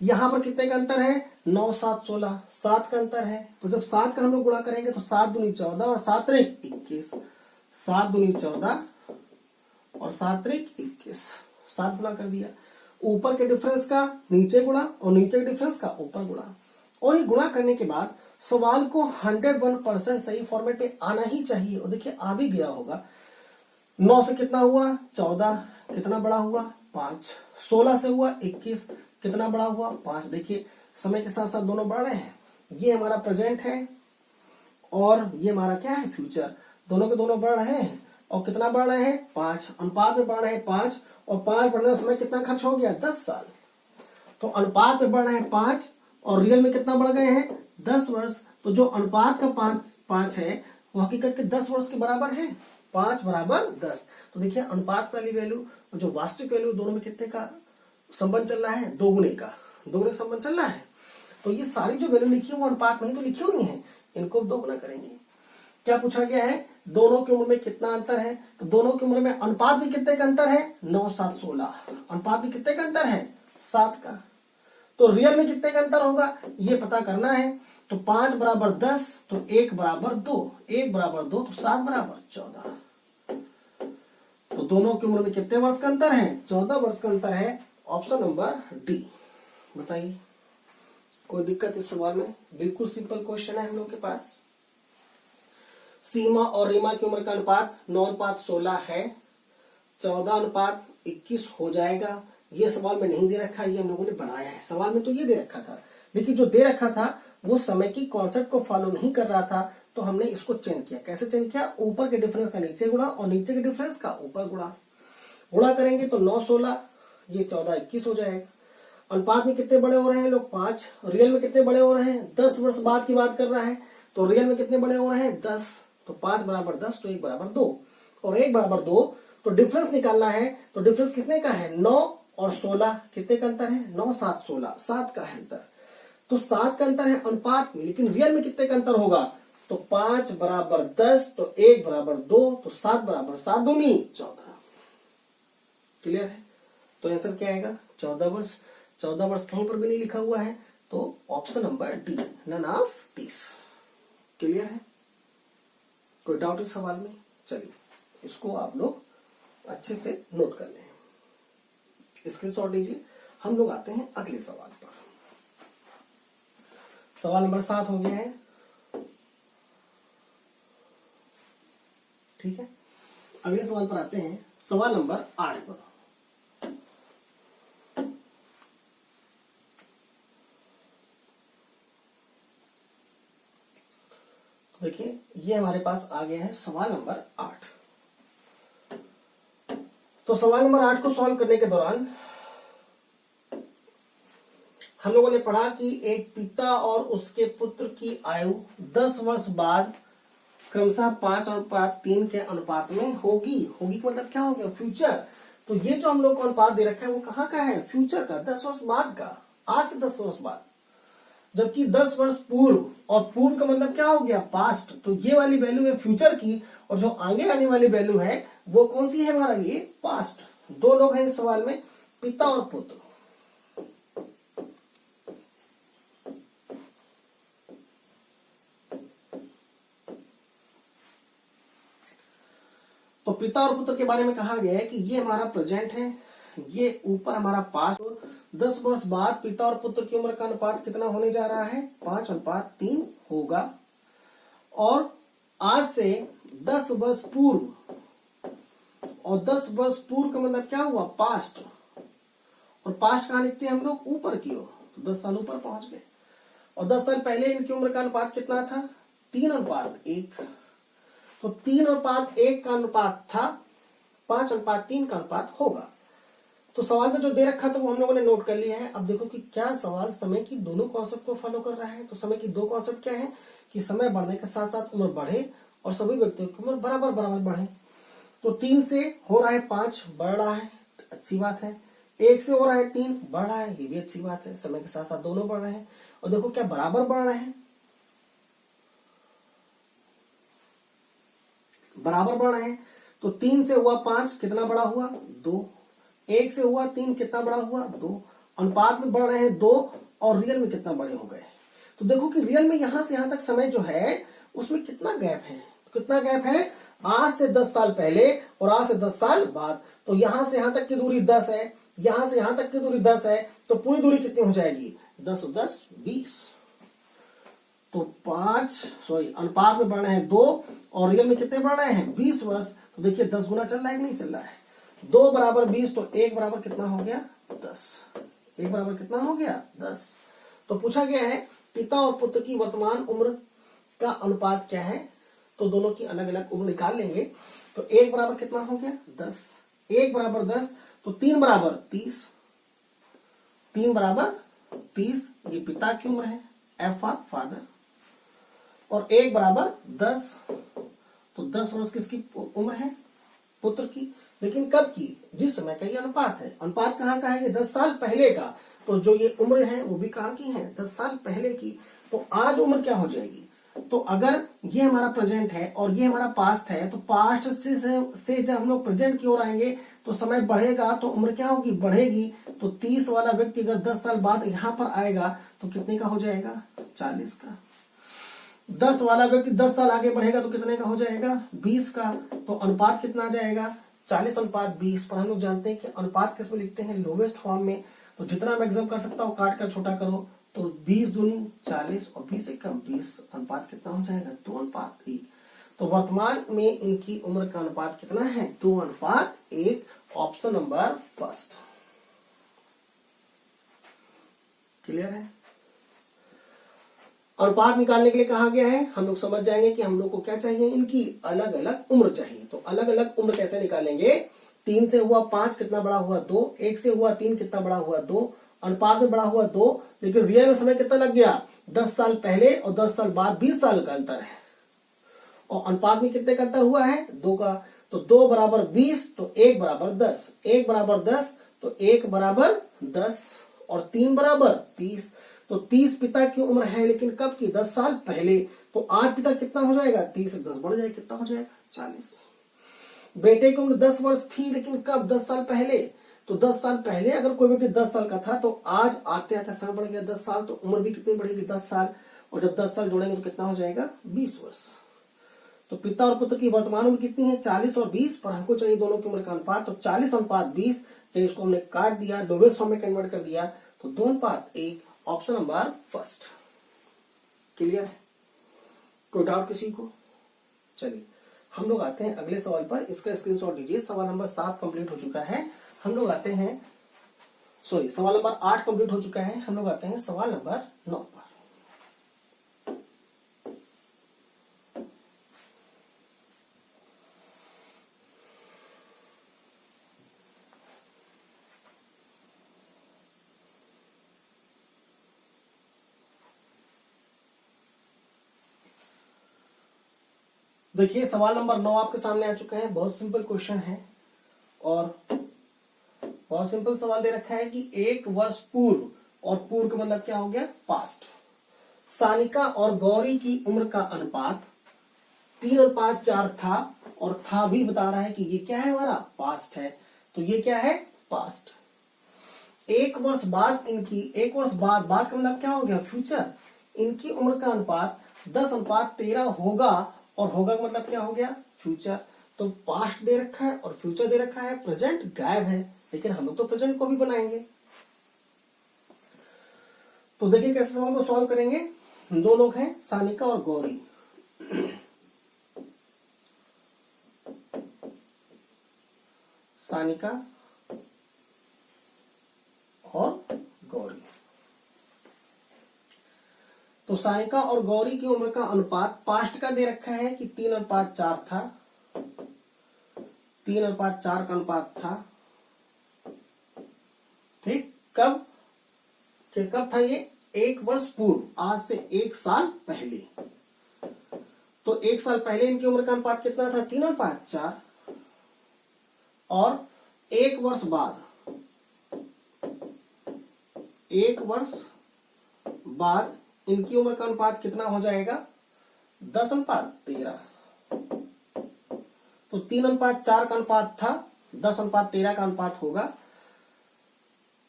यहां पर कितने का अंतर है? 9, 7, 16, 7 का अंतर है। तो जब 7 का हम लोग गुणा करेंगे तो 7 दूनी 14 और 7 त्रिक 21। 7 दूनी 14 और 7 त्रिक 21। 7 गुणा कर दिया। ऊपर के डिफरेंस का नीचे गुणा और नीचे के डिफरेंस का ऊपर गुणा। और ये गुणा करने के बाद सवाल को 101% सही फॉर्मेट पे आना ही चाहिए। और देखिए आ भी गया होगा। 9 से कितना हुआ? 14। कितना बड़ा हुआ? 5। 16 से हुआ 21। कितना बड़ा हुआ? 5। देखिए समय के साथ साथ दोनों बढ़ रहे हैं। ये हमारा प्रेजेंट है और ये हमारा क्या है? फ्यूचर। दोनों के दोनों बढ़ रहे हैं। और कितना बढ़ रहे हैं? 5। अनुपात में बढ़ रहे हैं 5, और 5 बढ़ने समय कितना खर्च हो गया? 10 साल। तो अनुपात में बढ़ रहे हैं 5 और रियल में कितना बढ़ गए हैं? 10 वर्ष। तो जो अनुपात का 5 है वो हकीकत के 10 वर्ष के बराबर है। 5 बराबर 10। तो देखिए अनुपात वाली वैल्यू और जो वास्तविक वैल्यू दोनों में कितने का संबंध चल रहा है? दोगुने का। दोगुने संबंध चल रहा है। तो ये सारी जो वैल्यू लिखी है वो अनुपात में ही तो लिखी हुई है। इनको दोगुना करेंगे। क्या पूछा गया है? दोनों की उम्र में कितना अंतर है? तो दोनों की उम्र में अनुपात भी कितने का अंतर है? 9, 7, 16। अनुपात भी कितने का अंतर है? 7 का। तो रियल में कितने का अंतर होगा ये पता करना है। तो 5 बराबर 10, तो 1 बराबर 2। 1 बराबर 2 तो 7 बराबर 14। तो दोनों की उम्र में कितने वर्ष का अंतर है? 14 वर्ष का अंतर है। Option number D. बताइए कोई दिक्कत इस सवाल में? बिल्कुल सिंपल क्वेश्चन है हम लोग के पास। सीमा और रीमा की उम्र का अनुपात 9:16 है। 14:21 हो जाएगा। ये सवाल में नहीं दे रखा, ये हम लोगों ने बनाया है। सवाल में तो ये दे रखा था, लेकिन जो दे रखा था वो समय की कॉन्सेप्ट को फॉलो नहीं कर रहा था। तो हमने इसको चेंज किया। कैसे चेंज किया? ऊपर के डिफरेंस का नीचे गुणा और नीचे के डिफरेंस का ऊपर गुणा। गुणा करेंगे तो 9:16, ये 14:21 हो जाएगा। अनुपात में कितने बड़े हो रहे हैं लोग? 5। रियल में कितने बड़े हो रहे हैं? 10 वर्ष बाद की बात कर रहा है। तो रियल में कितने बड़े हो रहे हैं? 10। तो 5 बराबर 10, तो 1 बराबर 2। और 1 बराबर 2, तो डिफरेंस निकालना है। तो डिफरेंस कितने का है? 9 और 16 कितने का अंतर है? 9, 7, 16, 7 का है अंतर। तो 7 का अंतर है अनुपात में, लेकिन रियल में कितने का अंतर होगा? तो 5 बराबर 10, तो 1 बराबर 2, तो 7 बराबर 7 दूनी 14। क्लियर है? तो आंसर क्या आएगा? 14 वर्ष। 14 वर्ष कहीं पर भी नहीं लिखा हुआ है, तो option number D, none of this. Clear है? कोई डाउट इस सवाल में? चलिए इसको आप लोग अच्छे से नोट कर लें, स्क्रीनशॉट लीजिए। हम लोग आते हैं अगले सवाल पर। सवाल नंबर 7 हो गया है। ठीक है, अगले सवाल पर आते हैं। सवाल नंबर 8 पर। देखिए ये हमारे पास आ गया है सवाल नंबर 8। तो सवाल नंबर 8 को सॉल्व करने के दौरान हम लोगों ने पढ़ा कि एक पिता और उसके पुत्र की आयु 10 वर्ष बाद क्रमशः 5:3 के अनुपात में होगी। होगी का मतलब क्या हो गया? फ्यूचर। तो ये जो हम लोग को अनुपात दे रखा है वो कहाँ का है? फ्यूचर का, 10 वर्ष बाद का, आज से 10 वर्ष बाद। जबकि 10 वर्ष पूर्व, और पूर्व का मतलब क्या हो गया? पास्ट। तो ये वाली वैल्यू है फ्यूचर की, और जो आगे आने वाली वैल्यू है वो कौन सी है हमारा? ये पास्ट। दो लोग हैं इस सवाल में, पिता और पुत्र। तो पिता और पुत्र के बारे में कहा गया है कि ये हमारा प्रेजेंट है, ये ऊपर हमारा पास्ट। 10 वर्ष बाद पिता और पुत्र की उम्र का अनुपात कितना होने जा रहा है? 5:3 होगा। और आज से 10 वर्ष पूर्व, और 10 वर्ष पूर्व का मतलब क्या हुआ? पास्ट। और पास्ट कहां लिखते हैं हम लोग? ऊपर की ओर। तो 10 साल ऊपर पहुंच गए। और 10 साल पहले इनकी उम्र का अनुपात कितना था? 3:1। तो 3:1 का अनुपात था, 5:3 का अनुपात होगा। तो सवाल में जो दे रखा था वो हम लोगों ने नोट कर लिया है। अब देखो कि क्या सवाल समय की दोनों कॉन्सेप्ट को फॉलो कर रहा है। तो समय की दो कॉन्सेप्ट क्या है कि समय बढ़ने के साथ साथ उम्र बढ़े और सभी व्यक्तियों की उम्र बराबर बराबर बढ़े। तो 3 से हो रहा है 5, बढ़ रहा है, अच्छी बात है। 1 से हो रहा है 3, बढ़ रहा है, ये भी अच्छी बात है। समय के साथ साथ दोनों बढ़ रहे हैं। और देखो क्या बराबर बढ़ रहे हैं, बराबर बढ़ रहे हैं। तो 3 से हुआ 5, कितना बड़ा हुआ? 2। 1 से हुआ 3, कितना बड़ा हुआ? 2। अनुपात में बढ़ रहे हैं 2, और रियल में कितना बड़े हो गए? तो देखो कि रियल में यहां से यहां तक समय जो है उसमें कितना गैप है? कितना गैप है? आज से 10 साल पहले और आज से 10 साल बाद। तो यहां से यहां तक की दूरी 10 है, यहां से यहां तक की दूरी 10 है। तो पूरी दूरी कितनी हो जाएगी? 10 और 10 20। तो 5 अनुपात में बढ़ रहे हैं 2, और रियल में कितने बढ़ रहे हैं? 20 वर्ष। तो देखिए 10 गुना चल रहा है कि नहीं चल रहा है? 2 बराबर 20, तो 1 बराबर कितना हो गया? 10। 1 बराबर कितना हो गया? 10। तो पूछा गया है पिता और पुत्र की वर्तमान उम्र का अनुपात क्या है? तो दोनों की अलग अलग उम्र निकाल लेंगे। तो 1 बराबर कितना हो गया? 10। 1 बराबर 10, तो 3 बराबर 30। 3 बराबर 30, ये पिता की उम्र है, एफ फॉर फादर। और 1 बराबर 10, तो 10 वर्ष किसकी उम्र है? पुत्र की। लेकिन कब की? जिस समय का ये अनुपात है। अनुपात कहाँ का है? ये 10 साल पहले का। तो जो ये उम्र है वो भी कहाँ की है? 10 साल पहले की। तो आज उम्र क्या हो जाएगी? तो अगर ये हमारा प्रेजेंट है और ये हमारा पास्ट है, तो पास्ट से जब हम लोग प्रेजेंट की ओर आएंगे तो समय बढ़ेगा, तो उम्र क्या होगी? बढ़ेगी। तो 30 वाला व्यक्ति अगर 10 साल बाद यहाँ पर आएगा तो कितने का हो जाएगा? 40 का। 10 वाला व्यक्ति 10 साल आगे बढ़ेगा तो कितने का हो जाएगा? 20 का। तो अनुपात कितना आ जाएगा? 40:20। पर हम लोग जानते हैं कि अनुपात किसमें लिखते हैं? लोवेस्ट फॉर्म में। तो जितना मैक्सिमम कर सकता हूँ काट कर छोटा करो। तो 20 दूनी 40 और 20 से कम 20। अनुपात कितना हो जाएगा? 2:1। तो वर्तमान में इनकी उम्र का अनुपात कितना है? 2:1। Option number first. क्लियर है? अनुपात निकालने के लिए कहा गया है, हम लोग समझ जाएंगे कि हम लोग को क्या चाहिए? इनकी अलग अलग उम्र चाहिए। तो अलग अलग उम्र कैसे निकालेंगे? 3 से हुआ 5, कितना बड़ा हुआ? 2। 1 से हुआ 3, कितना बड़ा हुआ? 2। अनुपात में बड़ा हुआ 2, लेकिन रियल में समय कितना लग गया? 10 साल पहले और 10 साल बाद 20 साल का अंतर है। और अनुपात में कितने का अंतर हुआ है? 2 का। तो 2 बराबर 20, तो 1 बराबर 10। 1 बराबर 10, तो 1 बराबर 10, और 3 बराबर 30। तो 30 पिता की उम्र है, लेकिन कब की? 10 साल पहले। तो आज पिता कितना हो जाएगा? 30 से 10 बढ़ जाएगा, कितना हो जाएगा? 40। बेटे की उम्र 10 वर्ष थी, लेकिन कब? 10 साल पहले। तो 10 साल पहले अगर कोई व्यक्ति 10 साल का था, तो आज आते आते समय बढ़ गया 10 साल, तो उम्र भी कितनी बढ़ेगी? 10 साल। और जब 10 साल जोड़ेंगे तो कितना हो जाएगा? 20 वर्ष। तो पिता और पुत्र की वर्तमान उम्र कितनी है? 40 और 20। पर हमको चाहिए दोनों की उम्र का अनुपात। तो 40:20, तो इसको हमने काट दिया, लोवेस्ट फॉर्म में कन्वर्ट कर दिया। तो 2:1। Option number first. क्लियर है? कोई डाउट किसी को? चलिए हम लोग आते हैं अगले सवाल पर। इसका स्क्रीनशॉट लीजिए। सवाल नंबर 7 कंप्लीट हो चुका है। हम लोग आते हैं, सवाल नंबर 8 कंप्लीट हो चुका है। हम लोग आते हैं सवाल नंबर 9 पर। देखिए सवाल नंबर 9 आपके सामने आ चुका है। बहुत सिंपल क्वेश्चन है और बहुत सिंपल सवाल दे रखा है कि एक वर्ष पूर्व, और पूर्व का मतलब क्या हो गया, पास्ट, सानिका और गौरी की उम्र का अनुपात 3:4 था, और था भी बता रहा है कि ये क्या है, हमारा पास्ट है। तो ये क्या है, पास्ट। एक वर्ष बाद एक वर्ष बाद का मतलब क्या हो गया, फ्यूचर। इनकी उम्र का अनुपात 10:13 होगा, और होगा का मतलब क्या हो गया, फ्यूचर। तो पास्ट दे रखा है और फ्यूचर दे रखा है, प्रेजेंट गायब है, लेकिन हम लोग तो प्रेजेंट को भी बनाएंगे। तो देखिए कैसे सवाल को सॉल्व करेंगे। दो लोग हैं, सानिका और गौरी। सानिका और गौरी। तो सानिका और गौरी की उम्र का अनुपात पास्ट का दे रखा है कि 3:4 था, 3:4 का अनुपात था। ठीक, कब था ये, एक वर्ष पूर्व, आज से एक साल पहले। तो एक साल पहले इनकी उम्र का अनुपात कितना था, 3:4, और एक वर्ष बाद इनकी उम्र का अनुपात कितना हो जाएगा, 10:13। तो 3:4 का अनुपात था, 10:13 का अनुपात होगा।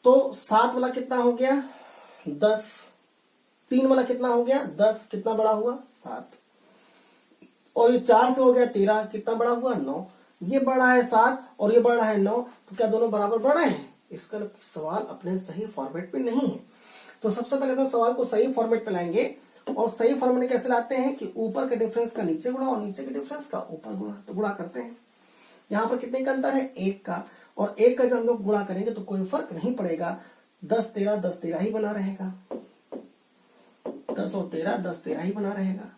तो 7 वाला कितना हो गया, 10, 3 वाला कितना हो गया, 10, कितना बड़ा हुआ, 7, और ये 4 से हो गया 13, कितना बड़ा हुआ, 9। ये बड़ा है 7 और ये बड़ा है 9, तो क्या दोनों बराबर बड़े हैं। इसका सवाल अपने सही फॉर्मेट पे नहीं है। तो सबसे पहले हम सवाल को सही फॉर्मेट पे लाएंगे, और सही फॉर्मेट कैसे लाते हैं कि ऊपर के डिफरेंस का नीचे गुणा और नीचे के डिफरेंस का ऊपर गुणा। तो गुणा करते हैं, यहाँ पर कितने का अंतर है, 1 का, और 1 का जब हम लोग गुणा करेंगे तो कोई फर्क नहीं पड़ेगा, 10 13 10 13 ही बना रहेगा, 10 और 13 10 13 ही बना रहेगा।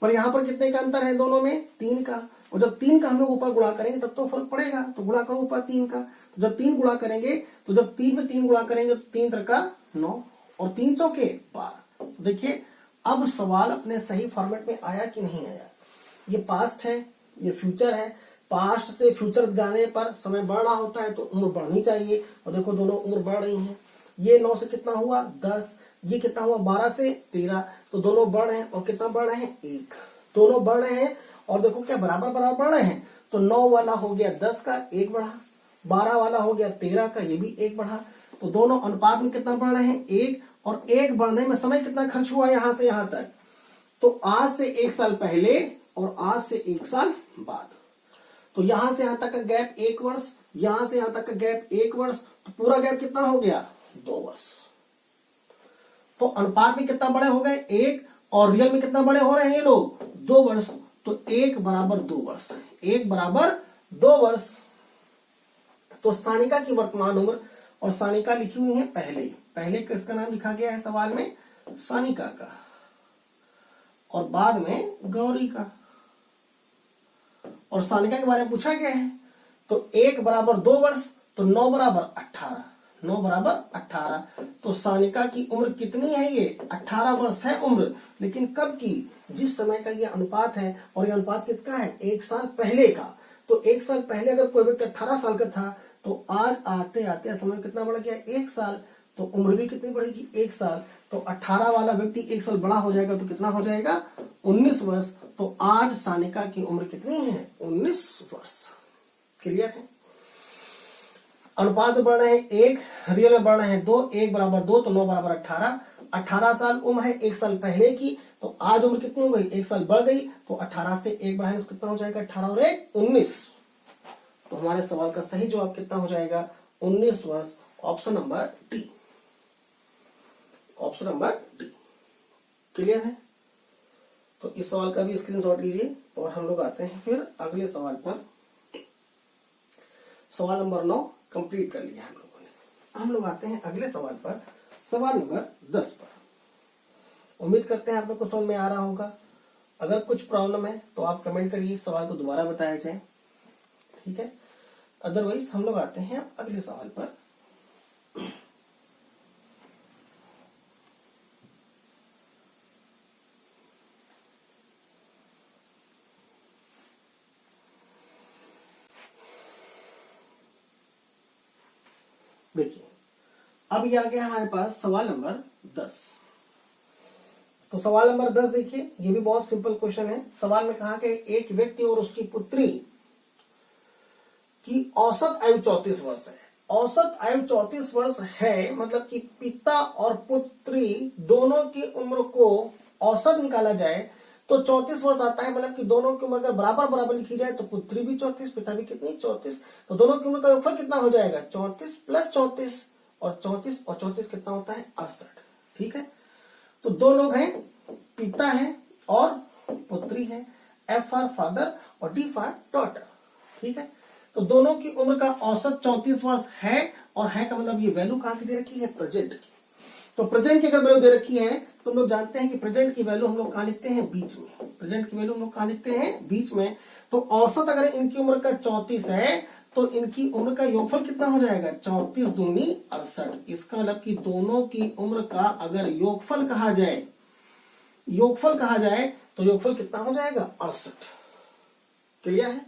पर यहाँ पर कितने का अंतर है दोनों में, 3 का, और जब 3 का हम लोग ऊपर गुणा करेंगे तब तो फर्क पड़ेगा। तो गुणा करो ऊपर 3 का, तो जब 3 गुणा करेंगे, तो जब 3 में 3 गुणा करेंगे तो 3 3 का 9 और 3 चौके 12। देखिए अब सवाल अपने सही फॉर्मेट में आया कि नहीं आया। ये पास्ट है, ये फ्यूचर है। पास्ट से फ्यूचर जाने पर समय बढ़ रहा होता है तो उम्र बढ़नी चाहिए, और देखो दोनों उम्र बढ़ रही है। ये 9 से कितना हुआ, 10, ये कितना हुआ, 12 से 13, तो दोनों बढ़ रहे हैं, और कितना बढ़ रहे हैं, 1। दोनों बढ़ रहे हैं और देखो क्या बराबर बराबर बढ़ रहे हैं। तो 9 वाला हो गया 10 का, 1 बढ़ा, 12 वाला हो गया 13 का, ये भी 1 बढ़ा। तो दोनों अनुपात में कितना बढ़ रहे हैं, 1, और 1 बढ़ने में समय कितना खर्च हुआ यहां से यहां तक, तो आज से 1 साल पहले और आज से 1 साल बाद। तो यहां से यहां तक का गैप 1 वर्ष, यहां से यहां तक का गैप 1 वर्ष, तो पूरा गैप कितना हो गया, 2 वर्ष। तो अनुपात में कितना बड़े हो गए, 1, और रियल में कितना बड़े हो रहे हैं ये लोग, 2 वर्ष। तो 1 बराबर 2 वर्ष, 1 बराबर 2 वर्ष। तो सानिका की वर्तमान उम्र, और सानिका लिखी हुई है पहले किसका नाम लिखा गया है सवाल में, सानिका का, और बाद में गौरी का, और सानिका के बारे में पूछा गया है। तो 1 बराबर 2 वर्ष, तो 9 बराबर 18, 9 बराबर 18। तो सानिका की उम्र कितनी है, ये 18 वर्ष है उम्र, लेकिन कब की, जिस समय का ये अनुपात है, और ये अनुपात कितना है, 1 साल पहले का। तो 1 साल पहले अगर कोई व्यक्ति 18 साल का था, तो आज आते आते समय कितना बढ़ गया, 1 साल, तो उम्र भी कितनी बढ़ेगी, 1 साल। तो 18 वाला व्यक्ति 1 साल बड़ा हो जाएगा, तो कितना हो जाएगा, 19 वर्ष। तो आज सानिका की उम्र कितनी है, 19 वर्ष। क्लियर है। अनुपात बढ़ रहे हैं 1, रियल में बढ़ रहे हैं 2, 1 बराबर 2, तो 9 बराबर 18, 18 साल उम्र है 1 साल पहले की। तो आज उम्र कितनी हो गई, 1 साल बढ़ गई, तो 18 से 1 बढ़ाएंगे तो कितना हो जाएगा, 18 और 1 19। तो हमारे सवाल का सही जवाब कितना हो जाएगा, 19 वर्ष। Option number D, option number D. Clear है। तो इस सवाल का भी स्क्रीनशॉट लीजिए, और हम लोग आते हैं फिर अगले सवाल पर। सवाल नंबर 9 कंप्लीट कर लिया हम लोगों ने। हम लोग आते हैं अगले सवाल पर, सवाल नंबर 10 पर। उम्मीद करते हैं आप लोग को समझ में आ रहा होगा। अगर कुछ प्रॉब्लम है तो आप कमेंट करिए, सवाल को दोबारा बताया जाए, ठीक है। अदरवाइज हम लोग आते हैं अब अगले सवाल पर। देखिए अब ये आ गया हमारे पास सवाल नंबर 10। तो सवाल नंबर 10 देखिए, ये भी बहुत सिंपल क्वेश्चन है। सवाल में कहा कि एक व्यक्ति और उसकी पुत्री की औसत आयु 34 वर्ष है। औसत आयु 34 वर्ष है, मतलब कि पिता और पुत्री दोनों की उम्र को औसत निकाला जाए तो 34 वर्ष आता है। मतलब कि दोनों की उम्र अगर बराबर बराबर लिखी जाए तो पुत्री भी 34, पिता भी कितनी 34, तो दोनों की उम्र का योगफल कितना हो जाएगा 34 प्लस 34, और 34 और 34 कितना होता है 68। ठीक है, तो दो लोग हैं, पिता है और पुत्री है, F फॉर फादर और D फॉर डॉटर। ठीक है, तो दोनों की उम्र का औसत 34 वर्ष है, और है का मतलब ये वैल्यू कहां की दे रखी है प्रेजेंट की। तो प्रेजेंट की अगर वैल्यू दे रखी है तो हम लोग जानते हैं कि प्रेजेंट की वैल्यू हम लोग कहां लिखते हैं बीच में। प्रेजेंट की वैल्यू हम लोग कहां लिखते हैं बीच में। तो औसत अगर इनकी उम्र का 34 है तो इनकी उम्र का योगफल कितना हो जाएगा 34 दूनी 68। इसका मतलब कि दोनों की उम्र का अगर योगफल कहा जाए तो योगफल कितना हो जाएगा 68। क्लियर है।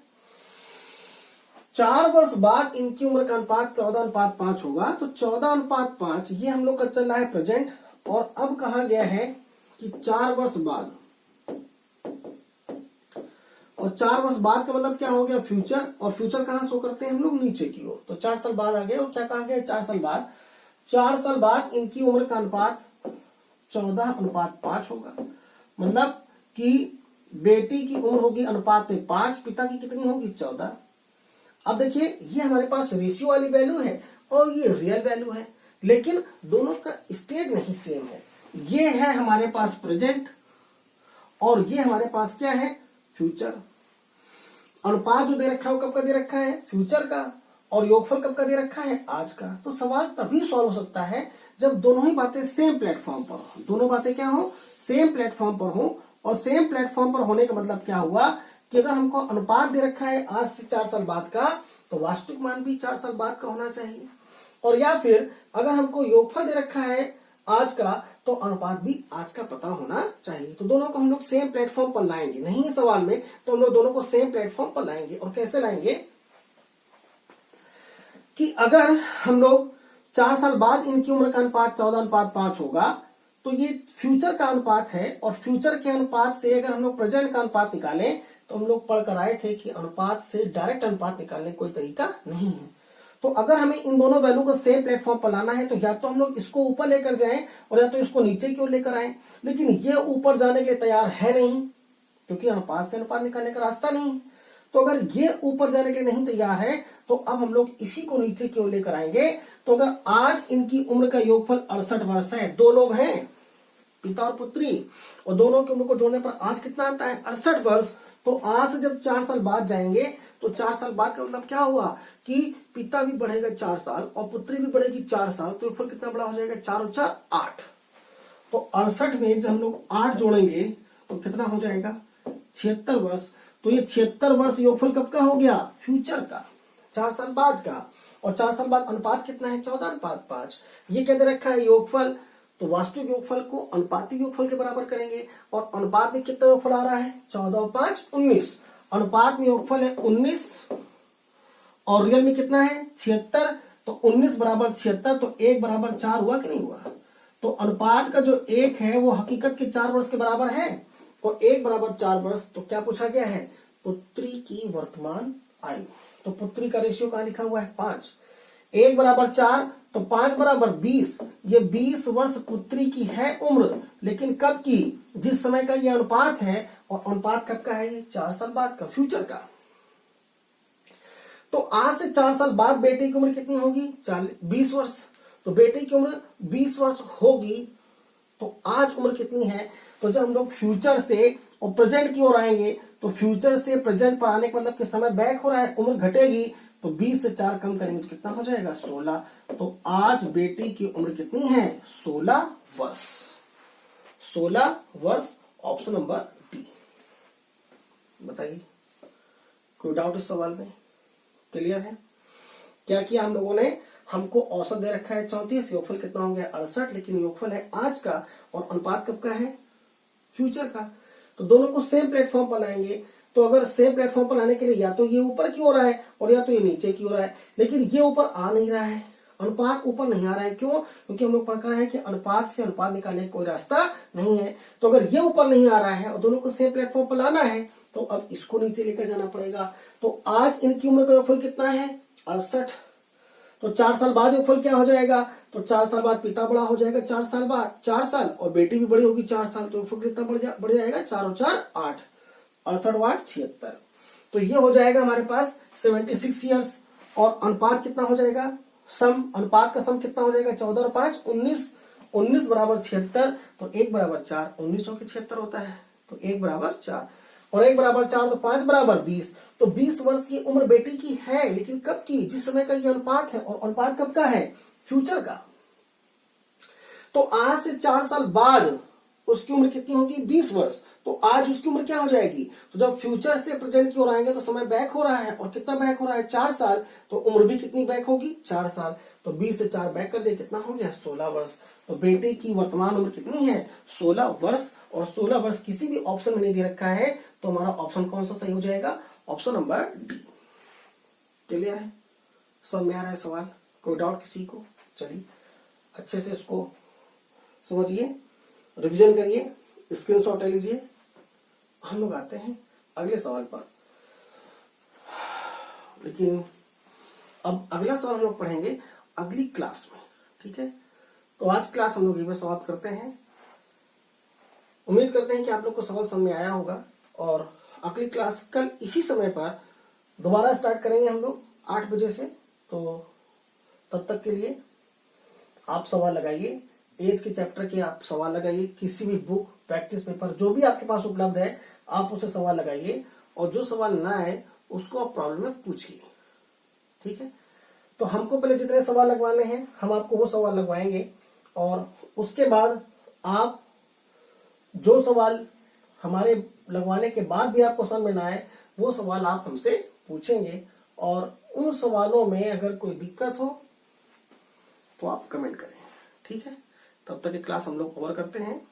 4 वर्ष बाद इनकी उम्र का अनुपात 14:5 होगा। तो 14:5 ये हम लोग का चल रहा है प्रेजेंट, और अब कहा गया है कि 4 वर्ष बाद, और 4 वर्ष बाद का मतलब क्या हो गया फ्यूचर, और फ्यूचर कहां शो करते हैं हम लोग नीचे की ओर। तो 4 साल बाद आ गए, और क्या कहा गया 4 साल बाद इनकी उम्र का अनुपात 14:5 होगा। मतलब कि बेटी की उम्र होगी अनुपात में 5, पिता की कितनी होगी 14। अब देखिए ये हमारे पास रेशियो वाली वैल्यू है और ये रियल वैल्यू है, लेकिन दोनों का स्टेज नहीं सेम है। ये है हमारे पास प्रेजेंट और ये हमारे पास क्या है फ्यूचर। अनुपात जो दे रखा है वो कब का दे रखा है फ्यूचर का, और योगफल कब का दे रखा है आज का। तो सवाल तभी सॉल्व हो सकता है जब दोनों ही बातें सेम प्लेटफॉर्म पर हो। दोनों बातें क्या हो सेम प्लेटफॉर्म पर हो, और सेम प्लेटफॉर्म पर होने का मतलब क्या हुआ कि अगर हमको अनुपात दे रखा है आज से 4 साल बाद का, तो वास्तविक मान भी 4 साल बाद का होना चाहिए। और या फिर अगर हमको योगफल दे रखा है आज का, तो अनुपात भी आज का पता होना चाहिए। तो दोनों को हम लोग सेम प्लेटफॉर्म पर लाएंगे, नहीं सवाल में, तो हम लोग दोनों को सेम प्लेटफॉर्म पर लाएंगे। और कैसे लाएंगे कि अगर हम लोग 4 साल बाद इनकी उम्र का अनुपात 14:5 होगा, तो ये फ्यूचर का अनुपात है, और फ्यूचर के अनुपात से अगर हम लोग प्रेजेंट का अनुपात निकालें, तो हम लोग पढ़कर आए थे कि अनुपात से डायरेक्ट अनुपात निकालने कोई तरीका नहीं है। तो अगर हमें इन दोनों वैल्यू को सेम प्लेटफॉर्म पर लाना है, तो या तो हम लोग इसको ऊपर लेकर जाएं और या तो इसको नीचे की ओर लेकर आए, लेकिन ये ऊपर जाने के लिए तैयार है नहीं, क्योंकि अनुपात से अनुपात निकालने का रास्ता नहीं है। तो अगर ये ऊपर जाने के लिए नहीं तैयार है, तो अब हम लोग इसी को नीचे की ओर लेकर आएंगे। तो अगर आज इनकी उम्र का योगफल 68 वर्ष है, दो लोग हैं पिता और पुत्री, और दोनों की उम्र को जोड़ने पर आज कितना आता है 68 वर्ष। तो आज से जब 4 साल बाद जाएंगे, तो 4 साल बाद का मतलब क्या हुआ कि पिता भी बढ़ेगा 4 साल और पुत्री भी बढ़ेगी 4 साल, तो योगफल कितना बड़ा हो जाएगा 4 और 4 8। तो 68 में जब हम लोग 8 जोड़ेंगे तो कितना हो जाएगा 76 वर्ष। तो ये 76 वर्ष योगफल कब का हो गया फ्यूचर का, 4 साल बाद का। और 4 साल बाद अनुपात कितना है 14:5। ये क्या दे रखा है योगफल, तो वास्तविक योगफल को अनुपातिक योगफल के बराबर करेंगे, और अनुपात में कितना योगफल आ रहा है 14 और 5 19। अनुपात में योगफल है 19 और रियल में कितना है 76। तो 19 बराबर 76, तो 1 बराबर 4 हुआ कि नहीं हुआ। तो अनुपात का जो 1 है वो हकीकत के 4 वर्ष के बराबर है, और 1 बराबर 4 वर्ष। तो क्या पूछा गया है पुत्री की वर्तमान आयु। तो पुत्री का रेशियो कहां लिखा हुआ है 5। 1 बराबर 4, तो 5 बराबर 20। ये 20 वर्ष पुत्री की है उम्र, लेकिन कब की, जिस समय का ये अनुपात है, और अनुपात कब का है ये 4 साल बाद का फ्यूचर का। तो आज से 4 साल बाद बेटे की उम्र कितनी होगी 20 वर्ष। तो बेटे की उम्र 20 वर्ष होगी। तो आज उम्र कितनी है, तो जब हम लोग फ्यूचर से और प्रेजेंट की ओर आएंगे, तो फ्यूचर से प्रेजेंट पर आने का मतलब कि समय बैक हो रहा है, उम्र घटेगी। तो 20 से 4 कम करेंगे तो कितना हो जाएगा 16। तो आज बेटी की उम्र कितनी है 16 वर्ष। 16 वर्ष, ऑप्शन नंबर डी। बताइए कोई डाउट इस सवाल में, क्लियर है। क्या किया हम लोगों ने, हमको औसत दे रखा है 34, योगफल कितना हो गया 68, लेकिन योगफल है आज का और अनुपात कब का है फ्यूचर का। तो दोनों को सेम प्लेटफॉर्म पर लाएंगे। तो अगर सेम प्लेटफॉर्म पर लाने के लिए या तो ये ऊपर की ओर आए और या तो ये नीचे की ओर आए, लेकिन ये ऊपर आ नहीं रहा है, अनुपात ऊपर नहीं आ रहा है। क्यों? क्योंकि हम लोग पढ़ कर है कि अनुपात से अनुपात निकालने का कोई रास्ता नहीं है। तो अगर ये ऊपर नहीं आ रहा है और दोनों को सेम प्लेटफॉर्म पर लाना है तो अब इसको नीचे लेकर जाना पड़ेगा। तो आज इनकी उम्र का योगफल कितना है? 68। तो 4 साल बाद योगफल क्या हो जाएगा? तो 4 साल बाद पिता बड़ा हो जाएगा, 4 साल बाद 4 साल, और बेटी भी बड़ी होगी 4 साल। तो योगफल कितना बढ़ जाएगा? 4 और 4 8, 68 8 76। तो ये हो जाएगा हमारे पास 76 ईयर्स। और अनुपात कितना हो जाएगा? सम, अनुपात का सम कितना हो जाएगा? 14 और 5 19, 19 बराबर 76। तो 1 बराबर 4, 19 चौके 76 होता है। तो 1 बराबर 4 और 1 बराबर 4, तो 5 बराबर 20। तो 20 वर्ष की उम्र बेटी की है, लेकिन कब की? जिस समय का ये अनुपात है। और अनुपात कब का है? फ्यूचर का। तो आज से 4 साल बाद उसकी उम्र कितनी होगी? 20 वर्ष। तो आज उसकी उम्र क्या हो जाएगी? तो जब फ्यूचर से प्रेजेंट की ओर आएंगे तो समय बैक हो रहा है। और कितना बैक हो रहा है? 4 साल। तो उम्र भी कितनी बैक होगी? 4 साल। तो 20 से 4 बैक कर दे, कितना हो गया? 16 वर्ष। तो बेटे की वर्तमान उम्र कितनी है? 16 वर्ष। और 16 वर्ष किसी भी ऑप्शन में नहीं दे रखा है, तो हमारा ऑप्शन कौन सा सही हो जाएगा? Option number D. क्लियर है? सब में आ रहा है सवाल? कोई डाउट किसी को? चलिए अच्छे से इसको समझिए, रिवीजन करिए, स्क्रीनशॉट ले लीजिए। हम लोग आते हैं अगले सवाल पर। लेकिन अब अगला सवाल हम लोग पढ़ेंगे अगली क्लास में, ठीक है? तो आज क्लास हम लोग यहीं पर समाप्त करते हैं। उम्मीद करते हैं कि आप लोग को सवाल समझ में आया होगा। और अगली क्लास कल इसी समय पर दोबारा स्टार्ट करेंगे हम लोग 8 बजे से। तो तब तक के लिए आप सवाल लगाइए, एज के चैप्टर के आप सवाल लगाइए, किसी भी बुक, प्रैक्टिस पेपर जो भी आपके पास उपलब्ध है आप उसे सवाल लगाइए। और जो सवाल ना आए उसको आप प्रॉब्लम में पूछिए, ठीक है? तो हमको पहले जितने सवाल लगवाने हैं हम आपको वो सवाल लगवाएंगे। और उसके बाद आप जो सवाल हमारे लगवाने के बाद भी आपको समझ में ना आए वो सवाल आप हमसे पूछेंगे। और उन सवालों में अगर कोई दिक्कत हो तो आप कमेंट करें, ठीक है? तब तक की क्लास हम लोग कवर करते हैं।